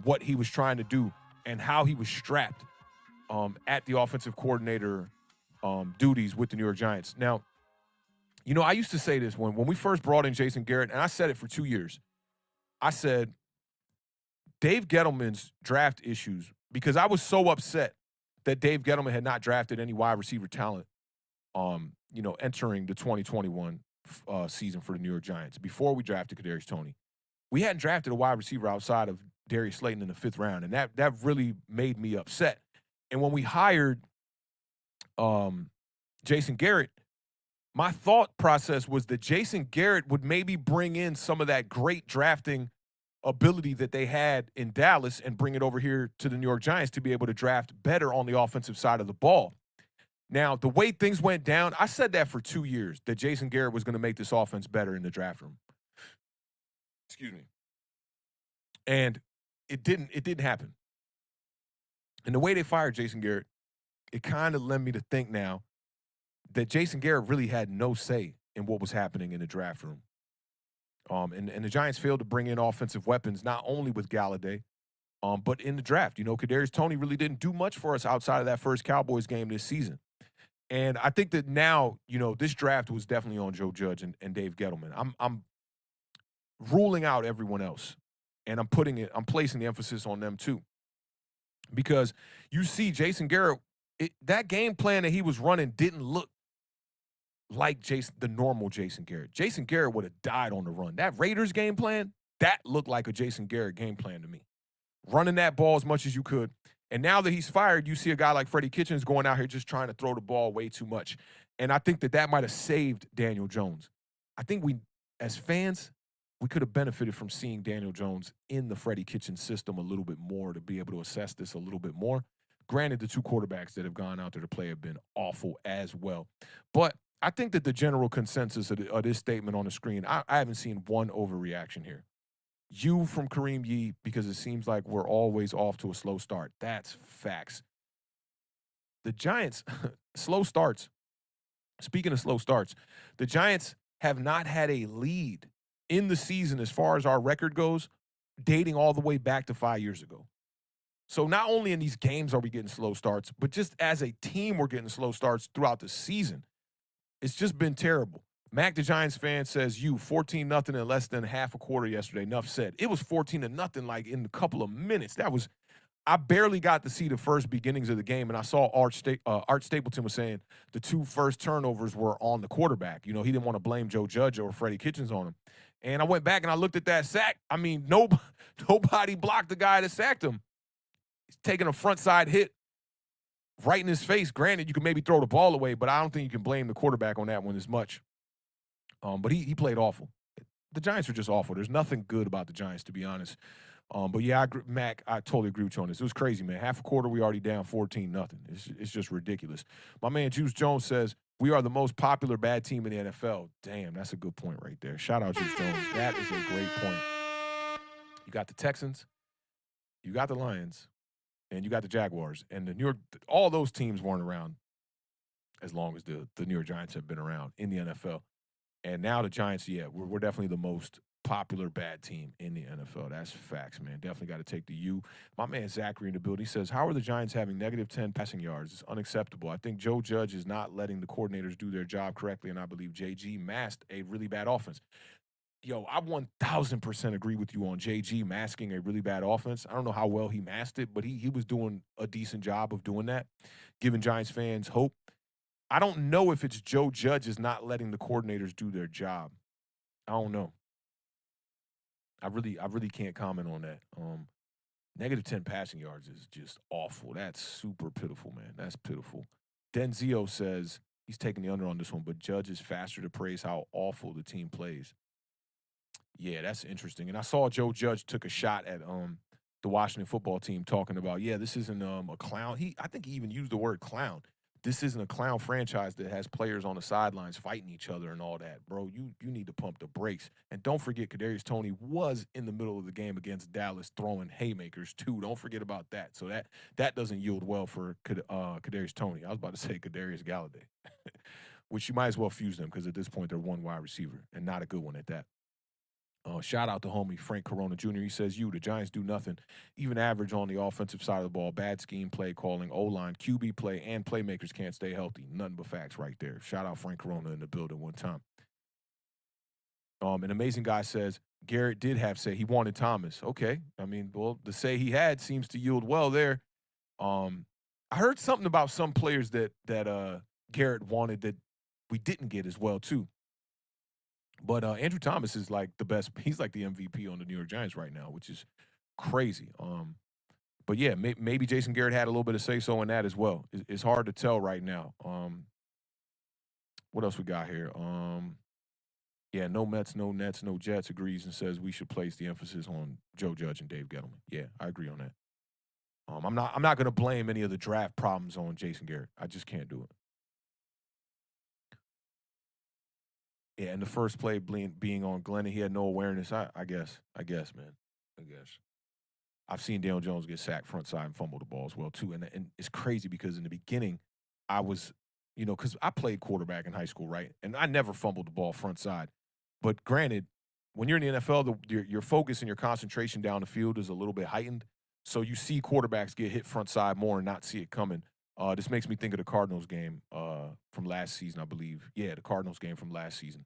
what he was trying to do and how he was strapped at the offensive coordinator duties with the New York Giants. Now, I used to say this when we first brought in Jason Garrett, and I said it for 2 years. I said, Dave Gettleman's draft issues, because I was so upset that Dave Gettleman had not drafted any wide receiver talent, entering the 2021 season for the New York Giants. Before we drafted Kadarius Toney, we hadn't drafted a wide receiver outside of Darius Slayton in the 5th round, and that really made me upset. And when we hired Jason Garrett, my thought process was that Jason Garrett would maybe bring in some of that great drafting ability that they had in Dallas and bring it over here to the New York Giants to be able to draft better on the offensive side of the ball. Now, the way things went down, I said that for 2 years, that Jason Garrett was going to make this offense better in the draft room. Excuse me. And it didn't happen. And the way they fired Jason Garrett, it kind of led me to think now that Jason Garrett really had no say in what was happening in the draft room. And the Giants failed to bring in offensive weapons, not only with Galladay, but in the draft. Kadarius Toney really didn't do much for us outside of that first Cowboys game this season. And I think that now, this draft was definitely on Joe Judge and Dave Gettleman. I'm ruling out everyone else, and I'm placing the emphasis on them too. Because you see Jason Garrett, that game plan that he was running didn't look like the normal Jason Garrett. Jason Garrett would have died on the run. That Raiders game plan, that looked like a Jason Garrett game plan to me. Running that ball as much as you could. And now that he's fired, you see a guy like Freddie Kitchens going out here just trying to throw the ball way too much. And I think that might have saved Daniel Jones. I think we, as fans, we could have benefited from seeing Daniel Jones in the Freddie Kitchens system a little bit more to be able to assess this a little bit more. Granted, the 2 quarterbacks that have gone out there to play have been awful as well. But I think that the general consensus of this statement on the screen, I haven't seen one overreaction here. You from Kareem Yee, because it seems like we're always off to a slow start. That's facts. The Giants, slow starts. Speaking of slow starts, the Giants have not had a lead in the season as far as our record goes, dating all the way back to 5 years ago. So not only in these games are we getting slow starts, but just as a team we're getting slow starts throughout the season. It's just been terrible. Mac, the Giants fan, says 14-0 in less than half a quarter yesterday. Enough said. It was 14-0 like in a couple of minutes. I barely got to see the first beginnings of the game, and I saw Art Stapleton was saying the 2 first turnovers were on the quarterback. He didn't want to blame Joe Judge or Freddie Kitchens on him. And I went back and I looked at that sack. I mean, nobody blocked the guy that sacked him. He's taking a front side hit right in his face. Granted, you can maybe throw the ball away, but I don't think you can blame the quarterback on that one as much. But he played awful. The Giants are just awful. There's nothing good about the Giants, to be honest. But yeah, Mac, I totally agree with you on this. It was crazy, man. Half a quarter, we already down 14-0. It's just ridiculous. My man Juice Jones says, we are the most popular bad team in the NFL. Damn, that's a good point right there. Shout out Juice Jones. That is a great point. You got the Texans, you got the Lions, and you got the Jaguars. And all those teams weren't around as long as the New York Giants have been around in the NFL. And now the Giants, yeah, we're definitely the most popular bad team in the NFL. That's facts, man. Definitely got to take the U. My man Zachary in the building, he says, how are the Giants having -10 passing yards? It's unacceptable. I think Joe Judge is not letting the coordinators do their job correctly, and I believe JG masked a really bad offense. Yo, I 1,000% agree with you on JG masking a really bad offense. I don't know how well he masked it, but he was doing a decent job of doing that, giving Giants fans hope. I don't know if it's Joe Judge is not letting the coordinators do their job. I don't know. I really can't comment on that. -10 passing yards is just awful. That's super pitiful, man. That's pitiful. Denzio says he's taking the under on this one, but Judge is faster to praise how awful the team plays. Yeah, that's interesting. And I saw Joe Judge took a shot at the Washington football team talking about, yeah, this isn't a clown. I think he even used the word clown. This isn't a clown franchise that has players on the sidelines fighting each other and all that. Bro, you need to pump the brakes. And don't forget, Kadarius Toney was in the middle of the game against Dallas throwing haymakers, too. Don't forget about that. So that doesn't yield well for Kadarius Toney. I was about to say Kadarius Galladay, which you might as well fuse them because at this point they're one wide receiver and not a good one at that. Shout out to homie Frank Corona Jr. He says, the Giants do nothing, even average on the offensive side of the ball. Bad scheme, play calling, O-line, QB play, and playmakers can't stay healthy. Nothing but facts right there. Shout out Frank Corona in the building one time. An amazing guy says, Garrett did have say he wanted Thomas. Okay. I mean, well, the say he had seems to yield well there. I heard something about some players that Garrett wanted that we didn't get as well too. But Andrew Thomas is like the best. He's like the MVP on the New York Giants right now, which is crazy. But yeah, maybe Jason Garrett had a little bit of say so in that as well. It's hard to tell right now. What else we got here? Yeah, no Mets, no Nets, no Jets agrees and says we should place the emphasis on Joe Judge and Dave Gettleman. Yeah, I agree on that. I'm not going to blame any of the draft problems on Jason Garrett. I just can't do it. Yeah, and the first play being on Glennon, he had no awareness. I guess, man. I guess. I've seen Daniel Jones get sacked front side and fumble the ball as well too. And it's crazy because in the beginning, I was, because I played quarterback in high school, right? And I never fumbled the ball front side. But granted, when you're in the NFL, your focus and your concentration down the field is a little bit heightened. So you see quarterbacks get hit front side more and not see it coming. This makes me think of the Cardinals game from last season, I believe. Yeah, the Cardinals game from last season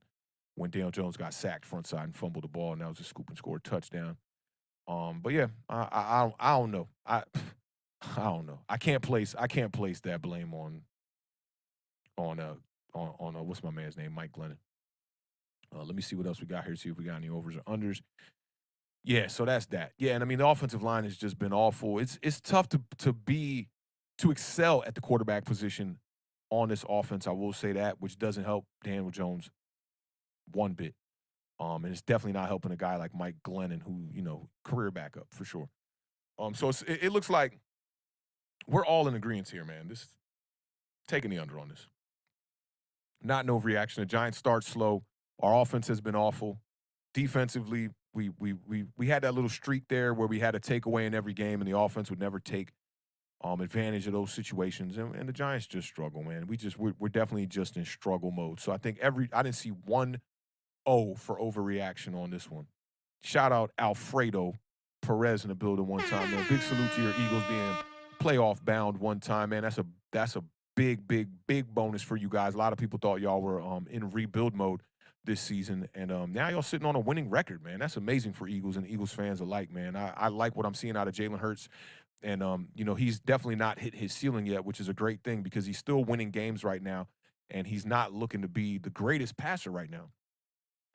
when Daniel Jones got sacked front side and fumbled the ball, and that was a scoop and score touchdown. But yeah, I don't know. I don't know. I can't place that blame on what's my man's name, Mike Glennon. Let me see what else we got here. See if we got any overs or unders. Yeah, so that's that. Yeah, and I mean the offensive line has just been awful. It's tough to excel at the quarterback position on this offense. I will say that, which doesn't help Daniel Jones one bit. And it's definitely not helping a guy like Mike Glennon, who career backup for sure. So it looks like we're all in agreement here, man. This taking the under on this. Not an overreaction. The Giants start slow. Our offense has been awful. Defensively, we had that little streak there where we had a takeaway in every game, and the offense would never take advantage of those situations. And the Giants just struggle, man. We're definitely just in struggle mode. So I think I didn't see one O for overreaction on this one. Shout out Alfredo Perez in the building one time, man. Big salute to your Eagles being playoff bound one time, man. That's a big bonus for you guys. A lot of people thought y'all were in rebuild mode this season, and now y'all sitting on a winning record, man. That's amazing for Eagles and Eagles fans alike, man. I like what I'm seeing out of Jalen Hurts, and he's definitely not hit his ceiling yet, which is a great thing because he's still winning games right now, and he's not looking to be the greatest passer right now.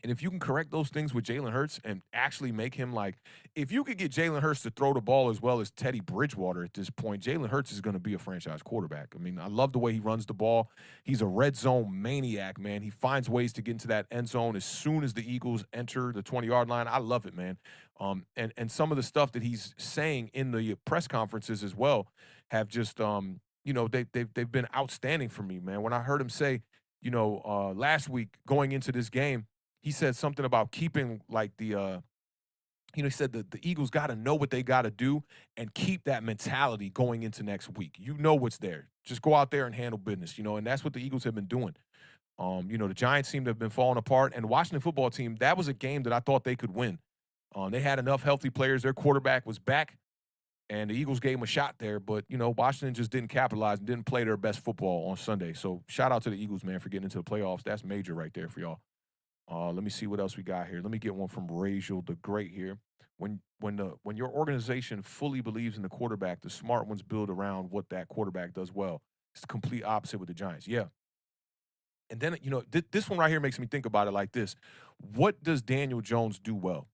And if you can correct those things with Jalen Hurts and actually make him like, if you could get Jalen Hurts to throw the ball as well as Teddy Bridgewater at this point, Jalen Hurts is going to be a franchise quarterback. I mean, I love the way he runs the ball. He's a red zone maniac, man. He finds ways to get into that end zone as soon as the Eagles enter the 20-yard line. I love it, man. And some of the stuff that he's saying in the press conferences as well have just, they've been outstanding for me, man. When I heard him say, last week going into this game, he said something about keeping like he said that the Eagles got to know what they got to do and keep that mentality going into next week. You know what's there. Just go out there and handle business, and that's what the Eagles have been doing. The Giants seem to have been falling apart, and the Washington football team, that was a game that I thought they could win. They had enough healthy players. Their quarterback was back, and the Eagles gave him a shot there, but, Washington just didn't capitalize and didn't play their best football on Sunday. So shout out to the Eagles, man, for getting into the playoffs. That's major right there for y'all. Let me see what else we got here. Let me get one from Rachel the Great here. When your organization fully believes in the quarterback, the smart ones build around what that quarterback does well. It's the complete opposite with the Giants. Yeah. And then, this one right here makes me think about it like this. What does Daniel Jones do well?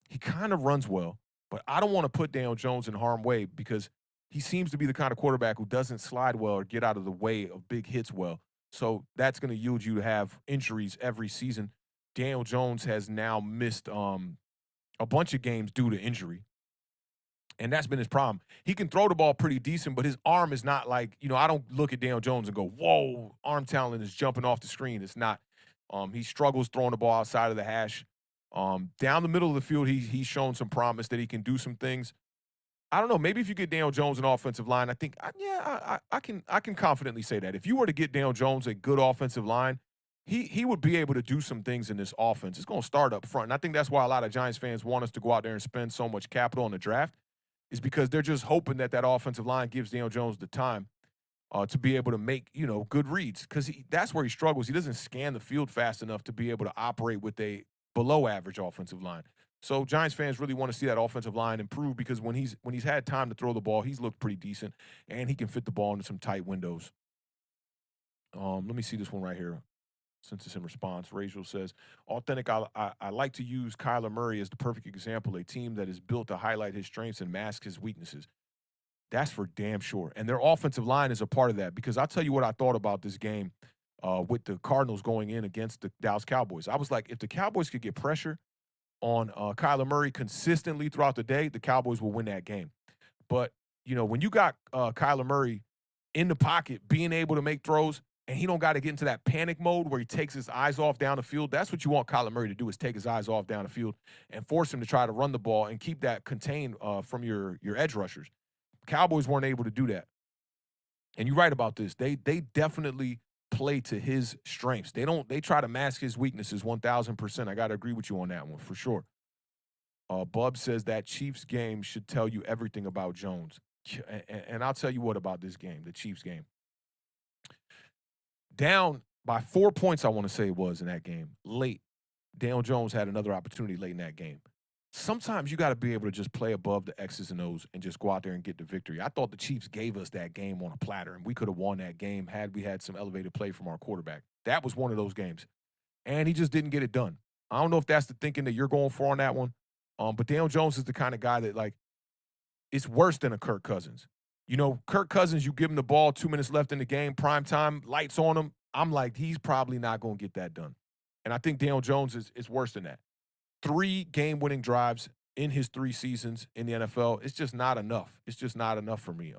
He kind of runs well, but I don't want to put Daniel Jones in harm's way because he seems to be the kind of quarterback who doesn't slide well or get out of the way of big hits well. So that's going to yield you to have injuries every season. Daniel Jones has now missed a bunch of games due to injury. And that's been his problem. He can throw the ball pretty decent, but his arm is not like, I don't look at Daniel Jones and go, whoa, arm talent is jumping off the screen. It's not. He struggles throwing the ball outside of the hash. Down the middle of the field, he's shown some promise that he can do some things. I don't know. Maybe if you get Daniel Jones an offensive line, I think, I can confidently say that. If you were to get Daniel Jones a good offensive line, he would be able to do some things in this offense. It's going to start up front. And I think that's why a lot of Giants fans want us to go out there and spend so much capital in the draft is because they're just hoping that offensive line gives Daniel Jones the time to be able to make, good reads because that's where he struggles. He doesn't scan the field fast enough to be able to operate with a below average offensive line. So Giants fans really want to see that offensive line improve because when he's had time to throw the ball, he's looked pretty decent, and he can fit the ball into some tight windows. Let me see this one right here. Since it's in response, Rachel says, Authentic, I like to use Kyler Murray as the perfect example, a team that is built to highlight his strengths and mask his weaknesses. That's for damn sure. And their offensive line is a part of that because I'll tell you what I thought about this game with the Cardinals going in against the Dallas Cowboys. I was like, if the Cowboys could get pressure on Kyler Murray consistently throughout the day, the Cowboys will win that game. But, when you got Kyler Murray in the pocket, being able to make throws, and he don't got to get into that panic mode where he takes his eyes off down the field. That's what you want Kyler Murray to do, is take his eyes off down the field and force him to try to run the ball and keep that contained from your edge rushers. Cowboys weren't able to do that. And you're right about this. They definitely play to his strengths. They try to mask his weaknesses 1,000%. I got to agree with you on that one for sure. Bub says that Chiefs game should tell you everything about Jones. And I'll tell you what about this game, the Chiefs game. Down by 4 points, I want to say it was in that game, late. Daniel Jones had another opportunity late in that game. Sometimes you got to be able to just play above the X's and O's and just go out there and get the victory. I thought the Chiefs gave us that game on a platter, and we could have won that game had we had some elevated play from our quarterback. That was one of those games, and he just didn't get it done. I don't know if that's the thinking that you're going for on that one, but Daniel Jones is the kind of guy that, like, it's worse than a Kirk Cousins. Kirk Cousins, you give him the ball, 2 minutes left in the game, prime time, lights on him. I'm like, he's probably not going to get that done. And I think Daniel Jones is worse than that. 3 game-winning drives in his 3 seasons in the NFL. It's just not enough. It's just not enough for me.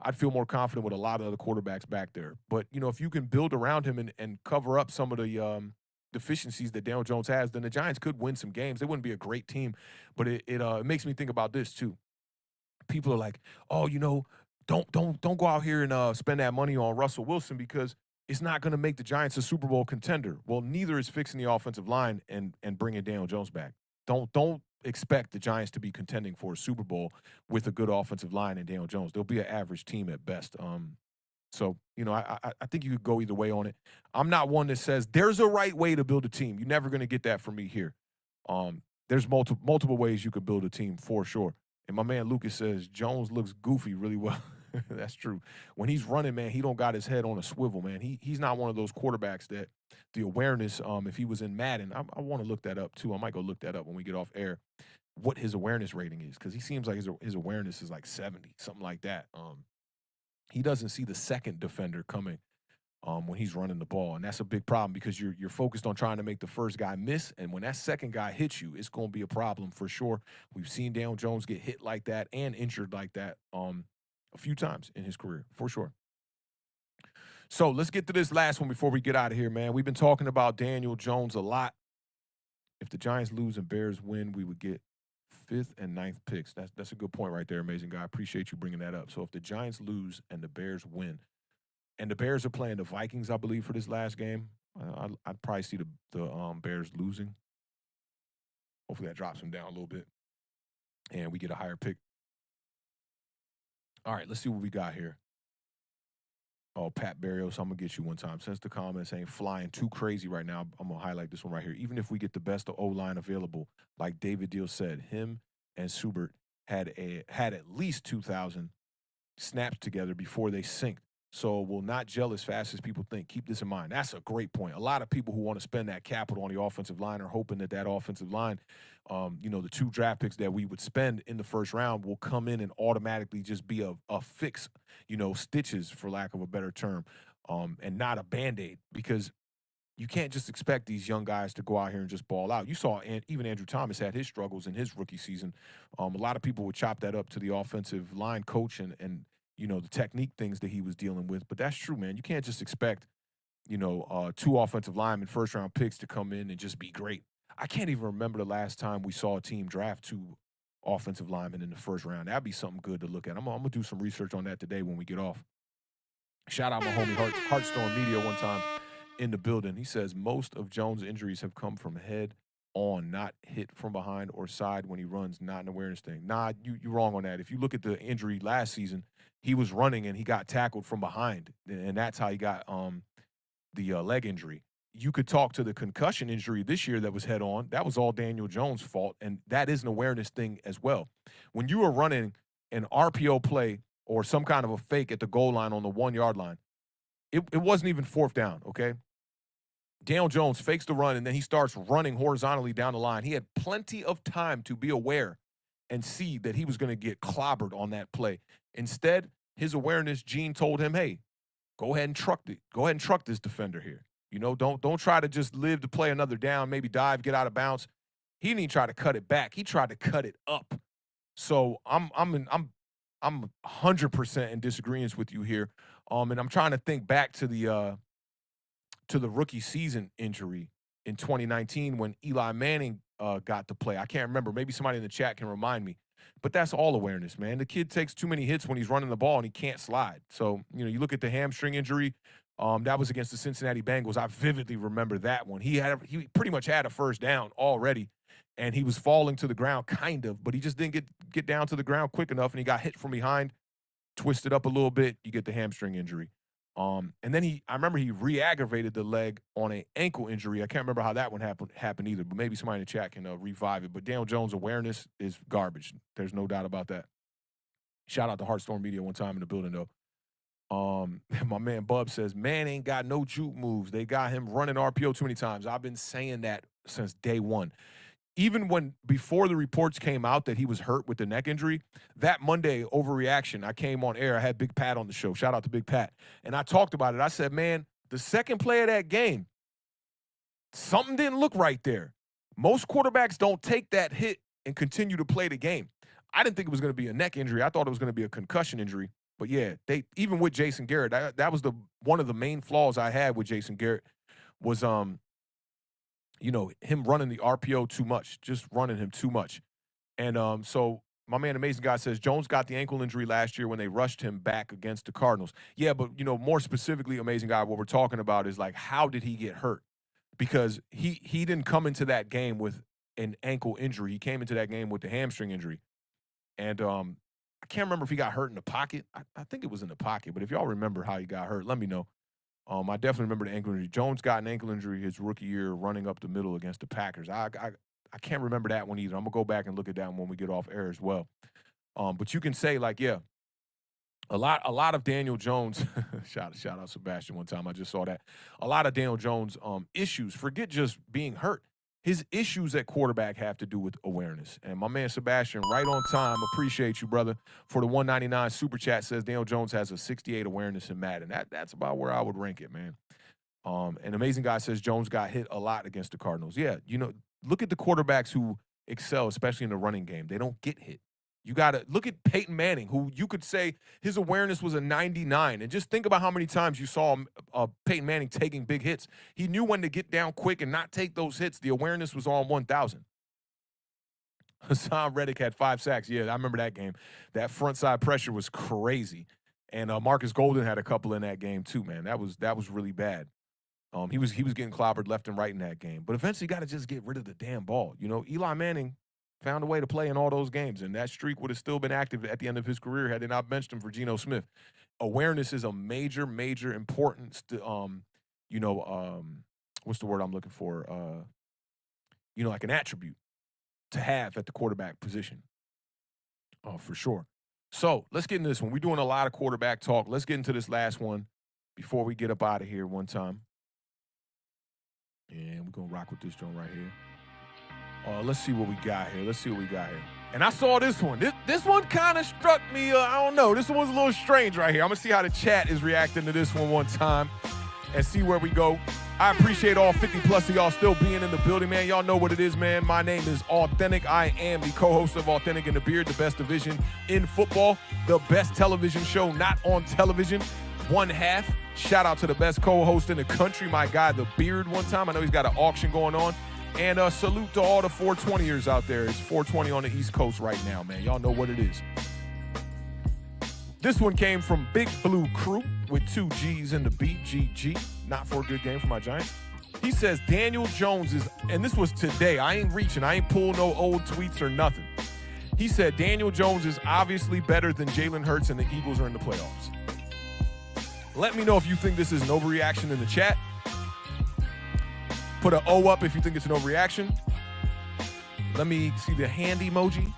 I'd feel more confident with a lot of other quarterbacks back there. But, if you can build around him and cover up some of the deficiencies that Daniel Jones has, then the Giants could win some games. They wouldn't be a great team. But it makes me think about this, too. People are like, oh, don't go out here and spend that money on Russell Wilson because it's not going to make the Giants a Super Bowl contender. Well, neither is fixing the offensive line and bringing Daniel Jones back. Don't expect the Giants to be contending for a Super Bowl with a good offensive line and Daniel Jones. They'll be an average team at best. So I think you could go either way on it. I'm not one that says there's a right way to build a team. You're never going to get that from me here. There's multiple ways you could build a team for sure. And my man Lucas says Jones looks goofy really well. That's true. When he's running, man, he don't got his head on a swivel, man. He's not one of those quarterbacks that the awareness, if he was in Madden, I want to look that up too. I might go look that up when we get off air, what his awareness rating is, because he seems like his awareness is like 70, something like that. He doesn't see the second defender coming when he's running the ball, and that's a big problem because you're focused on trying to make the first guy miss, and when that second guy hits you, it's going to be a problem for sure. We've seen Daniel Jones get hit like that and injured like that a few times in his career, for sure. So let's get to this last one before we get out of here, man. We've been talking about Daniel Jones a lot. If the Giants lose and Bears win, we would get 5th and 9th picks. That's a good point right there, amazing guy. I appreciate you bringing that up. So if the Giants lose and the Bears win, and the Bears are playing the Vikings, I believe, for this last game, I'd probably see the Bears losing. Hopefully that drops them down a little bit, and we get a higher pick. All right, let's see what we got here. Oh, Pat Barrios, I'm going to get you one time. Since the comments ain't flying too crazy right now, I'm going to highlight this one right here. Even if we get the best of O-line available, like David Deal said, him and Subert had at least 2,000 snaps together before they synced. So will not gel as fast as people think. Keep this in mind. That's a great point. A lot of people who want to spend that capital on the offensive line are hoping that offensive line, the 2 draft picks that we would spend in the first round will come in and automatically just be a fix, stitches, for lack of a better term, and not a Band-Aid, because you can't just expect these young guys to go out here and just ball out. You saw even Andrew Thomas had his struggles in his rookie season. A lot of people would chop that up to the offensive line coach and the technique things that he was dealing with. But that's true, man. You can't just expect, 2 offensive linemen, first-round picks to come in and just be great. I can't even remember the last time we saw a team draft 2 offensive linemen in the first round. That'd be something good to look at. I'm going to do some research on that today when we get off. Shout out my homie Heartstone Media one time in the building. He says most of Jones' injuries have come from head on, not hit from behind or side when he runs, not an awareness thing. Nah, you're wrong on that. If you look at the injury last season, he was running and he got tackled from behind, and that's how he got the leg injury. you could talk to the concussion injury this year that was head on. That was all Daniel Jones' fault, and that is an awareness thing as well. When you are running an RPO play or some kind of a fake at the goal line on the 1 yard line, it wasn't even fourth down, okay? Daniel Jones fakes the run, and then he starts running horizontally down the line. He had plenty of time to be aware and see that he was going to get clobbered on that play. Instead, his awareness gene told him, hey, go ahead and truck this defender here. You know, don't try to just live to play another down, maybe dive, get out of bounds. He didn't try to cut it back. He tried to cut it up. So I'm 100% in disagreement with you here. And I'm trying to think back to the rookie season injury in 2019 when Eli Manning got to play. I can't remember. Maybe somebody in the chat can remind me. But that's all awareness, man. The kid takes too many hits when he's running the ball and he can't slide. So, you know, you look at the hamstring injury. That was against the Cincinnati Bengals. I vividly remember that one. He pretty much had a first down already, and he was falling to the ground kind of, but he just didn't get down to the ground quick enough, and he got hit from behind, twisted up a little bit. You get the hamstring injury. And then I remember he re-aggravated the leg on an ankle injury. I can't remember how that one happened either, but maybe somebody in the chat can revive it. But Daniel Jones' awareness is garbage. There's no doubt about that. Shout out to Heartstorm Media one time in the building, though. My man Bub says, man ain't got no juke moves. They got him running RPO too many times. I've been saying that since day one. Even before the reports came out that he was hurt with the neck injury, that Monday Overreaction, I came on air. I had Big Pat on the show. Shout out to Big Pat. And I talked about it. I said, man, the second play of that game, something didn't look right there. Most quarterbacks don't take that hit and continue to play the game. I didn't think it was going to be a neck injury. I thought it was going to be a concussion injury. But yeah, even with Jason Garrett, that was one of the main flaws I had with Jason Garrett was you know, him running the RPO too much, just running him too much. And so my man Amazing Guy says Jones got the ankle injury last year when they rushed him back against the Cardinals. Yeah, but you know, more specifically, Amazing Guy, what we're talking about is like, how did he get hurt? Because he didn't come into that game with an ankle injury. He came into that game with the hamstring injury. And I can't remember if he got hurt in the pocket. I think it was in the pocket, but if y'all remember how he got hurt, let me know. I definitely remember the ankle injury. Jones got an ankle injury his rookie year running up the middle against the Packers. I can't remember that one either. I'm going to go back and look at that one when we get off air as well. But you can say, like, yeah, a lot of Daniel Jones, shout out Sebastian one time, I just saw that. A lot of Daniel Jones issues, forget just being hurt. His issues at quarterback have to do with awareness. And my man Sebastian, right on time, appreciate you, brother, for the 199 super chat, says Daniel Jones has a 68 awareness in Madden. That's about where I would rank it, man. And Amazing Guy says Jones got hit a lot against the Cardinals. Yeah, you know, look at the quarterbacks who excel, especially in the running game. They don't get hit. You got to look at Peyton Manning, who you could say his awareness was a 99. And just think about how many times you saw Peyton Manning taking big hits. He knew when to get down quick and not take those hits. The awareness was on 1,000. Hassan Reddick had 5 sacks. Yeah, I remember that game. That front side pressure was crazy. And Marcus Golden had a couple in that game too, man. That was really bad. He was getting clobbered left and right in that game. But eventually you got to just get rid of the damn ball. You know, Eli Manning found a way to play in all those games, and that streak would have still been active at the end of his career had they not benched him for Geno Smith. Awareness is a major importance to, what's the word I'm looking for? Like an attribute to have at the quarterback position. For sure. So let's get into this one. We're doing a lot of quarterback talk. Let's get into this last one before we get up out of here one time. And we're going to rock with this joint right here. Let's see what we got here. And I saw this one. This one kind of struck me. I don't know. This one's a little strange right here. I'm going to see how the chat is reacting to this one time and see where we go. I appreciate all 50 plus of y'all still being in the building, man. Y'all know what it is, man. My name is Awthentik. I am the co-host of Awthentik and the Beard, the best division in football, the best television show not on television. One half. Shout out to the best co-host in the country, my guy, the Beard, one time. I know he's got an auction going on. And salute to all the 420ers out there. It's 420 on the East Coast right now, man. Y'all know what it is. This one came from Big Blue Crew with 2 G's in the beat, GG. Not for a good game for my Giants. He says Daniel Jones is, and this was today. I ain't reaching. I ain't pulling no old tweets or nothing. He said Daniel Jones is obviously better than Jalen Hurts and the Eagles are in the playoffs. Let me know if you think this is an overreaction in the chat. Put an O up if you think it's an overreaction. Let me see the hand emoji.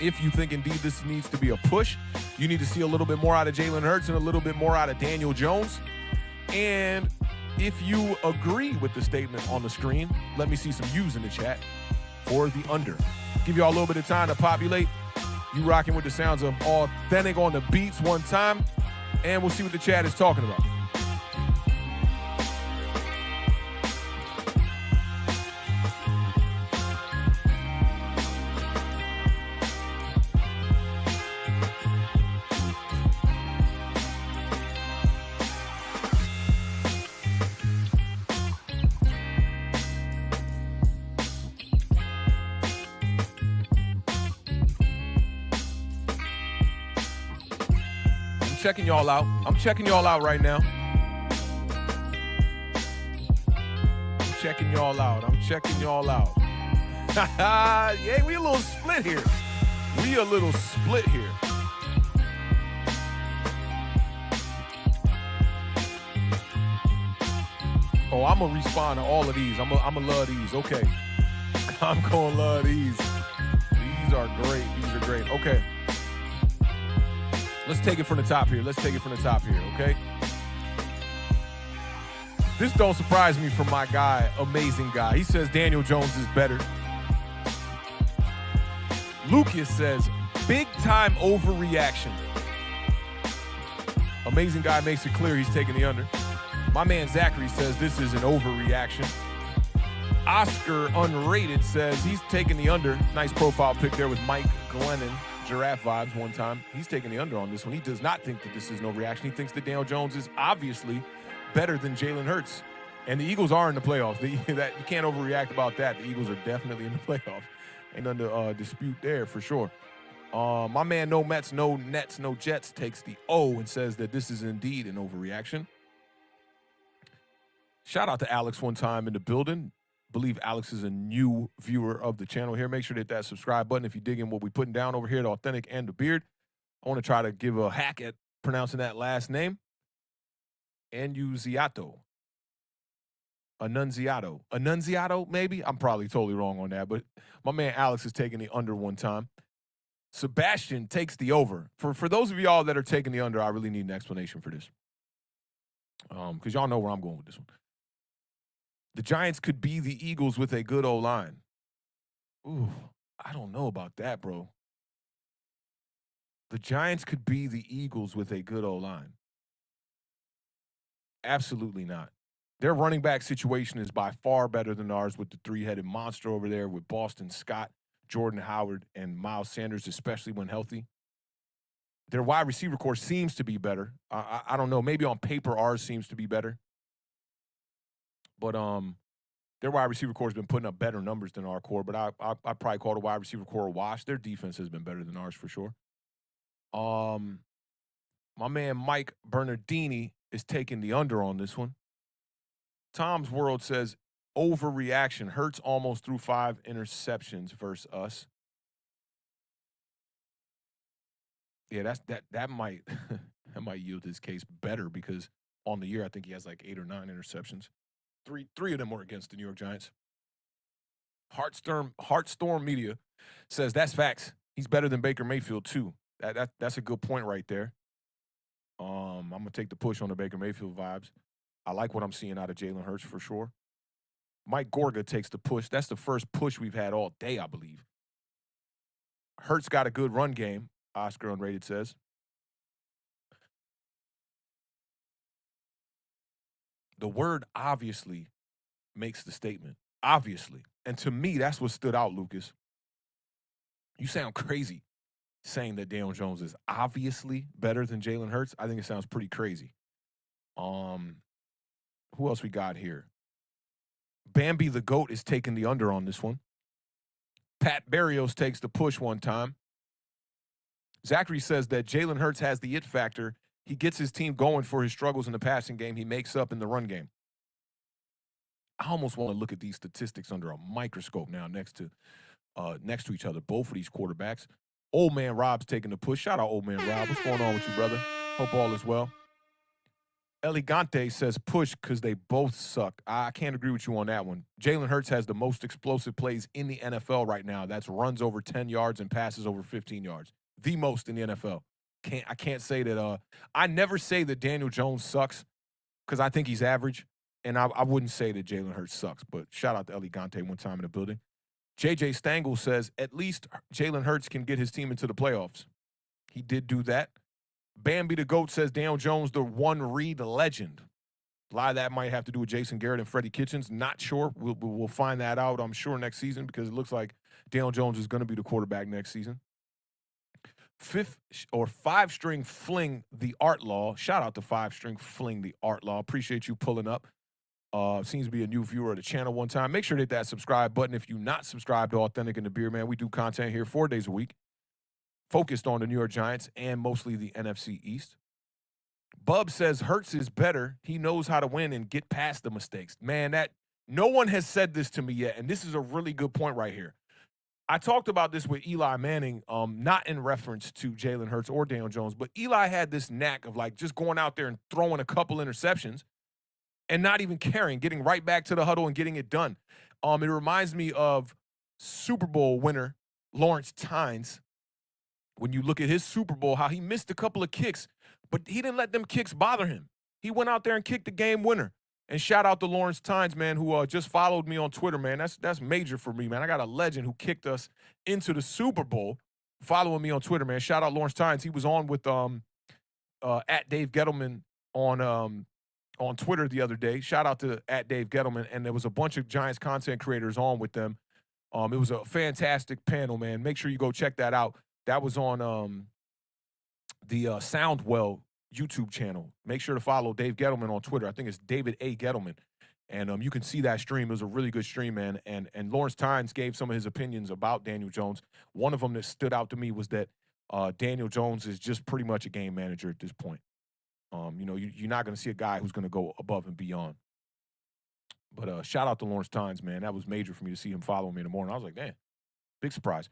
If you think indeed this needs to be a push, you need to see a little bit more out of Jalen Hurts and a little bit more out of Daniel Jones. And if you agree with the statement on the screen, let me see some U's in the chat for the under. Give you all a little bit of time to populate. You rocking with the sounds of Awthentik on the beats one time, and we'll see what the chat is talking about. Checking y'all out. I'm checking y'all out right now. I'm checking y'all out. I'm checking y'all out. Yeah, we a little split here. We a little split here. Oh, I'm gonna respond to all of these. I'm gonna love these. Okay. I'm gonna love these. These are great. These are great. Okay. Let's take it from the top here. Let's take it from the top here, okay? This don't surprise me from my guy, amazing guy. He says Daniel Jones is better. Lucas says, big time overreaction. Amazing guy makes it clear he's taking the under. My man Zachary says this is an overreaction. Oscar Unrated says he's taking the under. Nice profile pic there with Mike Glennon. Giraffe vibes one time. He's taking the under on this one. He does not think that this is no reaction. He thinks that Daniel Jones is obviously better than Jalen Hurts. And the Eagles are in the playoffs. You can't overreact about that. The Eagles are definitely in the playoffs. Ain't nothing to dispute there for sure. My man No Mets, No Nets, No Jets takes the O and says that this is indeed an overreaction. Shout out to Alex one time in the building. Believe Alex is a new viewer of the channel here. Make sure to hit that subscribe button if you dig in what we're putting down over here at Awthentik and the Beard. I want to try to give a hack at pronouncing that last name. Annunziato. Annunziato, maybe? I'm probably totally wrong on that, but my man Alex is taking the under one time. Sebastian takes the over. For those of y'all that are taking the under, I really need an explanation for this. Because y'all know where I'm going with this one. The Giants could be the Eagles with a good O-line. Ooh, I don't know about that, bro. The Giants could be the Eagles with a good O-line. Absolutely not. Their running back situation is by far better than ours with the three-headed monster over there with Boston Scott, Jordan Howard, and Miles Sanders, especially when healthy. Their wide receiver core seems to be better. I don't know. Maybe on paper ours seems to be better. But their wide receiver core has been putting up better numbers than our core. But I probably call the wide receiver core a wash. Their defense has been better than ours for sure. My man Mike Bernardini is taking the under on this one. Tom's World says overreaction. Hurts almost threw 5 interceptions versus us. Yeah, that might that might yield his case better because on the year I think he has like 8 or 9 interceptions. Three of them were against the New York Giants. Heartstorm Media says that's facts. He's better than Baker Mayfield too. That's a good point right there. I'm gonna take the push on the Baker Mayfield vibes. I like what I'm seeing out of Jalen Hurts for sure. Mike Gorga takes the push. That's the first push we've had all day, I believe. Hurts got a good run game, Oscar Unrated says. The word obviously makes the statement. Obviously. And to me, that's what stood out, Lucas. You sound crazy saying that Daniel Jones is obviously better than Jalen Hurts. I think it sounds pretty crazy. Who else we got here? Bambi the GOAT is taking the under on this one. Pat Barrios takes the push one time. Zachary says that Jalen Hurts has the it factor. He gets his team going for his struggles in the passing game. He makes up in the run game. I almost want to look at these statistics under a microscope now next to each other, both of these quarterbacks. Old man Rob's taking the push. Shout out Old man Rob. What's going on with you, brother? Hope all is well. Elegante says push because they both suck. I can't agree with you on that one. Jalen Hurts has the most explosive plays in the NFL right now. That's runs over 10 yards and passes over 15 yards. The most in the NFL. I can't say that. I never say that Daniel Jones sucks because I think he's average. And I wouldn't say that Jalen Hurts sucks. But shout out to Elegante one time in the building. JJ Stangl says at least Jalen Hurts can get his team into the playoffs. He did do that. Bambi the GOAT says Daniel Jones, the one read legend. A lot of that might have to do with Jason Garrett and Freddie Kitchens. Not sure. We'll find that out, I'm sure, next season because it looks like Daniel Jones is going to be the quarterback next season. Five-string Fling the Art Law. Shout out to five-string Fling the Art Law. Appreciate you pulling up. Seems to be a new viewer of the channel one time. Make sure to hit that subscribe button if you're not subscribed to Awthentik and the Beer Man. We do content here 4 days a week, focused on the New York Giants and mostly the NFC East. Bub says Hurts is better. He knows how to win and get past the mistakes. Man, that no one has said this to me yet, and this is a really good point right here. I talked about this with Eli Manning, not in reference to Jalen Hurts or Daniel Jones, but Eli had this knack of like just going out there and throwing a couple interceptions and not even caring, getting right back to the huddle and getting it done. It reminds me of Super Bowl winner Lawrence Tynes. When you look at his Super Bowl, how he missed a couple of kicks, but he didn't let them kicks bother him. He went out there and kicked the game winner. And shout out to Lawrence Tynes, man, who just followed me on Twitter, man. That's major for me, man. I got a legend who kicked us into the Super Bowl following me on Twitter, man. Shout out Lawrence Tynes. He was on with at Dave Gettleman on Twitter the other day. Shout out to at Dave Gettleman. And there was a bunch of Giants content creators on with them. It was a fantastic panel, man. Make sure you go check that out. That was on the Soundwell YouTube channel. Make sure to follow Dave Gettleman on Twitter. I think it's David A. Gettleman. And you can see that stream. It was a really good stream, man. And Lawrence Tynes gave some of his opinions about Daniel Jones. One of them that stood out to me was that Daniel Jones is just pretty much a game manager at this point. You're not going to see a guy who's going to go above and beyond. But shout out to Lawrence Tynes, man. That was major for me to see him follow me in the morning. I was like, man, big surprise.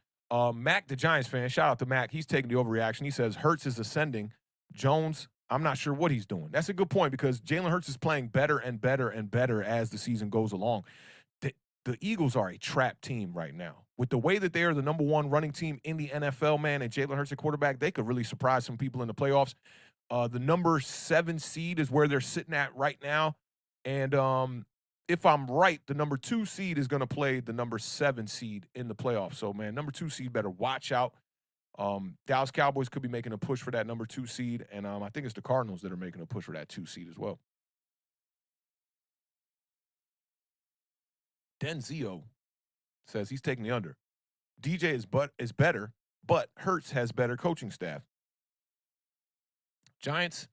Mac, the Giants fan, shout out to Mac. He's taking the overreaction. He says Hurts is ascending. Jones, I'm not sure what he's doing. That's a good point because Jalen Hurts is playing better and better and better as the season goes along. The Eagles are a trap team right now. With the way that they are the number one running team in the NFL, man, and Jalen Hurts at quarterback, they could really surprise some people in the playoffs. The number 7 seed is where they're sitting at right now. And if I'm right, the number 2 seed is going to play the number 7 seed in the playoffs. So, man, number 2 seed better watch out. Dallas Cowboys could be making a push for that number 2 seed, and I think it's the Cardinals that are making a push for that 2 seed as well. Denzio says he's taking the under. DJ is better, but Hurts has better coaching staff. Giants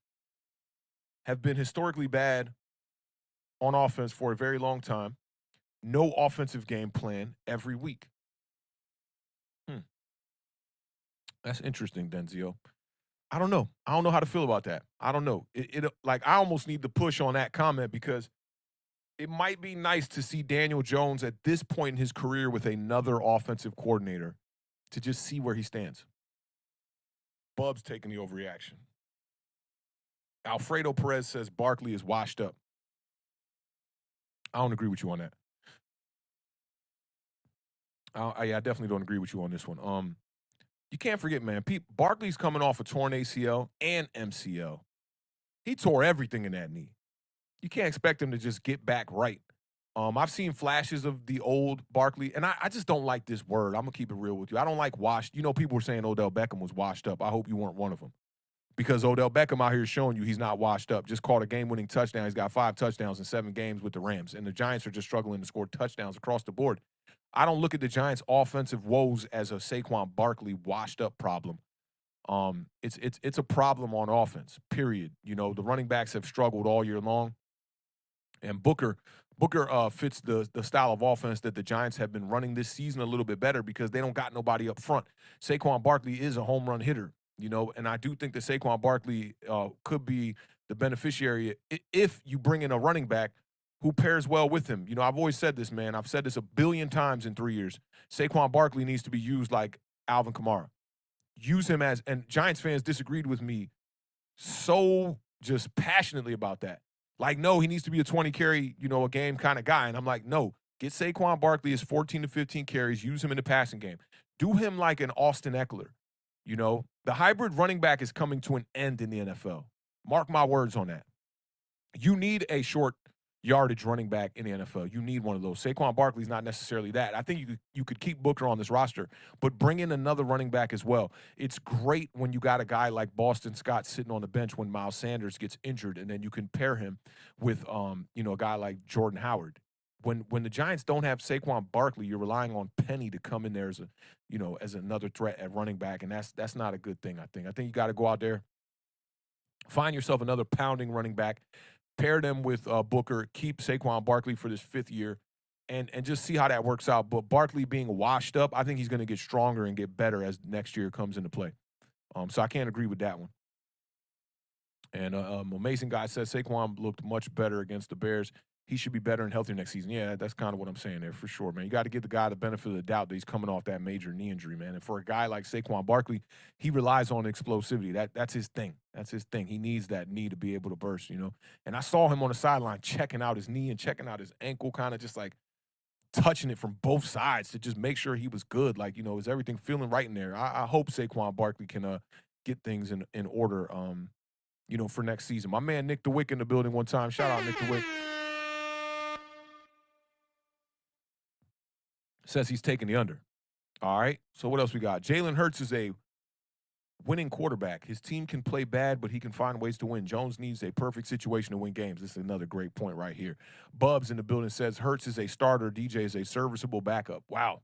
have been historically bad on offense for a very long time. No offensive game plan every week. That's interesting, Denzio. I don't know. I don't know how to feel about that. I don't know. Like I almost need to push on that comment because it might be nice to see Daniel Jones at this point in his career with another offensive coordinator to just see where he stands. Bub's taking the overreaction. Alfredo Perez says Barkley is washed up. I don't agree with you on that. I definitely don't agree with you on this one. You can't forget, man, Barkley's coming off a torn ACL and MCL. He tore everything in that knee. You can't expect him to just get back right. I've seen flashes of the old Barkley, and I just don't like this word. I'm going to keep it real with you. I don't like washed. You know, people were saying Odell Beckham was washed up. I hope you weren't one of them. Because Odell Beckham out here is showing you he's not washed up. Just caught a game-winning touchdown. He's got 5 touchdowns in 7 games with the Rams. And the Giants are just struggling to score touchdowns across the board. I don't look at the Giants' offensive woes as a Saquon Barkley washed-up problem. It's a problem on offense, period. You know, the running backs have struggled all year long. And Booker fits the style of offense that the Giants have been running this season a little bit better because they don't got nobody up front. Saquon Barkley is a home run hitter. You know, and I do think that Saquon Barkley could be the beneficiary if you bring in a running back who pairs well with him. You know, I've always said this, man. I've said this a billion times in 3 years. Saquon Barkley needs to be used like Alvin Kamara. Use him as, and Giants fans disagreed with me so just passionately about that. Like, no, he needs to be a 20 carry, a game kind of guy. And I'm like, no, get Saquon Barkley his 14 to 15 carries, use him in the passing game. Do him like an Austin Eckler. The hybrid running back is coming to an end in the NFL. Mark my words on that. You need a short yardage running back in the NFL. You need one of those. Saquon Barkley's not necessarily that. I think you could keep Booker on this roster, but bring in another running back as well. It's great when you got a guy like Boston Scott sitting on the bench when Miles Sanders gets injured, and then you can pair him with a guy like Jordan Howard. When the Giants don't have Saquon Barkley, you're relying on Penny to come in there as another threat at running back, and that's not a good thing. I think you got to go out there, find yourself another pounding running back, pair them with Booker, keep Saquon Barkley for this 5th year, and just see how that works out. But Barkley being washed up, I think he's going to get stronger and get better as next year comes into play. So I can't agree with that one. And Amazing Guy says Saquon looked much better against the Bears. He should be better and healthier next season. Yeah, that's kind of what I'm saying there for sure, man. You got to give the guy the benefit of the doubt that he's coming off that major knee injury, man. And for a guy like Saquon Barkley, he relies on explosivity. That's his thing. That's his thing. He needs that knee to be able to burst, And I saw him on the sideline checking out his knee and checking out his ankle, kind of just like touching it from both sides to just make sure he was good. Like, is everything feeling right in there? I hope Saquon Barkley can get things in order, for next season. My man Nick DeWick in the building one time. Shout out Nick DeWick. Says he's taking the under. All right. So what else we got? Jalen Hurts is a winning quarterback. His team can play bad, but he can find ways to win. Jones needs a perfect situation to win games. This is another great point right here. Bubs in the building says Hurts is a starter. DJ is a serviceable backup. Wow.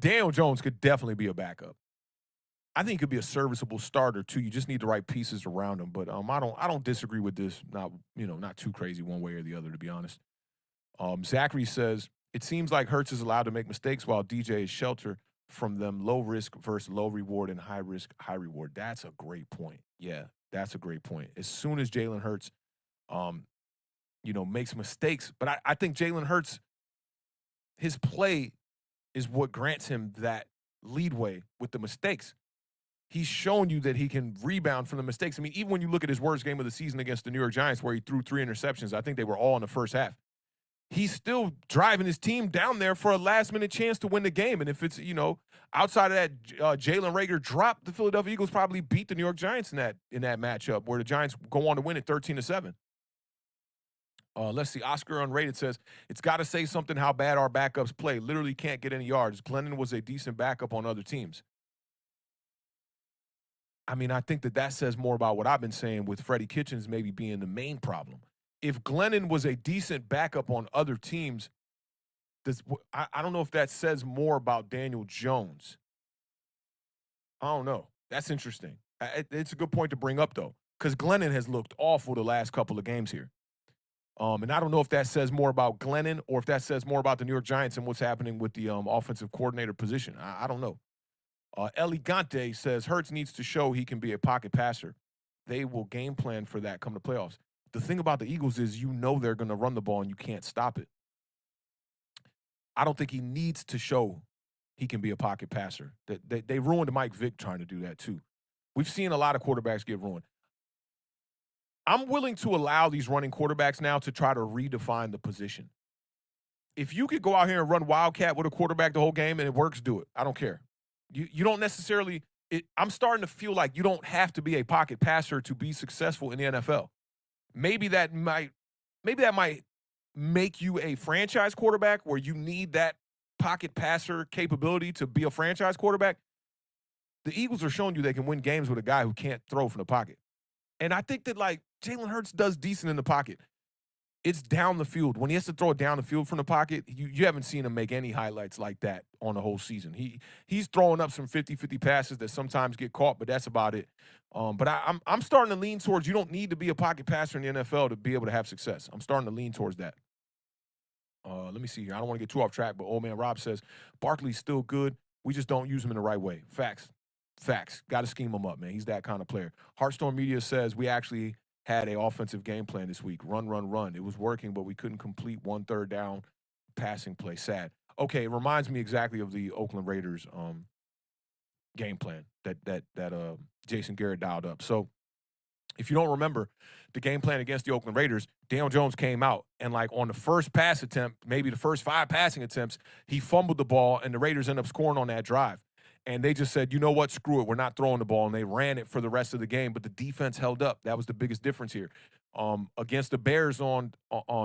Daniel Jones could definitely be a backup. I think he could be a serviceable starter too. You just need the right pieces around him. But I don't disagree with this. Not too crazy one way or the other, to be honest. Zachary says it seems like Hurts is allowed to make mistakes while DJ is sheltered from them. Low risk versus low reward and high risk, high reward. That's a great point. Yeah, that's a great point. As soon as Jalen Hurts, makes mistakes, but I think Jalen Hurts, his play is what grants him that leadway with the mistakes. He's shown you that he can rebound from the mistakes. I mean, even when you look at his worst game of the season against the New York Giants, where he threw 3 interceptions, I think they were all in the first half. He's still driving his team down there for a last-minute chance to win the game. And if it's, outside of that, Jalen Reagor dropped, the Philadelphia Eagles probably beat the New York Giants in that matchup, where the Giants go on to win it 13-7. Let's see. Oscar Unrated says, it's got to say something how bad our backups play. Literally can't get any yards. Glennon was a decent backup on other teams. I mean, I think that says more about what I've been saying with Freddie Kitchens maybe being the main problem. If Glennon was a decent backup on other teams, I don't know if that says more about Daniel Jones. I don't know. That's interesting. It's a good point to bring up, though, because Glennon has looked awful the last couple of games here. And I don't know if that says more about Glennon or if that says more about the New York Giants and what's happening with the offensive coordinator position. I don't know. Elegante says Hurts needs to show he can be a pocket passer. They will game plan for that come the playoffs. The thing about the Eagles is they're going to run the ball and you can't stop it. I don't think he needs to show he can be a pocket passer. They ruined Mike Vick trying to do that too. We've seen a lot of quarterbacks get ruined. I'm willing to allow these running quarterbacks now to try to redefine the position. If you could go out here and run Wildcat with a quarterback the whole game and it works, do it. I don't care. You don't necessarily I'm starting to feel like you don't have to be a pocket passer to be successful in the NFL. Maybe that might make you a franchise quarterback where you need that pocket passer capability to be a franchise quarterback. The Eagles are showing you they can win games with a guy who can't throw from the pocket. And I think that, Jalen Hurts does decent in the pocket. It's down the field. When he has to throw it down the field from the pocket, you haven't seen him make any highlights like that on the whole season. He's throwing up some 50-50 passes that sometimes get caught, but that's about it. But I'm starting to lean towards you don't need to be a pocket passer in the NFL to be able to have success. I'm starting to lean towards that. Let me see here. I don't want to get too off track, but old man Rob says Barkley's still good. We just don't use him in the right way. Facts. Got to scheme him up, man. He's that kind of player. Hearthstone Media says we actually had an offensive game plan this week. Run. It was working, but we couldn't complete 1 third down passing play. Sad. Okay, it reminds me exactly of the Oakland Raiders game plan that Jason Garrett dialed up. So if you don't remember the game plan against the Oakland Raiders, Daniel Jones came out and like on the first pass attempt, maybe the first 5 passing attempts, he fumbled the ball and the Raiders ended up scoring on that drive. And they just said, you know what, screw it, we're not throwing the ball. And they ran it for the rest of the game, but the defense held up. That was the biggest difference here. Against the Bears on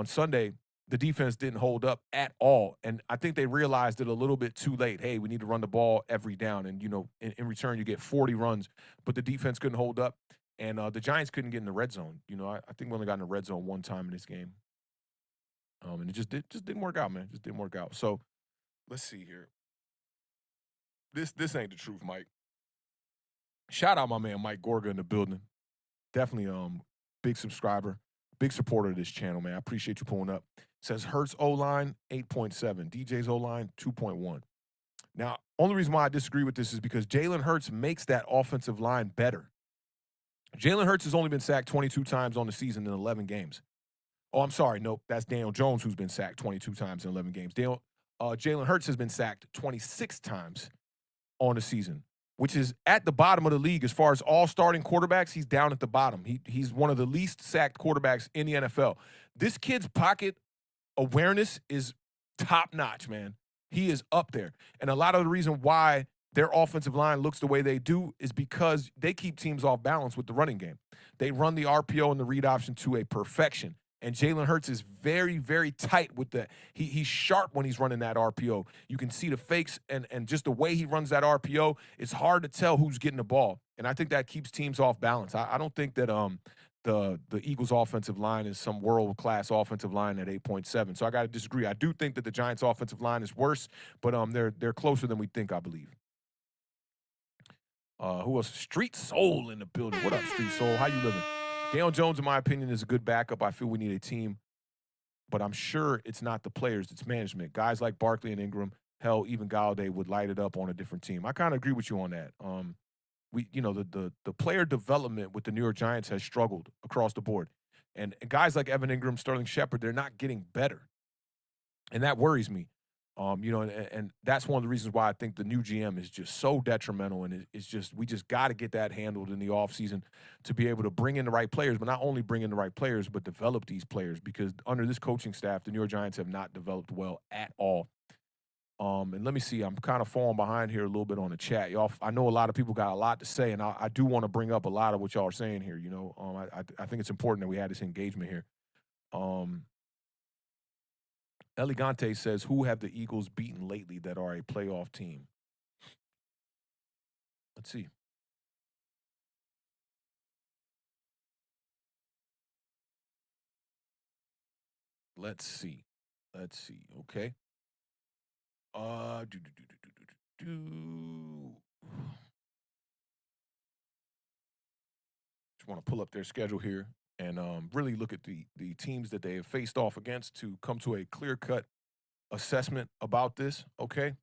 Sunday, the defense didn't hold up at all. And I think they realized it a little bit too late. Hey, we need to run the ball every down. And, in return, you get 40 runs, but the defense couldn't hold up. And the Giants couldn't get in the red zone. I think we only got in the red zone one time in this game. And it just didn't work out, man. Just didn't work out. So let's see here. This ain't the truth, Mike. Shout out my man Mike Gorga in the building. Definitely big subscriber, big supporter of this channel, man. I appreciate you pulling up. Says Hurts O-line 8.7, DJ's O-line 2.1. Now, only reason why I disagree with this is because Jalen Hurts makes that offensive line better. Jalen Hurts has only been sacked 22 times on the season in 11 games. Oh, I'm sorry. Nope, that's Daniel Jones who's been sacked 22 times in 11 games. Jalen Hurts has been sacked 26 times on the season, which is at the bottom of the league as far as all starting quarterbacks. He's down at the bottom. He's one of the least sacked quarterbacks in the NFL. This kid's pocket awareness is top notch, man. He is up there. And a lot of the reason why their offensive line looks the way they do is because they keep teams off balance with the running game. They run the RPO and the read option to a perfection. And Jalen Hurts is very, very tight with that. He's sharp when he's running that RPO. You can see the fakes and just the way he runs that RPO. It's hard to tell who's getting the ball. And I think that keeps teams off balance. I don't think that the Eagles' offensive line is some world-class offensive line at 8.7. So I got to disagree. I do think that the Giants' offensive line is worse, but they're closer than we think, I believe. Who else? Street Soul in the building. What up, Street Soul? How you living? Daniel Jones, in my opinion, is a good backup. I feel we need a team, but I'm sure it's not the players, it's management. Guys like Barkley and Ingram, hell, even Galladay would light it up on a different team. I kind of agree with you on that. The player development with the New York Giants has struggled across the board. And guys like Evan Ingram, Sterling Shepard, they're not getting better. And that worries me. And that's one of the reasons why I think the new GM is just so detrimental. And it's just, we just got to get that handled in the offseason to be able to bring in the right players, but not only bring in the right players, but develop these players, because under this coaching staff, the New York Giants have not developed well at all. And let me see, I'm kind of falling behind here a little bit on the chat. Y'all, I know a lot of people got a lot to say, and I do want to bring up a lot of what y'all are saying here. I think it's important that we had this engagement here. Elegante says, who have the Eagles beaten lately that are a playoff team? Let's see. Let's see. Okay. Just want to pull up their schedule here and really look at the teams that they have faced off against to come to a clear-cut assessment about this, okay?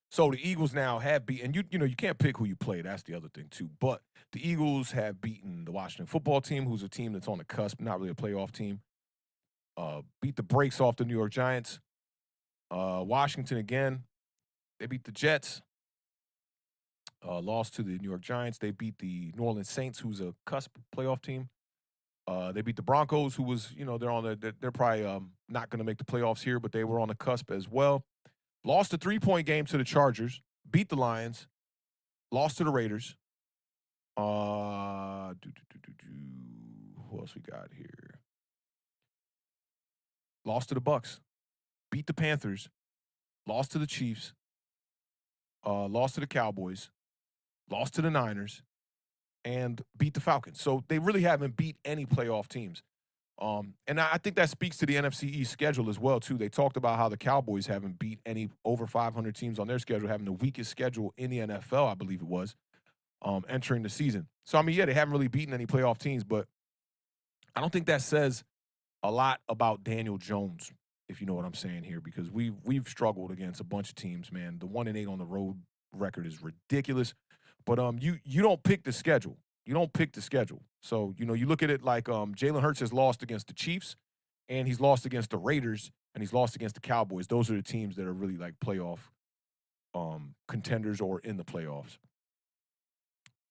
So the Eagles now have beaten, you can't pick who you play. That's the other thing, too. But the Eagles have beaten the Washington football team, who's a team that's on the cusp, not really a playoff team. Beat the brakes off the New York Giants. Washington again. They beat the Jets. Lost to the New York Giants. They beat the New Orleans Saints, who's a cusp playoff team. They beat the Broncos, who was, they're probably not going to make the playoffs here, but they were on the cusp as well. Lost a 3-point game to the Chargers. Beat the Lions. Lost to the Raiders. Who else we got here? Lost to the Bucks. Beat the Panthers. Lost to the Chiefs. Lost to the Cowboys. Lost to the Niners. And beat the Falcons. So they really haven't beat any playoff teams. And I think that speaks to the NFC East schedule as well, too. They talked about how the Cowboys haven't beat any over 500 teams on their schedule, having the weakest schedule in the NFL, I believe it was, entering the season. So, they haven't really beaten any playoff teams, but I don't think that says a lot about Daniel Jones, if you know what I'm saying here, because we've struggled against a bunch of teams, man. The 1-8 on the road record is ridiculous. But you don't pick the schedule. You don't pick the schedule. So, you look at it like Jalen Hurts has lost against the Chiefs, and he's lost against the Raiders, and he's lost against the Cowboys. Those are the teams that are really like playoff contenders or in the playoffs.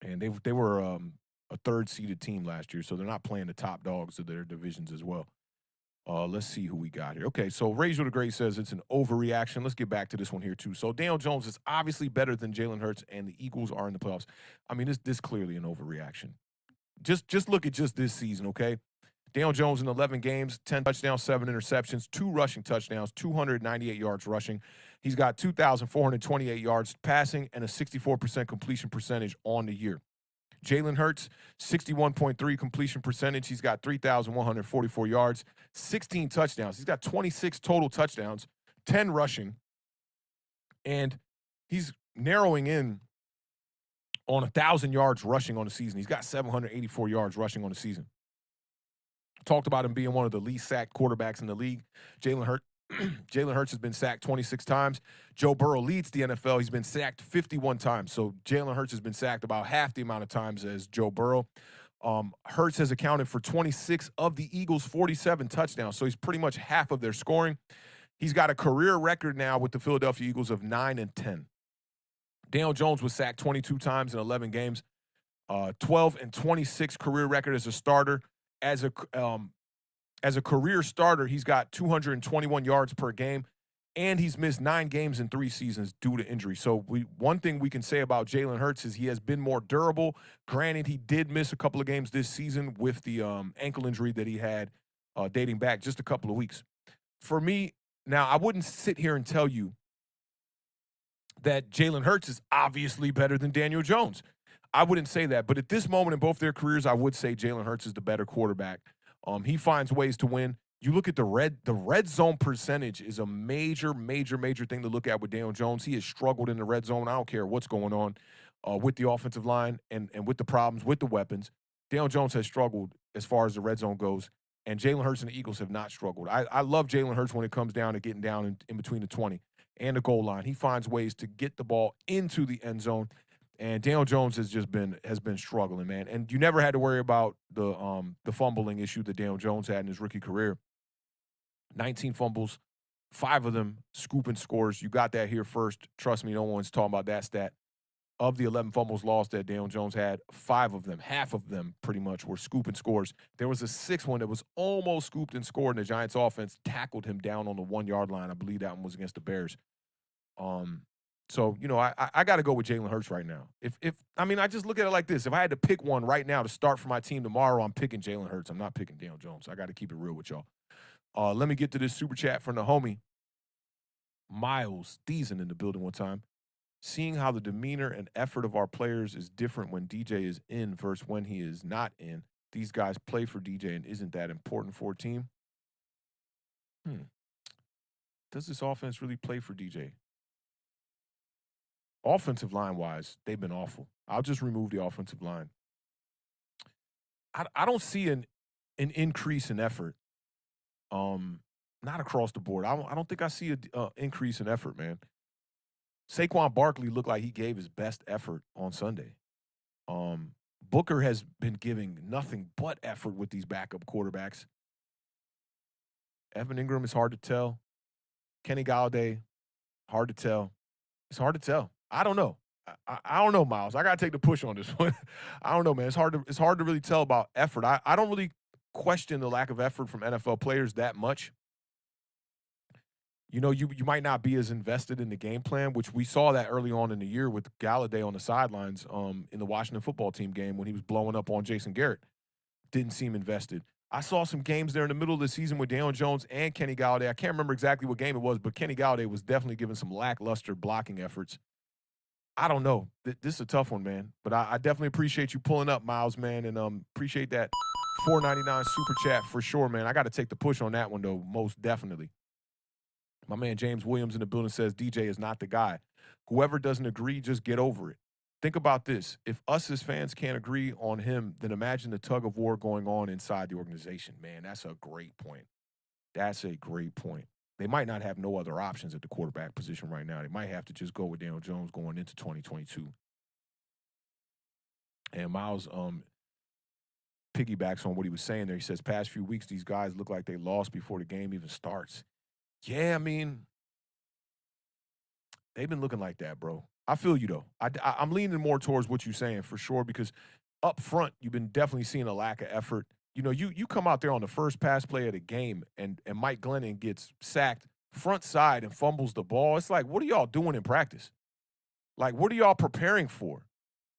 And they were a third seeded team last year, so they're not playing the top dogs of their divisions as well. Let's see who we got here. Okay, so Razor the Great says it's an overreaction. Let's get back to this one here too. So Daniel Jones is obviously better than Jalen Hurts, and the Eagles are in the playoffs. I mean, this clearly an overreaction. Just look at just this season, okay? Daniel Jones in 11 games, 10 touchdowns, 7 interceptions, 2 rushing touchdowns, 298 yards rushing. He's got 2,428 yards passing and a 64% completion percentage on the year. Jalen Hurts, 61.3 completion percentage. He's got 3,144 yards, 16 touchdowns. He's got 26 total touchdowns, 10 rushing, and he's narrowing in on 1,000 yards rushing on the season. He's got 784 yards rushing on the season. Talked about him being one of the least sacked quarterbacks in the league. Jalen Hurts has been sacked 26 times. Joe Burrow leads the NFL. He's been sacked 51 times. So Jalen Hurts has been sacked about half the amount of times as Joe Burrow. Hurts has accounted for 26 of the Eagles' 47 touchdowns. So he's pretty much half of their scoring. He's got a career record now with the Philadelphia Eagles of 9-10. Daniel Jones was sacked 22 times in 11 games. 12-26 career record as a starter. As a career starter, he's got 221 yards per game, and he's missed 9 games in 3 seasons due to injury. So one thing we can say about Jalen Hurts is he has been more durable. Granted, he did miss a couple of games this season with the ankle injury that he had dating back just a couple of weeks. For me, now, I wouldn't sit here and tell you that Jalen Hurts is obviously better than Daniel Jones. I wouldn't say that, but at this moment in both their careers, I would say Jalen Hurts is the better quarterback. He finds ways to win. You look at the red zone percentage is a major thing to look at with Daniel Jones. He has struggled in the red zone. I don't care what's going on with the offensive line and with the problems with the weapons. Daniel Jones has struggled as far as the red zone goes, and Jalen Hurts and the Eagles have not struggled. I love Jalen Hurts when it comes down to getting down in between the 20 and the goal line. He finds ways to get the ball into the end zone. And Daniel Jones has been struggling, man. And you never had to worry about the fumbling issue that Daniel Jones had in his rookie career. 19 fumbles, 5 of them scooping scores. You got that here first. Trust me, no one's talking about that stat. Of the 11 fumbles lost that Daniel Jones had, 5 of them, half of them pretty much, were scooping scores. There was a 6th one that was almost scooped and scored, and the Giants offense tackled him down on the 1-yard line. I believe that one was against the Bears. So, you know, I got to go with Jalen Hurts right now. I mean, I just look at it like this. If I had to pick one right now to start for my team tomorrow, I'm picking Jalen Hurts. I'm not picking Daniel Jones. I got to keep it real with y'all. Let me get to this super chat from the homie Miles Thiessen in the building one time. Seeing how the demeanor and effort of our players is different when DJ is in versus when he is not in. These guys play for DJ and isn't that important for a team? Does this offense really play for DJ? Offensive line-wise, they've been awful. I'll just remove the offensive line. I don't see an increase in effort. Not across the board. I don't think I see an increase in effort, man. Saquon Barkley looked like he gave his best effort on Sunday. Booker has been giving nothing but effort with these backup quarterbacks. Evan Ingram is hard to tell. Kenny Galladay, hard to tell. It's hard to tell. I don't know. I don't know, Miles. I got to take the push on this one. I don't know, man. It's hard to really tell about effort. I don't really question the lack of effort from NFL players that much. You know, you might not be as invested in the game plan, which we saw that early on in the year with Galladay on the sidelines in the Washington football team game when he was blowing up on Jason Garrett. Didn't seem invested. I saw some games there in the middle of the season with Daniel Jones and Kenny Galladay. I can't remember exactly what game it was, but Kenny Galladay was definitely giving some lackluster blocking efforts. I don't know. This is a tough one, man. But I definitely appreciate you pulling up, Miles, man, and appreciate that $4.99 super chat for sure, man. I got to take the push on that one, though, most definitely. My man James Williams in the building says DJ is not the guy. Whoever doesn't agree, just get over it. Think about this. If us as fans can't agree on him, then imagine the tug of war going on inside the organization. Man, that's a great point. That's a great point. They might not have no other options at the quarterback position right now. They might have to just go with Daniel Jones going into 2022. And Miles piggybacks on what he was saying there. He says, past few weeks, these guys look like they lost before the game even starts. Yeah, I mean, They've been looking like that, bro. I feel you though. I'm leaning more towards what you're saying for sure because up front you've been definitely seeing a lack of effort. You know, you come out there on the first pass play of the game and Mike Glennon gets sacked front side and fumbles the ball. It's like, what are y'all doing in practice? Like, what are y'all preparing for?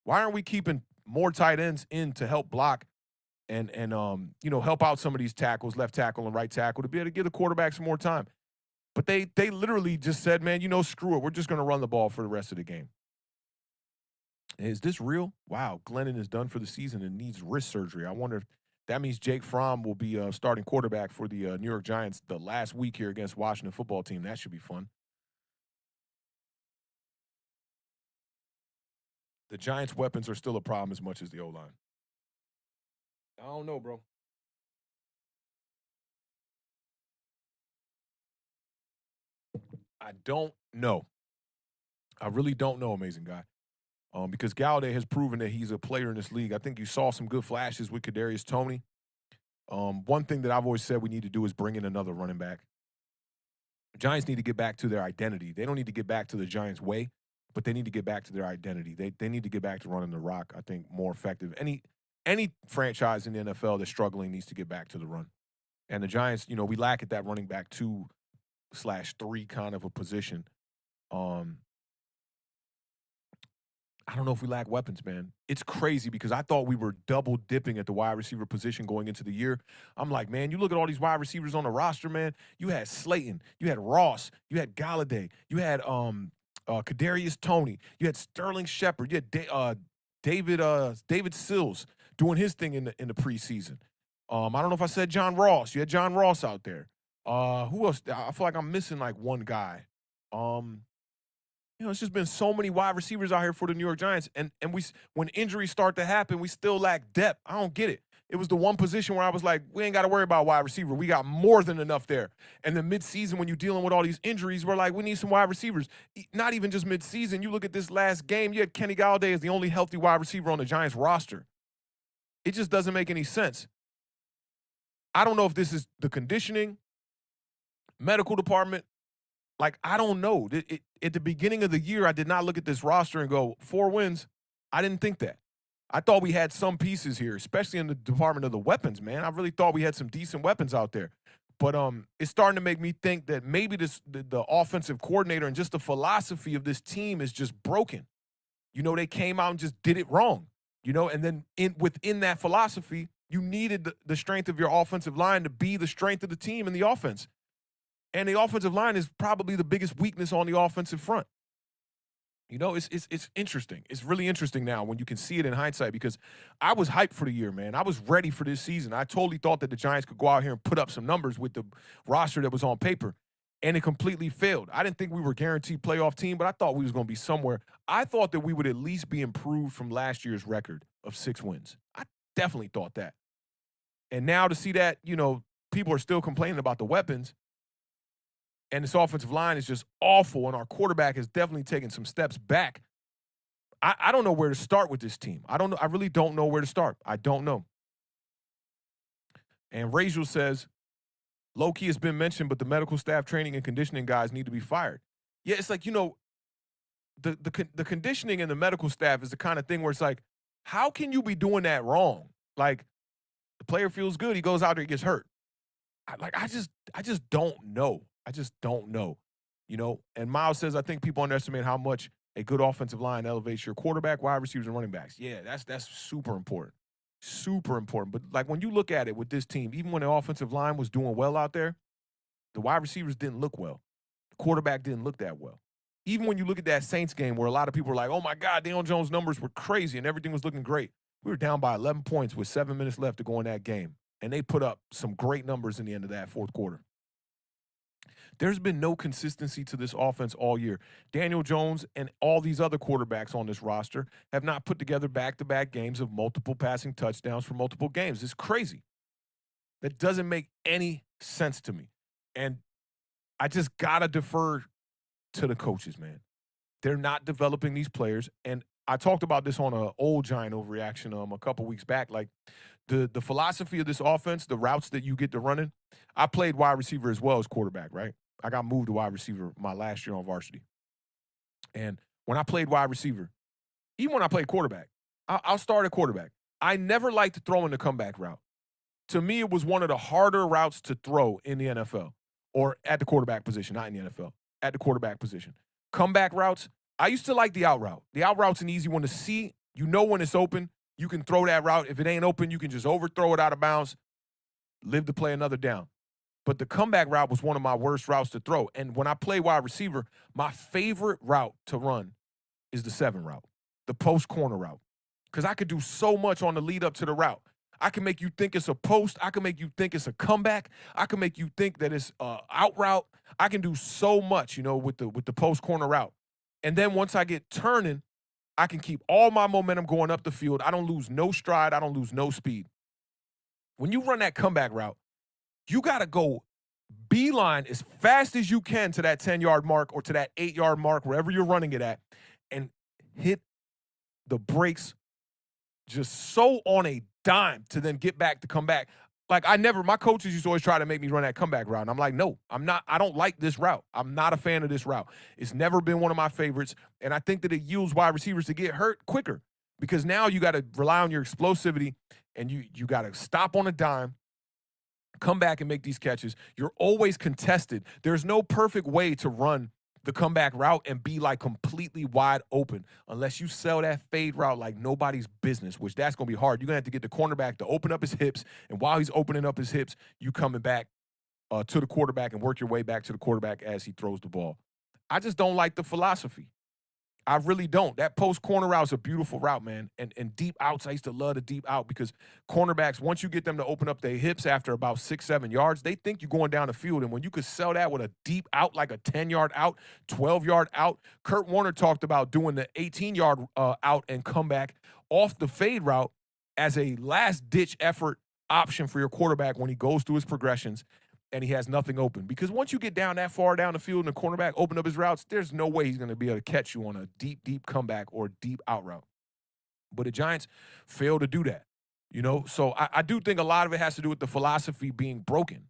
Why aren't we keeping more tight ends in to help block and you know, help out some of these tackles, left tackle and right tackle, to be able to give the quarterback some more time? But they literally just said, man, you know, screw it. We're just going to run the ball for the rest of the game. Is this real? Wow, Glennon is done for the season and needs wrist surgery. I wonder if that means Jake Fromm will be starting quarterback for the New York Giants the last week here against Washington football team. That should be fun. The Giants' weapons are still a problem as much as the O-line. I don't know, bro. I don't know. I really don't know, amazing guy. Because Galladay has proven that he's a player in this league. I think you saw some good flashes with Kadarius Toney. One thing that I've always said we need to do is bring in another running back. The Giants need to get back to their identity. They don't need to get back to the Giants' way, but they need to get back to their identity. They need to get back to running the rock, I think, more effective. Any franchise in the NFL that's struggling needs to get back to the run. And the Giants, you know, we lack at that running back 2/3 kind of a position. I don't know if we lack weapons, man. It's crazy because I thought we were double dipping at the wide receiver position going into the year. I'm like, man, you look at all these wide receivers on the roster, man. You had Slayton, you had Ross, you had Galladay, you had Kadarius Toney, you had Sterling Shepard, you had David Sills doing his thing in the preseason. I don't know if I said John Ross. You had John Ross out there. Who else? I feel like I'm missing like one guy. You know, it's just been so many wide receivers out here for the New York Giants, and when injuries start to happen, we still lack depth. I don't get it. It was the one position where I was like, we ain't got to worry about wide receiver. We got more than enough there. And then midseason, when you're dealing with all these injuries, we're like, we need some wide receivers. Not even just midseason. You look at this last game, you had Kenny Galladay as the only healthy wide receiver on the Giants roster. It just doesn't make any sense. I don't know if this is the conditioning, medical department. Like, I don't know. At the beginning of the year, I did not look at this roster and go, 4 wins. I didn't think that. I thought we had some pieces here, especially in the department of the weapons, man. I really thought we had some decent weapons out there. But it's starting to make me think that maybe the offensive coordinator and just the philosophy of this team is just broken. You know, they came out and just did it wrong. You know, and then within that philosophy, you needed the strength of your offensive line to be the strength of the team in the offense. And the offensive line is probably the biggest weakness on the offensive front. You know, it's interesting. It's really interesting now when you can see it in hindsight because I was hyped for the year, man. I was ready for this season. I totally thought that the Giants could go out here and put up some numbers with the roster that was on paper, and it completely failed. I didn't think we were a guaranteed playoff team, but I thought we was going to be somewhere. I thought that we would at least be improved from last year's record of 6 wins. I definitely thought that. And now to see that, you know, people are still complaining about the weapons, and this offensive line is just awful, and our quarterback has definitely taken some steps back. I don't know where to start with this team. I don't know. I really don't know where to start. I don't know. And Rachel says, low-key has been mentioned, but the medical staff, training, and conditioning guys need to be fired. Yeah, it's like, you know, the conditioning and the medical staff is the kind of thing where it's like, how can you be doing that wrong? Like, the player feels good, he goes out there, he gets hurt. I just don't know. I just don't know, you know. And Miles says, I think people underestimate how much a good offensive line elevates your quarterback, wide receivers, and running backs. Yeah, that's super important. Super important. But, like, when you look at it with this team, even when the offensive line was doing well out there, the wide receivers didn't look well. The quarterback didn't look that well. Even when you look at that Saints game where a lot of people were like, oh, my God, Daniel Jones' numbers were crazy and everything was looking great. We were down by 11 points with 7 minutes left to go in that game. And they put up some great numbers in the end of that fourth quarter. There's been no consistency to this offense all year. Daniel Jones and all these other quarterbacks on this roster have not put together back-to-back games of multiple passing touchdowns for multiple games. It's crazy. That doesn't make any sense to me. And I just got to defer to the coaches, man. They're not developing these players. And I talked about this on an old Giant Overreaction a couple weeks back. Like, the philosophy of this offense, the routes that you get to running, I played wide receiver as well as quarterback, right? I got moved to wide receiver my last year on varsity. And when I played wide receiver, even when I played quarterback, I'll start at quarterback. I never liked throwing the comeback route. To me, it was one of the harder routes to throw in the NFL or at the quarterback position, not in the NFL, at the quarterback position. Comeback routes, I used to like the out route. The out route's an easy one to see. You know when it's open. You can throw that route. If it ain't open, you can just overthrow it out of bounds, live to play another down. But the comeback route was one of my worst routes to throw. And when I play wide receiver, my favorite route to run is the 7 route, the post corner route. Because I could do so much on the lead up to the route. I can make you think it's a post. I can make you think it's a comeback. I can make you think that it's out route. I can do so much, with the post corner route. And then once I get turning, I can keep all my momentum going up the field. I don't lose no stride. I don't lose no speed. When you run that comeback route, you got to go beeline as fast as you can to that 10-yard mark or to that 8-yard mark, wherever you're running it at, and hit the brakes just so on a dime to then get back to come back. Like my coaches used to always try to make me run that comeback route. And I'm like, no, I don't like this route. I'm not a fan of this route. It's never been one of my favorites. And I think that it yields wide receivers to get hurt quicker because now you got to rely on your explosivity and you got to stop on a dime, come back and make these catches. You're always contested. There's no perfect way to run the comeback route and be like completely wide open unless you sell that fade route like nobody's business, which that's going to be hard. You're going to have to get the cornerback to open up his hips, and while he's opening up his hips, you coming back to the quarterback and work your way back to the quarterback as he throws the ball. I just don't like the philosophy. I really don't. That post corner route is a beautiful route, man. And deep outs, I used to love the deep out because cornerbacks, once you get them to open up their hips after about 6-7 yards, they think you're going down the field. And when you could sell that with a deep out, like a 10-yard out, 12-yard out, Kurt Warner talked about doing the 18-yard out and comeback off the fade route as a last-ditch effort option for your quarterback when he goes through his progressions and he has nothing open. Because once you get down that far down the field and the cornerback open up his routes, there's no way he's going to be able to catch you on a deep, deep comeback or deep out route. But the Giants fail to do that, So I do think a lot of it has to do with the philosophy being broken.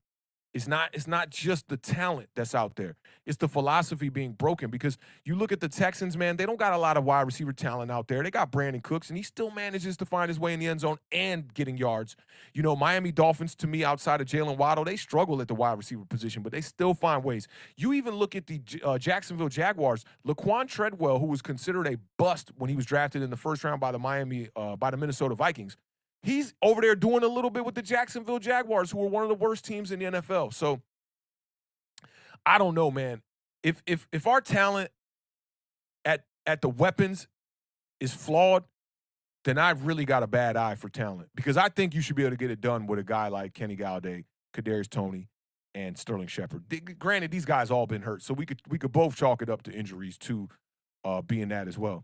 It's not just the talent that's out there. It's the philosophy being broken because you look at the Texans, man, they don't got a lot of wide receiver talent out there. They got Brandon Cooks, and he still manages to find his way in the end zone and getting yards. Miami Dolphins, to me, outside of Jalen Waddle, they struggle at the wide receiver position, but they still find ways. You even look at the Jacksonville Jaguars. Laquan Treadwell, who was considered a bust when he was drafted in the first round by the Minnesota Vikings, he's over there doing a little bit with the Jacksonville Jaguars, who are one of the worst teams in the NFL. So I don't know, man. If our talent at the weapons is flawed, then I've really got a bad eye for talent because I think you should be able to get it done with a guy like Kenny Galladay, Kadarius Toney, and Sterling Shepard. Granted, these guys all been hurt, so we could both chalk it up to injuries too, being that as well.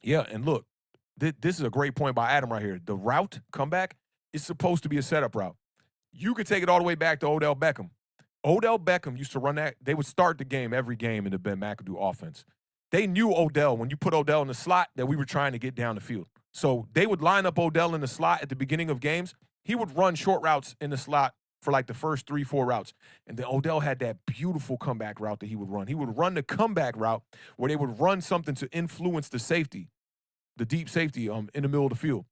Yeah, and look. This is a great point by Adam right here. The route comeback is supposed to be a setup route. You could take it all the way back to Odell Beckham. Odell Beckham used to run that. They would start the game every game in the Ben McAdoo offense. They knew Odell, when you put Odell in the slot, that we were trying to get down the field. So they would line up Odell in the slot at the beginning of games. He would run short routes in the slot for like the first 3-4 routes. And then Odell had that beautiful comeback route that he would run. He would run the comeback route where they would run something to influence the safety, the deep safety in the middle of the field.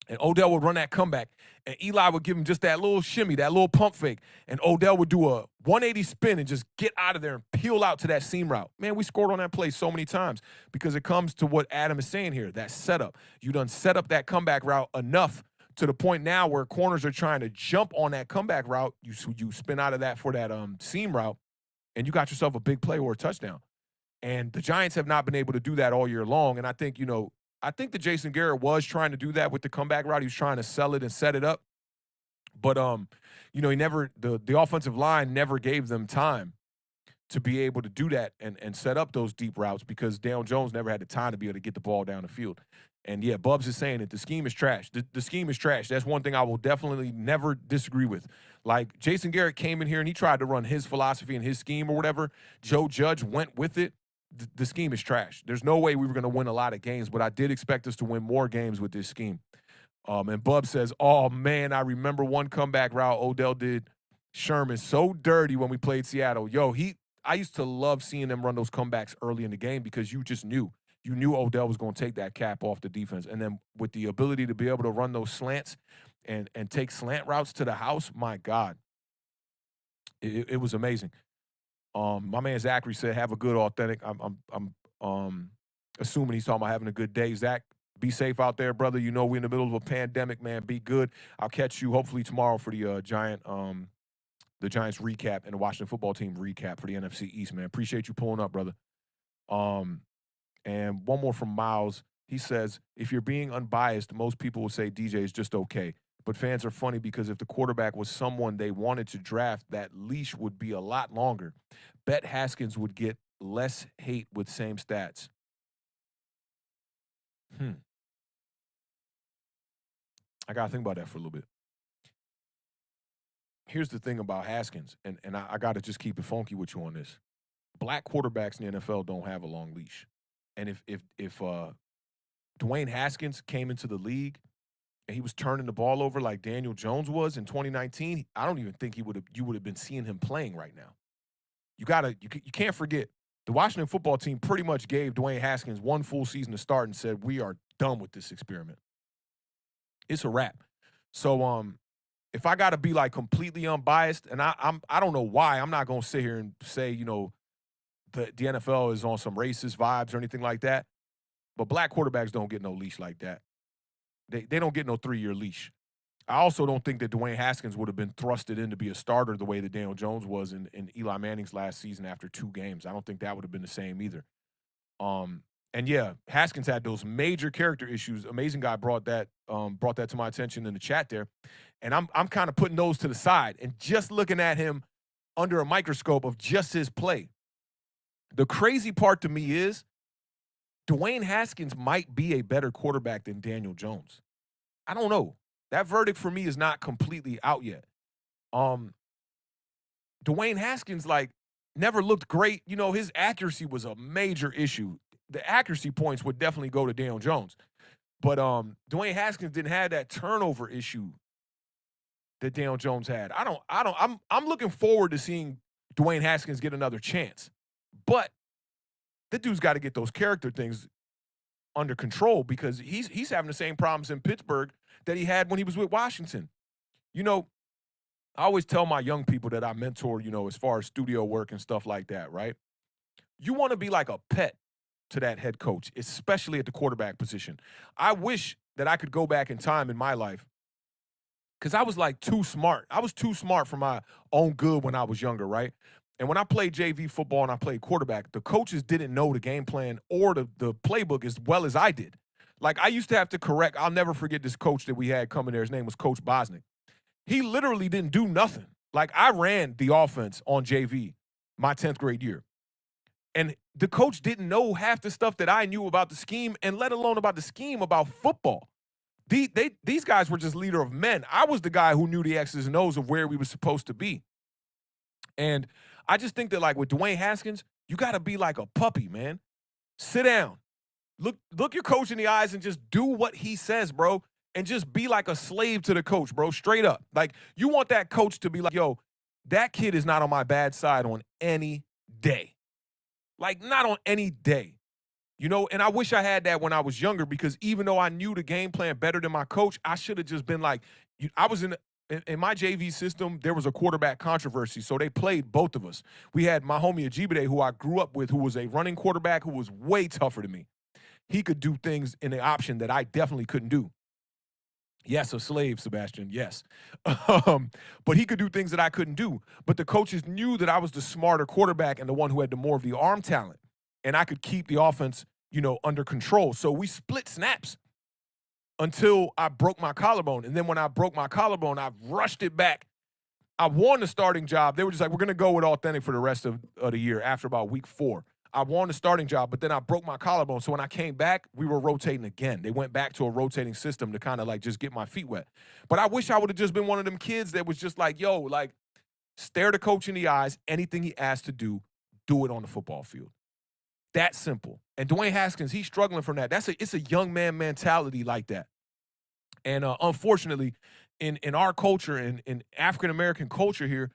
And Odell would run that comeback, and Eli would give him just that little shimmy, that little pump fake, and Odell would do a 180 spin and just get out of there and peel out to that seam route. Man, we scored on that play so many times because it comes to what Adam is saying here, that setup. You done set up that comeback route enough to the point now where corners are trying to jump on that comeback route. You spin out of that for that seam route, and you got yourself a big play or a touchdown. And the Giants have not been able to do that all year long. And I think, that Jason Garrett was trying to do that with the comeback route. He was trying to sell it and set it up. But, he never, the offensive line never gave them time to be able to do that and set up those deep routes because Daniel Jones never had the time to be able to get the ball down the field. And, yeah, Bubs is saying that the scheme is trash. The scheme is trash. That's one thing I will definitely never disagree with. Like, Jason Garrett came in here and he tried to run his philosophy and his scheme or whatever. Joe Judge went with it. The scheme is trash. There's no way we were going to win a lot of games, but I did expect us to win more games with this scheme. And Bub says, oh, man, I remember one comeback route Odell did Sherman so dirty when we played Seattle. Yo, I used to love seeing them run those comebacks early in the game because you just knew. You knew Odell was going to take that cap off the defense. And then with the ability to be able to run those slants and take slant routes to the house, my God, it was amazing. My man Zachary said, "Have a good authentic." I'm assuming he's talking about having a good day. Zach, be safe out there, brother. You know we're in the middle of a pandemic, man. Be good. I'll catch you hopefully tomorrow for the Giants recap and the Washington football team recap for the NFC East, man. Appreciate you pulling up, brother. And one more from Miles. He says, if you're being unbiased, most people will say DJ is just okay. But fans are funny because if the quarterback was someone they wanted to draft, that leash would be a lot longer. Bet Haskins would get less hate with same stats. I got to think about that for a little bit. Here's the thing about Haskins, and I got to just keep it funky with you on this. Black quarterbacks in the NFL don't have a long leash. And if Dwayne Haskins came into the league and he was turning the ball over like Daniel Jones was in 2019, I don't even think you would have been seeing him playing right now. You can't forget the Washington football team pretty much gave Dwayne Haskins one full season to start and said, we are done with this experiment. It's a wrap. So if I got to be like completely unbiased, and I don't know why, I'm not going to sit here and say, you know, the NFL is on some racist vibes or anything like that. But black quarterbacks don't get no leash like that. They don't get no 3-year leash. I also don't think that Dwayne Haskins would have been thrusted in to be a starter the way that Daniel Jones was in Eli Manning's last season after 2 games. I don't think that would have been the same either. And yeah, Haskins had those major character issues. Amazing guy brought that to my attention in the chat there. And I'm kind of putting those to the side and just looking at him under a microscope of just his play. The crazy part to me is Dwayne Haskins might be a better quarterback than Daniel Jones. I don't know. That verdict for me is not completely out yet. Dwayne Haskins, like, never looked great. You know, his accuracy was a major issue. The accuracy points would definitely go to Daniel Jones. But Dwayne Haskins didn't have that turnover issue that Daniel Jones had. I'm looking forward to seeing Dwayne Haskins get another chance. But that dude's got to get those character things under control because he's having the same problems in Pittsburgh that he had when he was with Washington. You know, I always tell my young people that I mentor, you know, as far as studio work and stuff like that, right? You want to be like a pet to that head coach, especially at the quarterback position. I wish that I could go back in time in my life because I was like too smart. I was too smart for my own good when I was younger, right? And when I played JV football and I played quarterback, the coaches didn't know the game plan or the playbook as well as I did. Like, I used to have to correct. I'll never forget this coach that we had coming there. His name was Coach Bosnick. He literally didn't do nothing. Like, I ran the offense on JV my 10th grade year. And the coach didn't know half the stuff that I knew about the scheme, and let alone about the scheme about football. These guys were just leader of men. I was the guy who knew the X's and O's of where we were supposed to be. And I just think that, like, with Dwayne Haskins, you got to be like a puppy, man. Sit down. Look your coach in the eyes and just do what he says, bro. And just be like a slave to the coach, bro, straight up. Like, you want that coach to be like, yo, that kid is not on my bad side on any day. Like, not on any day. You know, and I wish I had that when I was younger because even though I knew the game plan better than my coach, I should have just been like, I was in my JV system, there was a quarterback controversy, so they played both of us. We had my homie Ajibade, who I grew up with, who was a running quarterback who was way tougher than me. He could do things in the option that I definitely couldn't do. Yes, a slave, Sebastian, yes. But he could do things that I couldn't do. But the coaches knew that I was the smarter quarterback and the one who had the more of the arm talent. And I could keep the offense, you know, under control. So we split snaps until I broke my collarbone. And then when I broke my collarbone, I rushed it back. I won the starting job. They were just like, we're going to go with Awthentik for the rest of the year after about week 4. I won the starting job, but then I broke my collarbone. So when I came back, we were rotating again. They went back to a rotating system to kind of like just get my feet wet. But I wish I would have just been one of them kids that was just like, yo, like, stare the coach in the eyes. Anything he asked to do it on the football field. That simple. And Dwayne Haskins, he's struggling from that. It's a young man mentality like that. And unfortunately, in our culture, in African-American culture here,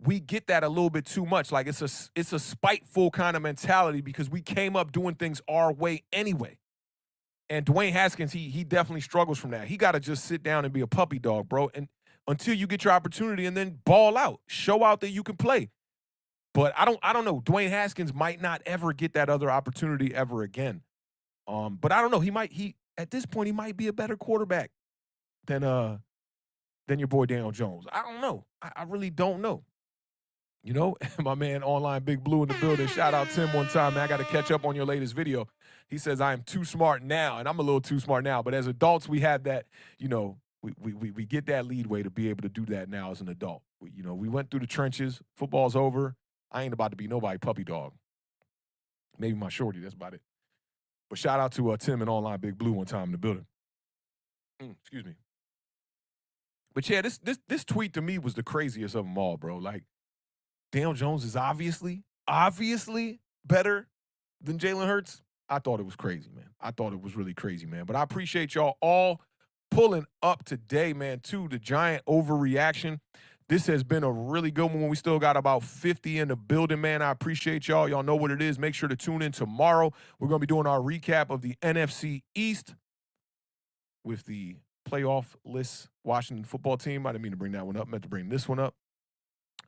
we get that a little bit too much. Like it's a spiteful kind of mentality because we came up doing things our way anyway. And Dwayne Haskins, he definitely struggles from that. He got to just sit down and be a puppy dog, bro. And until you get your opportunity and then ball out, show out that you can play. But I don't know. Dwayne Haskins might not ever get that other opportunity ever again. But I don't know. He at this point he might be a better quarterback than your boy Daniel Jones. I don't know. I really don't know. You know, my man Online Big Blue in the building. Shout out Tim one time, man. I got to catch up on your latest video. He says, I am too smart now, and I'm a little too smart now. But as adults, we have that, you know, we get that leadway to be able to do that now as an adult. We went through the trenches. Football's over. I ain't about to be nobody puppy dog. Maybe my shorty, that's about it. But shout out to Tim and Online Big Blue one time in the building. Excuse me. But yeah, this tweet to me was the craziest of them all, bro. Like, Daniel Jones is obviously better than Jalen Hurts. I thought it was crazy, man. I thought it was really crazy, man. But I appreciate y'all all pulling up today, man, to the Giant Overreaction. This has been a really good one. We still got about 50 in the building, man. I appreciate y'all. Y'all know what it is. Make sure to tune in tomorrow. We're going to be doing our recap of the NFC East with the playoff-less Washington football team. I didn't mean to bring that one up. I meant to bring this one up.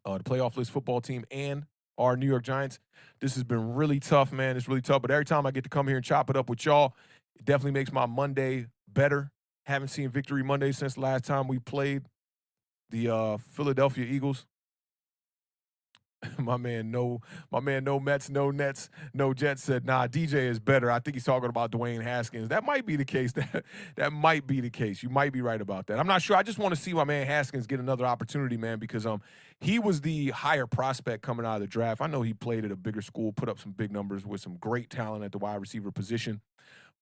The playoff-less football team and our New York Giants. This has been really tough, man. It's really tough. But every time I get to come here and chop it up with y'all, it definitely makes my Monday better. Haven't seen Victory Monday since the last time we played the Philadelphia Eagles. My man, no Mets, no Nets, no Jets said, nah, DJ is better. I think he's talking about Dwayne Haskins. That might be the case. That might be the case. You might be right about that. I'm not sure. I just want to see my man Haskins get another opportunity, man, because he was the higher prospect coming out of the draft. I know he played at a bigger school, put up some big numbers with some great talent at the wide receiver position.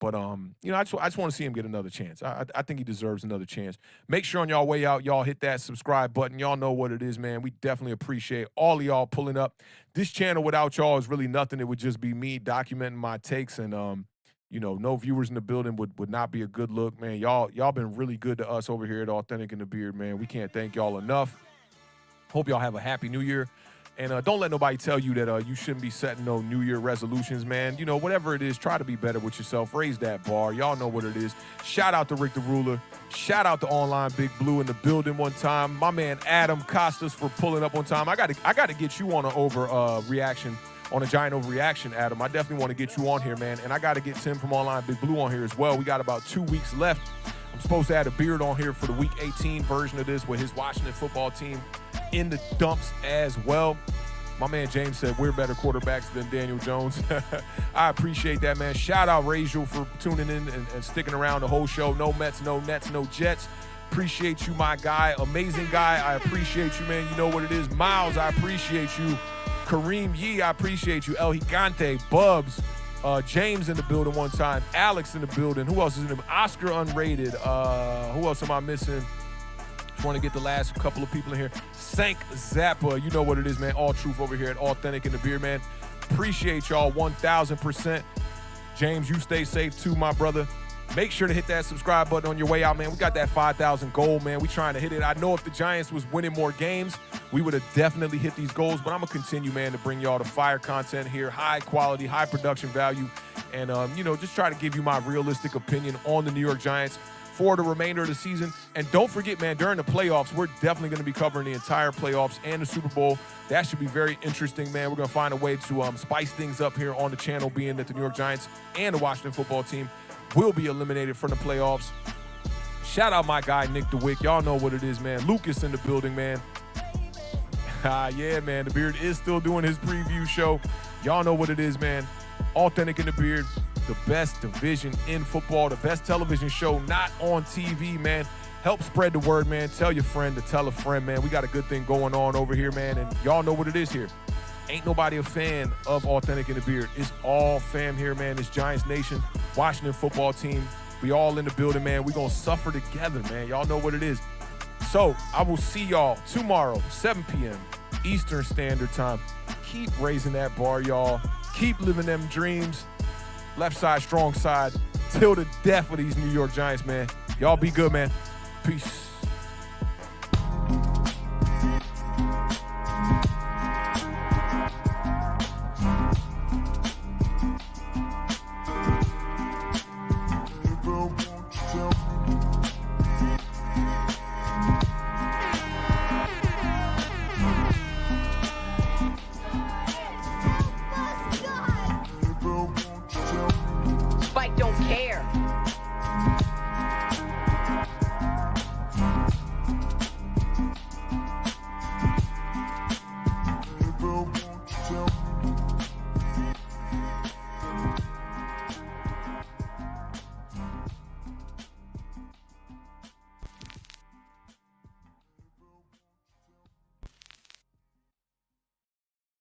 But, you know, I just want to see him get another chance. I think he deserves another chance. Make sure on y'all way out, y'all hit that subscribe button. Y'all know what it is, man. We definitely appreciate all of y'all pulling up. This channel without y'all is really nothing. It would just be me documenting my takes. And, you know, no viewers in the building would not be a good look, man. Y'all been really good to us over here at Awthentik in the Beard, man. We can't thank y'all enough. Hope y'all have a happy new year. And don't let nobody tell you that you shouldn't be setting no New Year resolutions, man. You know, whatever it is, try to be better with yourself. Raise that bar. Y'all know what it is. Shout out to Rick the Ruler. Shout out to Online Big Blue in the building one time. My man Adam Costas for pulling up one time. I got to get you on an overreaction, on a Giant Overreaction, Adam. I definitely want to get you on here, man. And I got to get Tim from Online Big Blue on here as well. We got about 2 weeks left. I'm supposed to add a beard on here for the Week 18 version of this with his Washington football team in the dumps as well. My man James said we're better quarterbacks than Daniel Jones. I appreciate that, man. Shout out Rachel for tuning in and sticking around the whole show. No Mets, no Nets, no Jets. Appreciate you, my guy. Amazing guy. I appreciate you, man. You know what it is. Miles, I appreciate you. Kareem Yee, I appreciate you. El Gigante, Bubs, James in the building one time. Alex in the building. Who else is in the Oscar Unrated? Who else am I missing? Just want to get the last couple of people in here. Sank Zappa, you know what it is, man. All truth over here at Awthentik in the Beard, man. Appreciate y'all 1,000%. James, you stay safe too, my brother. Make sure to hit that subscribe button on your way out, man. We got that 5,000 goal, man. We trying to hit it. I know if the Giants was winning more games, we would have definitely hit these goals, but I'm going to continue, man, to bring y'all the fire content here, high quality, high production value, and, you know, just try to give you my realistic opinion on the New York Giants for the remainder of the season. And don't forget, man, during the playoffs, we're definitely going to be covering the entire playoffs and the Super Bowl. That should be very interesting, man. We're going to find a way to spice things up here on the channel, being that the New York Giants and the Washington football team will be eliminated from the playoffs. Shout out my guy, Nick DeWick. Y'all know what it is, man. Lucas in the building, man. Yeah, man, the Beard is still doing his preview show. Y'all know what it is, man. Awthentik in the Beard. The best division in football, the best television show not on TV, man. Help spread the word, man. Tell your friend to tell a friend, man. We got a good thing going on over here, man, and y'all know what it is here. Ain't nobody a fan of Awthentik in the Beard. It's all fam here, man. It's Giants Nation, Washington football team. We all in the building, man. We gonna suffer together, man. Y'all know what it is. So I will see y'all tomorrow, 7 p.m. Eastern Standard Time. Keep raising that bar, y'all. Keep living them dreams. Left side, strong side, till the death of these New York Giants, man. Y'all be good, man. Peace.